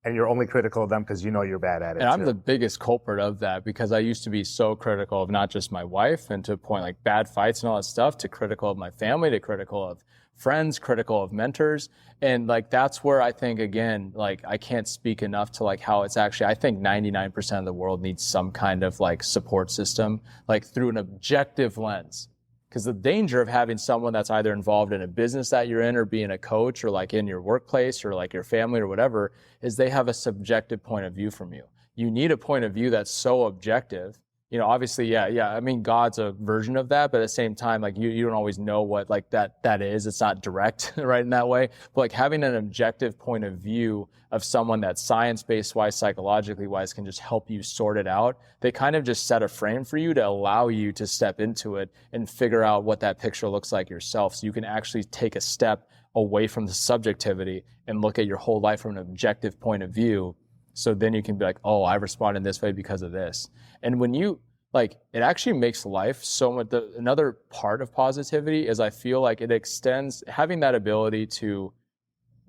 And you're only critical of them because you're bad at it. And I'm the biggest culprit of that because I used to be so critical of not just my wife and to a point like bad fights and all that stuff, to critical of my family, to critical of friends, critical of mentors. And like, that's where I think, again, like I can't speak enough to like how it's actually, I think 99% of the world needs some kind of like support system, like through an objective lens. Because the danger of having someone that's either involved in a business that you're in or being a coach or like in your workplace or like your family or whatever is they have a subjective point of view from you. You need a point of view that's so objective. Obviously, I mean, God's a version of that, but at the same time, like you don't always know what like that is. It's not direct, right, in that way. But like having an objective point of view of someone that's science-based wise, psychologically wise, can just help you sort it out. They kind of just set a frame for you to allow you to step into it and figure out what that picture looks like yourself. So you can actually take a step away from the subjectivity and look at your whole life from an objective point of view. So then you can be like, oh, I responded this way because of this. And when you, like, it actually makes life so much, another part of positivity is I feel like it extends, having that ability to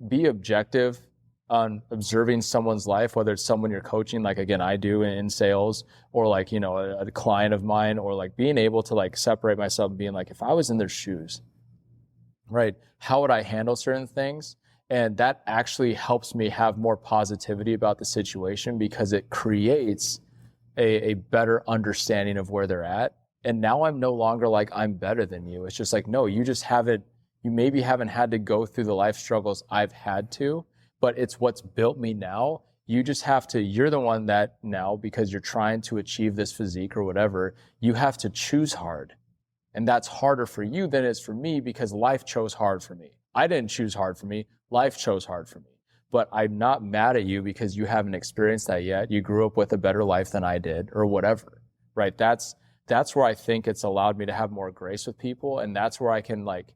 be objective on observing someone's life, whether it's someone you're coaching, like, again, I do in sales, or like, a client of mine, or like being able to like separate myself and being like, if I was in their shoes, right, how would I handle certain things? And that actually helps me have more positivity about the situation because it creates a better understanding of where they're at. And now I'm no longer like, I'm better than you. It's just like, no, you maybe haven't had to go through the life struggles I've had to, but it's what's built me now. You're the one that now, because you're trying to achieve this physique or whatever, you have to choose hard. And that's harder for you than it is for me because life chose hard for me. I didn't choose hard for me. Life chose hard for me. But I'm not mad at you because you haven't experienced that yet. You grew up with a better life than I did or whatever, right? That's where I think it's allowed me to have more grace with people. And that's where I can like,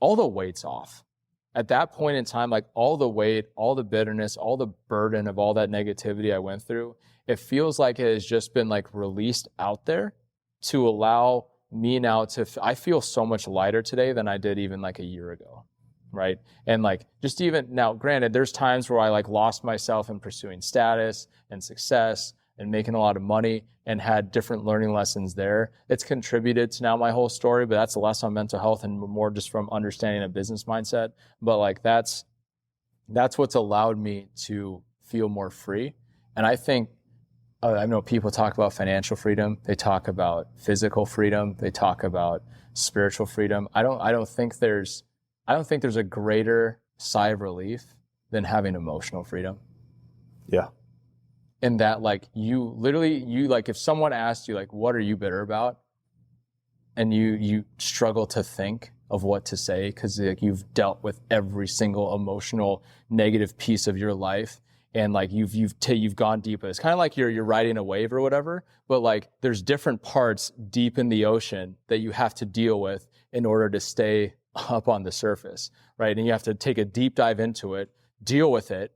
all the weight's off. At that point in time, like all the weight, all the bitterness, all the burden of all that negativity I went through, it feels like it has just been like released out there to allow me now I feel so much lighter today than I did even like a year ago. Right. And like, just even now, granted, there's times where I like lost myself in pursuing status and success and making a lot of money and had different learning lessons there. It's contributed to now my whole story, but that's less on mental health and more just from understanding a business mindset. But like, that's what's allowed me to feel more free. And I think, I know people talk about financial freedom. They talk about physical freedom. They talk about spiritual freedom. I don't think there's a greater sigh of relief than having emotional freedom. Yeah. And that like you like if someone asked you like, what are you bitter about? And you struggle to think of what to say because like you've dealt with every single emotional negative piece of your life, and like you've gone deep. It's kind of like you're riding a wave or whatever, but like there's different parts deep in the ocean that you have to deal with in order to stay up on the surface, right? And you have to take a deep dive into it, deal with it,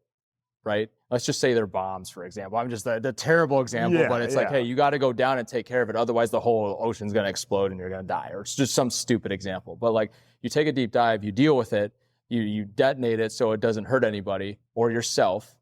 right? Let's just say they're bombs, for example. I'm just the terrible example, but it's like, hey, you got to go down and take care of it. Otherwise, the whole ocean's going to explode and you're going to die. Or it's just some stupid example. But like, you take a deep dive, you deal with it, you detonate it so it doesn't hurt anybody or yourself,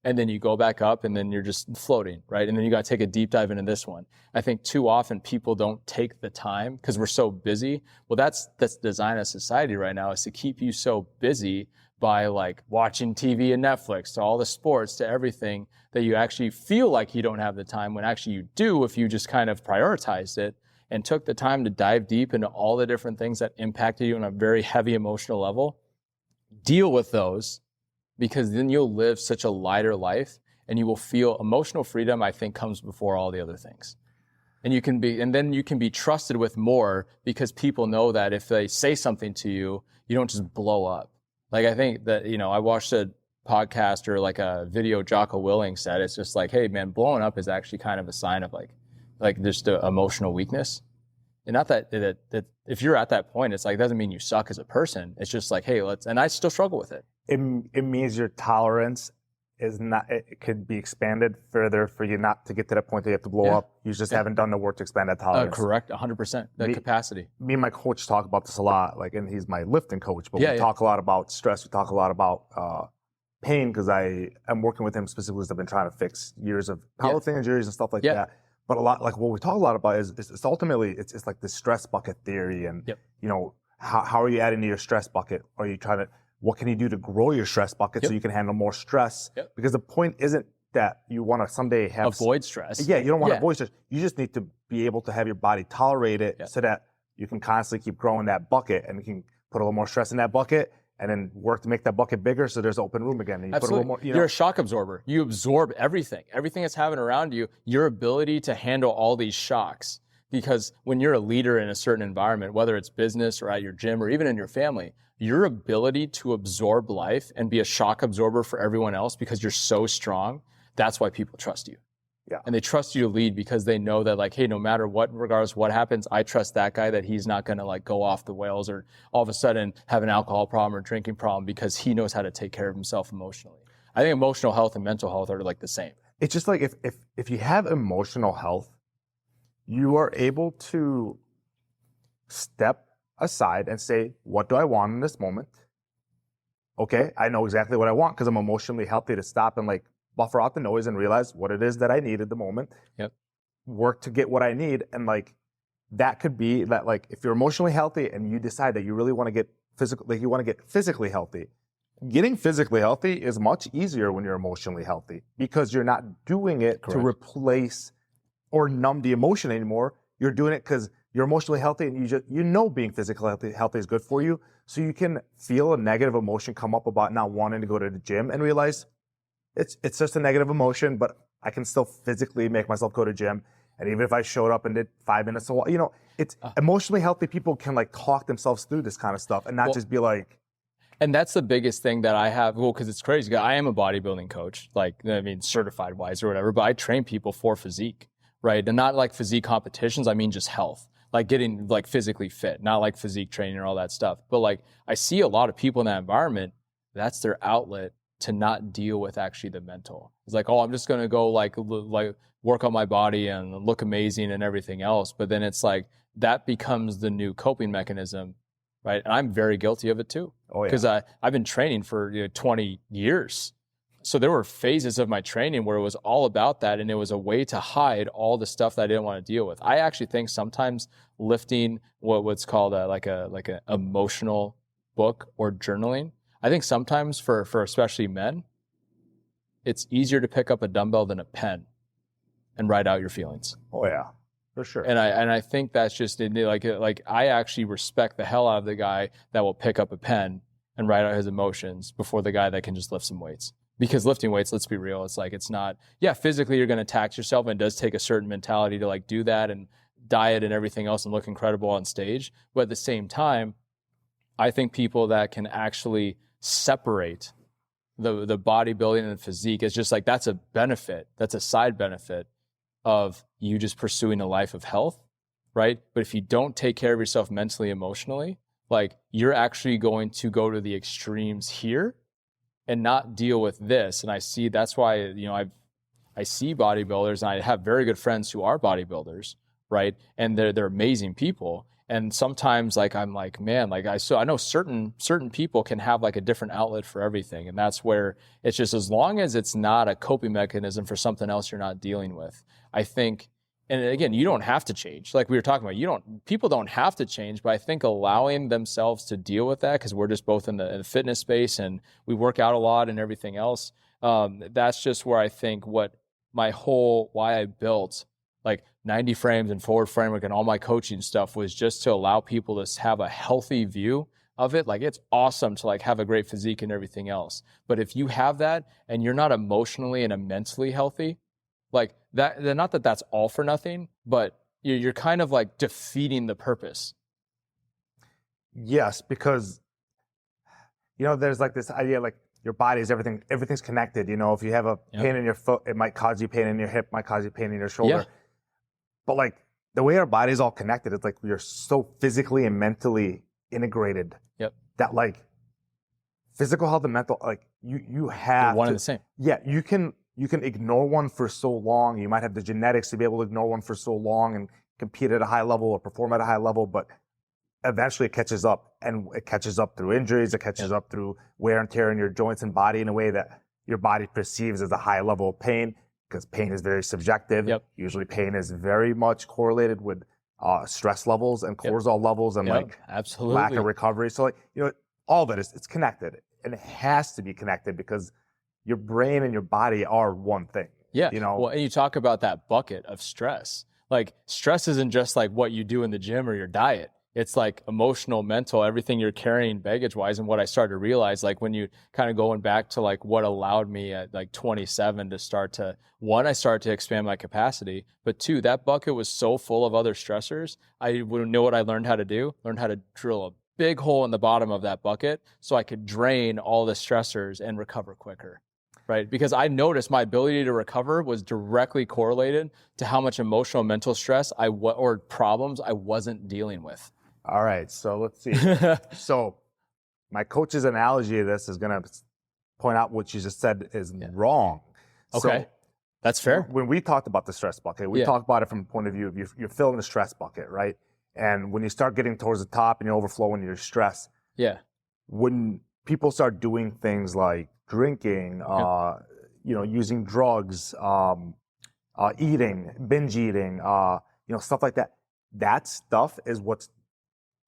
and then you go back up and then you're just floating, right? And then you got to take a deep dive into this one. I think too often people don't take the time because we're so busy. Well, that's the design of society right now, is to keep you so busy by like watching TV and Netflix, to all the sports, to everything, that you actually feel like you don't have the time, when actually you do if you just kind of prioritized it and took the time to dive deep into all the different things that impacted you on a very heavy emotional level. Deal with those, because then you'll live such a lighter life and you will feel emotional freedom, I think, comes before all the other things. And then you can be trusted with more, because people know that if they say something to you, you don't just blow up. Like, I think that, I watched a podcast or like a video Jocko Willink said, it's just like, hey man, blowing up is actually kind of a sign of like just emotional weakness. And not that if you're at that point, it's like, it doesn't mean you suck as a person. It's just like, hey, and I still struggle with it. It means your tolerance is not, it could be expanded further for you not to get to that point that you have to blow up. You just haven't done the work to expand that tolerance. Correct, 100%, the capacity. Me and my coach talk about this a lot, and he's my lifting coach, but we talk a lot about stress. We talk a lot about pain, because I'm working with him specifically because I've been trying to fix years of powerlifting injuries and stuff like that. But a lot, like what we talk a lot about is it's ultimately, it's like the stress bucket theory. And, how are you adding to your stress bucket? Are you what can you do to grow your stress bucket so you can handle more stress? Because the point isn't that you want to someday avoid stress. Yeah, you don't want to avoid stress. You just need to be able to have your body tolerate it so that you can constantly keep growing that bucket, and you can put a little more stress in that bucket and then work to make that bucket bigger so there's open room again. And you Absolutely. Put a little more, You're a shock absorber. You absorb everything that's happening around you, your ability to handle all these shocks. Because when you're a leader in a certain environment, whether it's business or at your gym or even in your family, your ability to absorb life and be a shock absorber for everyone else, because you're so strong, that's why people trust you. Yeah. And they trust you to lead because they know that, like, hey, no matter what, regardless of what happens, I trust that guy that he's not going to like go off the rails or all of a sudden have an alcohol problem or drinking problem, because he knows how to take care of himself emotionally. I think emotional health and mental health are like the same. It's just like if you have emotional health, you are able to step aside and say, what do I want in this moment? Okay, I know exactly what I want because I'm emotionally healthy to stop and like buffer out the noise and realize what it is that I need at the moment. Work to get what I need. And like, that could be that, like, if you're emotionally healthy and you decide that you really want to get physically healthy, getting physically healthy is much easier when you're emotionally healthy, because you're not doing it to replace or numb the emotion anymore. You're doing it because you're emotionally healthy, and being physically healthy is good for you. So you can feel a negative emotion come up about not wanting to go to the gym and realize it's just a negative emotion, but I can still physically make myself go to the gym. And even if I showed up and did 5 minutes, it's emotionally healthy people can like talk themselves through this kind of stuff and not just be like. And that's the biggest thing that I have. Well, because it's crazy. I am a bodybuilding coach, certified wise or whatever, but I train people for physique, right? And not like physique competitions. I mean, just health, like getting like physically fit, not like physique training or all that stuff. But like, I see a lot of people in that environment, that's their outlet to not deal with actually the mental. It's like, oh, I'm just going to go like work on my body and look amazing and everything else. But then it's like, that becomes the new coping mechanism, right? And I'm very guilty of it too. Oh, yeah. Because I've been training for 20 years. So there were phases of my training where it was all about that, and it was a way to hide all the stuff that I didn't want to deal with. I actually think sometimes lifting what's called an emotional book or journaling, I think sometimes for especially men, it's easier to pick up a dumbbell than a pen and write out your feelings. Oh yeah, for sure. And I think that's just like I actually respect the hell out of the guy that will pick up a pen and write out his emotions before the guy that can just lift some weights. Because lifting weights, let's be real, it's like, it's not, yeah, physically you're going to tax yourself, and it does take a certain mentality to like do that and diet and everything else and look incredible on stage. But at the same time, I think people that can actually separate the bodybuilding and the physique, is just like, that's a benefit. That's a side benefit of you just pursuing a life of health, right? But if you don't take care of yourself mentally, emotionally, like, you're actually going to go to the extremes here and not deal with this. And I see, that's why, you know, I see bodybuilders, and I have very good friends who are bodybuilders, right? And they're amazing people. And sometimes, like, I'm like, man, like, I know certain people can have like a different outlet for everything. And that's where it's just, as long as it's not a coping mechanism for something else you're not dealing with, I think. And again, you don't have to change. Like we were talking about, people don't have to change, but I think allowing themselves to deal with that, because we're just both in the fitness space and we work out a lot and everything else. That's just where I think why I built like 90 frames and forward framework and all my coaching stuff was just to allow people to have a healthy view of it. Like, it's awesome to like have a great physique and everything else. But if you have that and you're not emotionally and mentally healthy, like that, not that that's all for nothing, but you're kind of like defeating the purpose. Yes, because, you know, there's like this idea, like, your body is everything's connected. You know, if you have a pain in your foot, it might cause you pain in your hip, might cause you pain in your shoulder. Yeah. But like, the way our body is all connected, it's like we're so physically and mentally integrated. Yep. That like physical health and mental, like you have one and the same. Yeah, you can ignore one for so long. You might have the genetics to be able to ignore one for so long and compete at a high level or perform at a high level, but eventually it catches up, and it catches up through injuries. It catches up through wear and tear in your joints and body in a way that your body perceives as a high level of pain, because pain is very subjective. Yep. Usually pain is very much correlated with stress levels and cortisol levels and like absolutely lack of recovery. So like, you know, all of it is, it's connected, and it has to be connected because your brain and your body are one thing. Yeah. You know, well, and you talk about that bucket of stress. Like, stress isn't just like what you do in the gym or your diet. It's like emotional, mental, everything you're carrying baggage wise. And what I started to realize, like, when you kind of going back to like what allowed me at like 27 to start to, one, I started to expand my capacity, but two, that bucket was so full of other stressors. I would know what I learned how to do, learned how to drill a big hole in the bottom of that bucket so I could drain all the stressors and recover quicker. Right? Because I noticed my ability to recover was directly correlated to how much emotional, mental stress or problems I wasn't dealing with. All right, so let's see. So my coach's analogy of this is going to point out what you just said is wrong. Okay, so that's fair. When we talked about the stress bucket, we talked about it from the point of view of you're filling the stress bucket, right? And when you start getting towards the top and you're overflowing your stress, when people start doing things like drinking, you know, using drugs, eating, binge eating, you know, stuff like that, that stuff is what's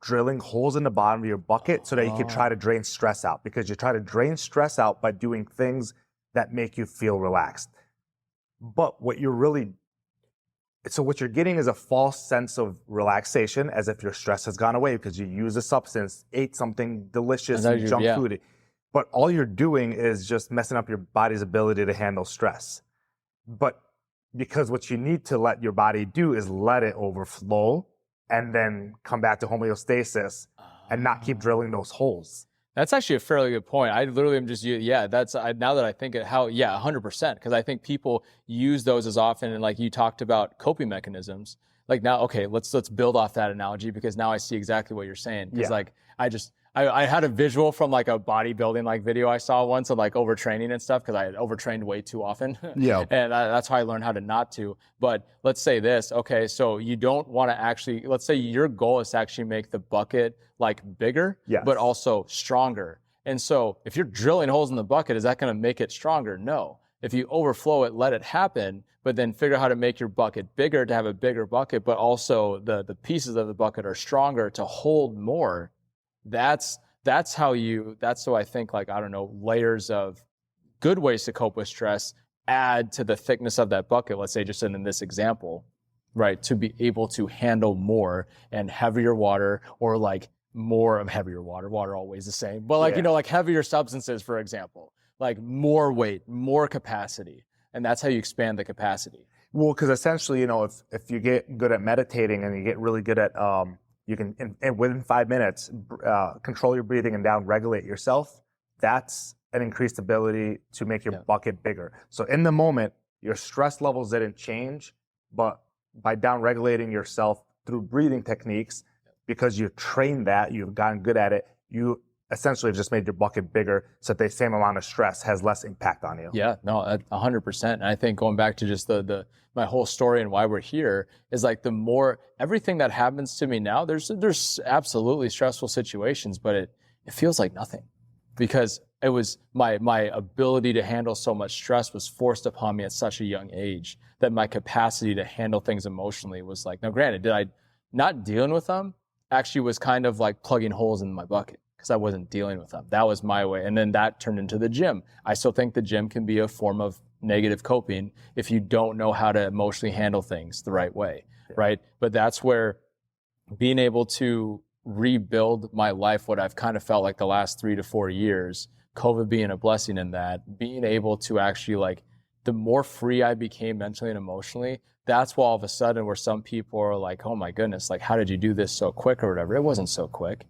drilling holes in the bottom of your bucket so that you can try to drain stress out, because you try to drain stress out by doing things that make you feel relaxed. But what you're getting is a false sense of relaxation, as if your stress has gone away because you used a substance, ate something delicious, junk food. But all you're doing is just messing up your body's ability to handle stress. But because what you need to let your body do is let it overflow and then come back to homeostasis and not keep drilling those holes. That's actually a fairly good point. I literally am just, now that I think it, 100%. Because I think people use those as often, and like you talked about coping mechanisms. Like now, okay, let's build off that analogy, because now I see exactly what you're saying. Because like, I had a visual from like a bodybuilding like video I saw once of like overtraining and stuff, because I had overtrained way too often. Yeah. And that's how I learned how to not to. But let's say this, okay, so you don't want to actually, let's say your goal is to actually make the bucket like bigger, but also stronger. And so if you're drilling holes in the bucket, is that going to make it stronger? No. If you overflow it, let it happen, but then figure out how to make your bucket bigger to have a bigger bucket, but also the pieces of the bucket are stronger to hold more. That's how I think, like, I don't know, layers of good ways to cope with stress add to the thickness of that bucket. Let's say just in this example, right? To be able to handle more and heavier water, or like more of heavier water always the same, but like, Yeah. like heavier substances, for example, like more weight, more capacity. And that's how you expand the capacity. Well, because essentially, if you get good at meditating and you get really good at, you can, within 5 minutes, control your breathing and down regulate yourself. That's an increased ability to make your bucket bigger. So in the moment, your stress levels didn't change, but by down regulating yourself through breathing techniques, because you trained that, you've gotten good at it, you essentially have just made your bucket bigger so that the same amount of stress has less impact on you. Yeah, no, 100%. And I think going back to just my whole story and why we're here is like the more everything that happens to me now, there's absolutely stressful situations, but it feels like nothing, because it was my ability to handle so much stress was forced upon me at such a young age that my capacity to handle things emotionally was like, now granted, did I not dealing with them actually was kind of like plugging holes in my bucket because I wasn't dealing with them. That was my way. And then that turned into the gym. I still think the gym can be a form of negative coping if you don't know how to emotionally handle things the right way, right? But that's where being able to rebuild my life, what I've kind of felt like the last 3 to 4 years, COVID being a blessing in that, being able to actually like, the more free I became mentally and emotionally, that's why all of a sudden where some people are like, oh my goodness, like how did you do this so quick or whatever? It wasn't so quick.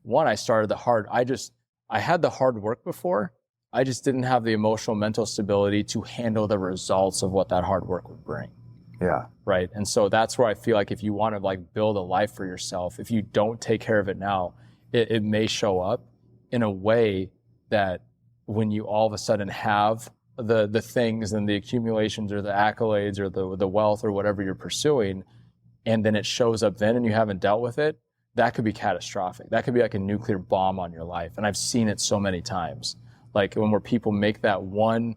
One, I started I had the hard work before. I just didn't have the emotional, mental stability to handle the results of what that hard work would bring. Yeah. Right. And so that's where I feel like if you want to like build a life for yourself, if you don't take care of it now, it may show up in a way that when you all of a sudden have the things and the accumulations or the accolades or the wealth or whatever you're pursuing, and then it shows up then and you haven't dealt with it, that could be catastrophic. That could be like a nuclear bomb on your life. And I've seen it so many times. Like where people make that one,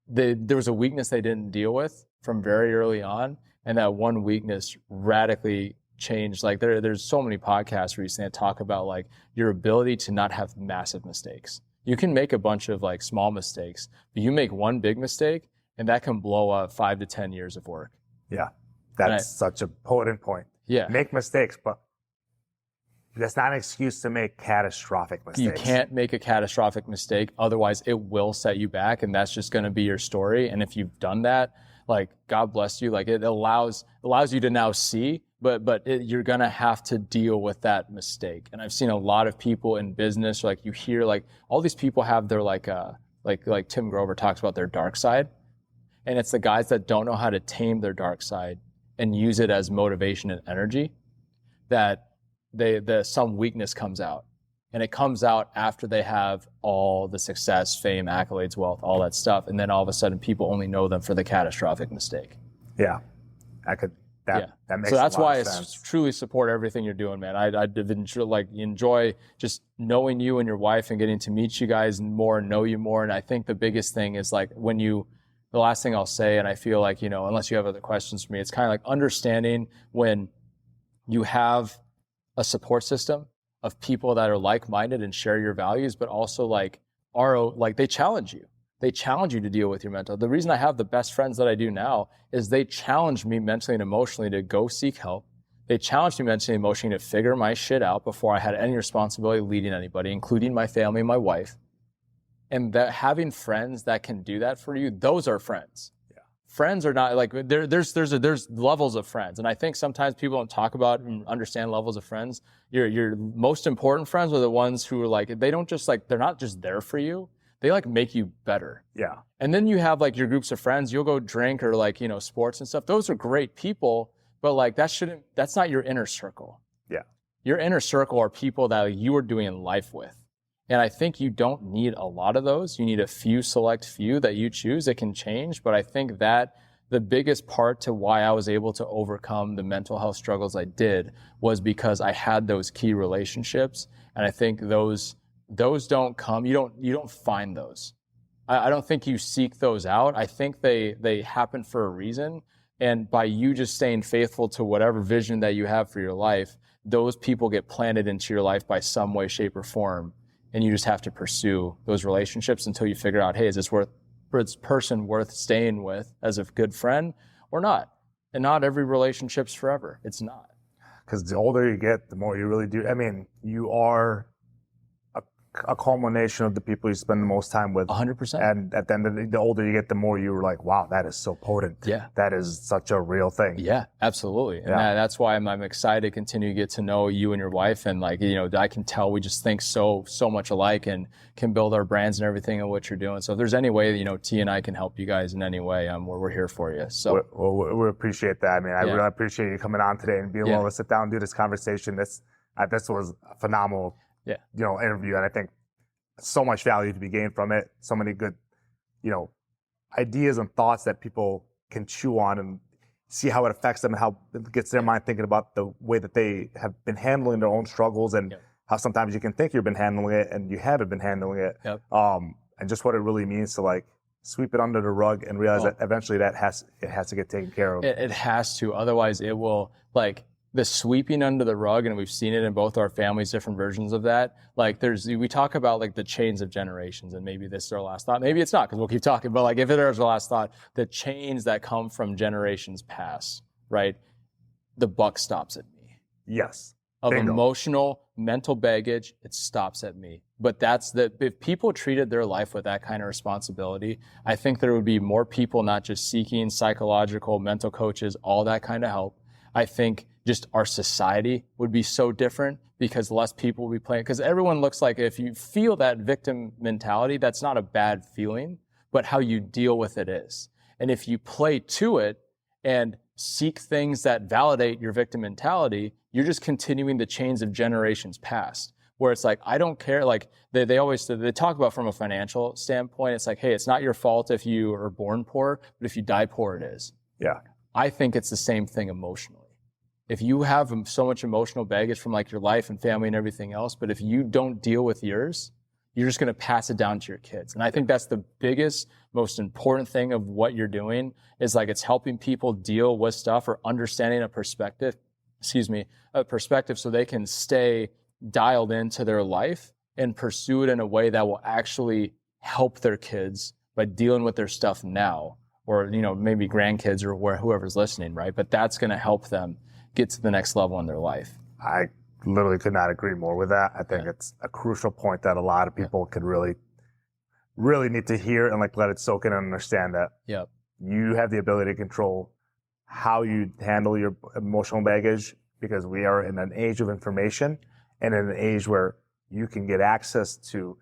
there was a weakness they didn't deal with from very early on, and that one weakness radically changed. Like there's so many podcasts recently that talk about like your ability to not have massive mistakes. You can make a bunch of like small mistakes, but you make one big mistake and that can blow up 5 to 10 years of work. Yeah. That's such a potent point. Yeah. Make mistakes, but that's not an excuse to make catastrophic mistakes. You can't make a catastrophic mistake. Otherwise, it will set you back, and that's just going to be your story. And if you've done that, like, God bless you. Like, it allows you to now see, but you're going to have to deal with that mistake. And I've seen a lot of people in business, like you hear, like all these people have their like Tim Grover talks about their dark side. And it's the guys that don't know how to tame their dark side and use it as motivation and energy that some weakness comes out, and it comes out after they have all the success, fame, accolades, wealth, all that stuff. And then all of a sudden people only know them for the catastrophic mistake. Yeah. That makes so that's a lot why of I sense. truly support everything you're doing, man. I enjoy just knowing you and your wife and getting to meet you guys more and know you more. And I think the biggest thing is like the last thing I'll say, and I feel like, unless you have other questions for me, it's kind of like understanding when you have a support system of people that are like-minded and share your values, but also they challenge you. They challenge you to deal with your mental. The reason I have the best friends that I do now is they challenge me mentally and emotionally to go seek help. They challenged me mentally and emotionally to figure my shit out before I had any responsibility leading anybody, including my family, my wife. And that having friends that can do that for you, those are friends. Friends are not like there's levels of friends, and I think sometimes people don't talk about and understand levels of friends. Your most important friends are the ones who are like they're not just there for you. They like make you better. Yeah. And then you have like your groups of friends. You'll go drink or like sports and stuff. Those are great people, but like that's not your inner circle. Yeah. Your inner circle are people that you are doing life with. And I think you don't need a lot of those. You need a select few that you choose. It can change. But I think that the biggest part to why I was able to overcome the mental health struggles I did was because I had those key relationships. And I think those don't come. You don't find those. I don't think you seek those out. I think they happen for a reason. And by you just staying faithful to whatever vision that you have for your life, those people get planted into your life by some way, shape, or form. And you just have to pursue those relationships until you figure out, hey, is this person worth staying with as a good friend or not? And not every relationship's forever. It's not. because the older you get, the more you really do. I mean, you are a culmination of the people you spend the most time with. 100%. And at the end of the older you get, the more you're like, wow, that is so potent. Yeah. That is such a real thing. Yeah, absolutely. And Yeah. that's why I'm excited to continue to get to know you and your wife. And like, you know, I can tell we just think so much alike and can build our brands and everything and what you're doing. So if there's any way, you know, T and I can help you guys in any way, we're here for you. So we appreciate that. I mean, I really appreciate you coming on today and being willing to sit down and do this conversation. This was a phenomenal, you know, interview. And I think so much value to be gained from it. So many good, you know, ideas and thoughts that people can chew on and see how it affects them and how it gets their mind thinking about the way that they have been handling their own struggles and how sometimes you can think you've been handling it and you haven't been handling it. And just what it really means to like sweep it under the rug and realize that eventually it has to get taken care of. It has to. Otherwise it will, like, the sweeping under the rug, and we've seen it in both our families, different versions of that. Like we talk about like the chains of generations, and maybe this is our last thought. Maybe it's not, because we'll keep talking, but like if it is our last thought, the chains that come from generations past, right? The buck stops at me. Yes. Of emotional, mental baggage, it stops at me. But if people treated their life with that kind of responsibility, I think there would be more people not just seeking psychological, mental coaches, all that kind of help. I think just our society would be so different because less people would be playing. Because everyone looks like, if you feel that victim mentality, that's not a bad feeling, but how you deal with it is. And if you play to it and seek things that validate your victim mentality, you're just continuing the chains of generations past. Where it's like, I don't care. Like they talk about from a financial standpoint, it's like, hey, it's not your fault if you are born poor, but if you die poor, it is. Yeah. I think it's the same thing emotionally. If you have so much emotional baggage from like your life and family and everything else, but if you don't deal with yours, you're just going to pass it down to your kids. And I think that's the biggest, most important thing of what you're doing is like, it's helping people deal with stuff or understanding a perspective so they can stay dialed into their life and pursue it in a way that will actually help their kids by dealing with their stuff now, or, you know, maybe grandkids or whoever's listening, right? But that's going to help them get to the next level in their life. I literally could not agree more with that. I think it's a crucial point that a lot of people could really, really need to hear and like let it soak in and understand that you have the ability to control how you handle your emotional baggage, because we are in an age of information and in an age where you can get access to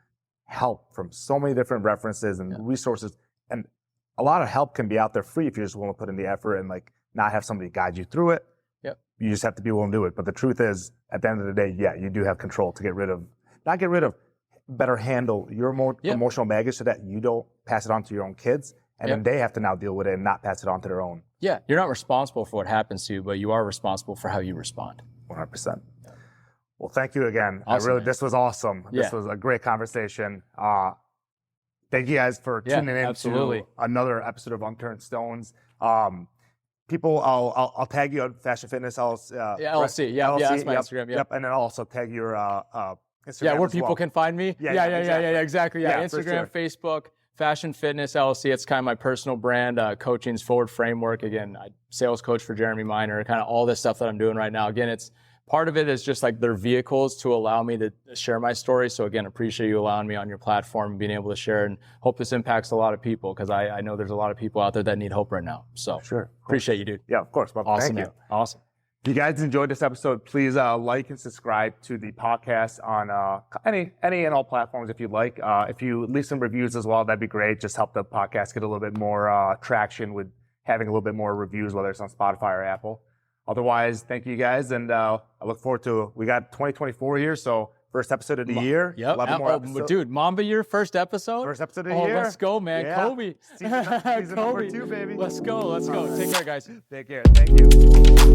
help from so many different references and resources. And a lot of help can be out there free if you just want to put in the effort and like not have somebody guide you through it. You just have to be willing to do it. But the truth is, at the end of the day, you do have control to better handle your emotional baggage so that you don't pass it on to your own kids. And then they have to now deal with it and not pass it on to their own. Yeah, you're not responsible for what happens to you, but you are responsible for how you respond. 100%. Well, thank you again. Awesome, this was awesome. This was a great conversation. Thank you guys for tuning in to another episode of Unturned Stones. People, I'll tag you on Fashion Fitness LLC. LLC. Yeah, that's my Instagram. Yep, and then I'll also tag your Instagram. Where people can find me. Exactly. Instagram, Facebook, Fashion Fitness LLC. It's kind of my personal brand. Coaching's forward framework. Again, sales coach for Jeremy Miner. Kind of all this stuff that I'm doing right now. Again, it's part of it is just like their vehicles to allow me to share my story. So again, appreciate you allowing me on your platform and being able to share, and hope this impacts a lot of people, because I know there's a lot of people out there that need hope right now. So appreciate you, dude. Yeah, of course. Well, awesome, thank you. Awesome. If you guys enjoyed this episode, please like and subscribe to the podcast on any and all platforms if you'd like. If you leave some reviews as well, that'd be great. Just help the podcast get a little bit more traction with having a little bit more reviews, whether it's on Spotify or Apple. Otherwise, thank you guys, and I look forward to, we got 2024 here, so first episode of the year. 11 more episodes. Dude, Mamba year, first episode? First episode of the year. Let's go, man. Yeah. Kobe. Season number 2, baby. Let's go. Take care, guys. Take care. Thank you.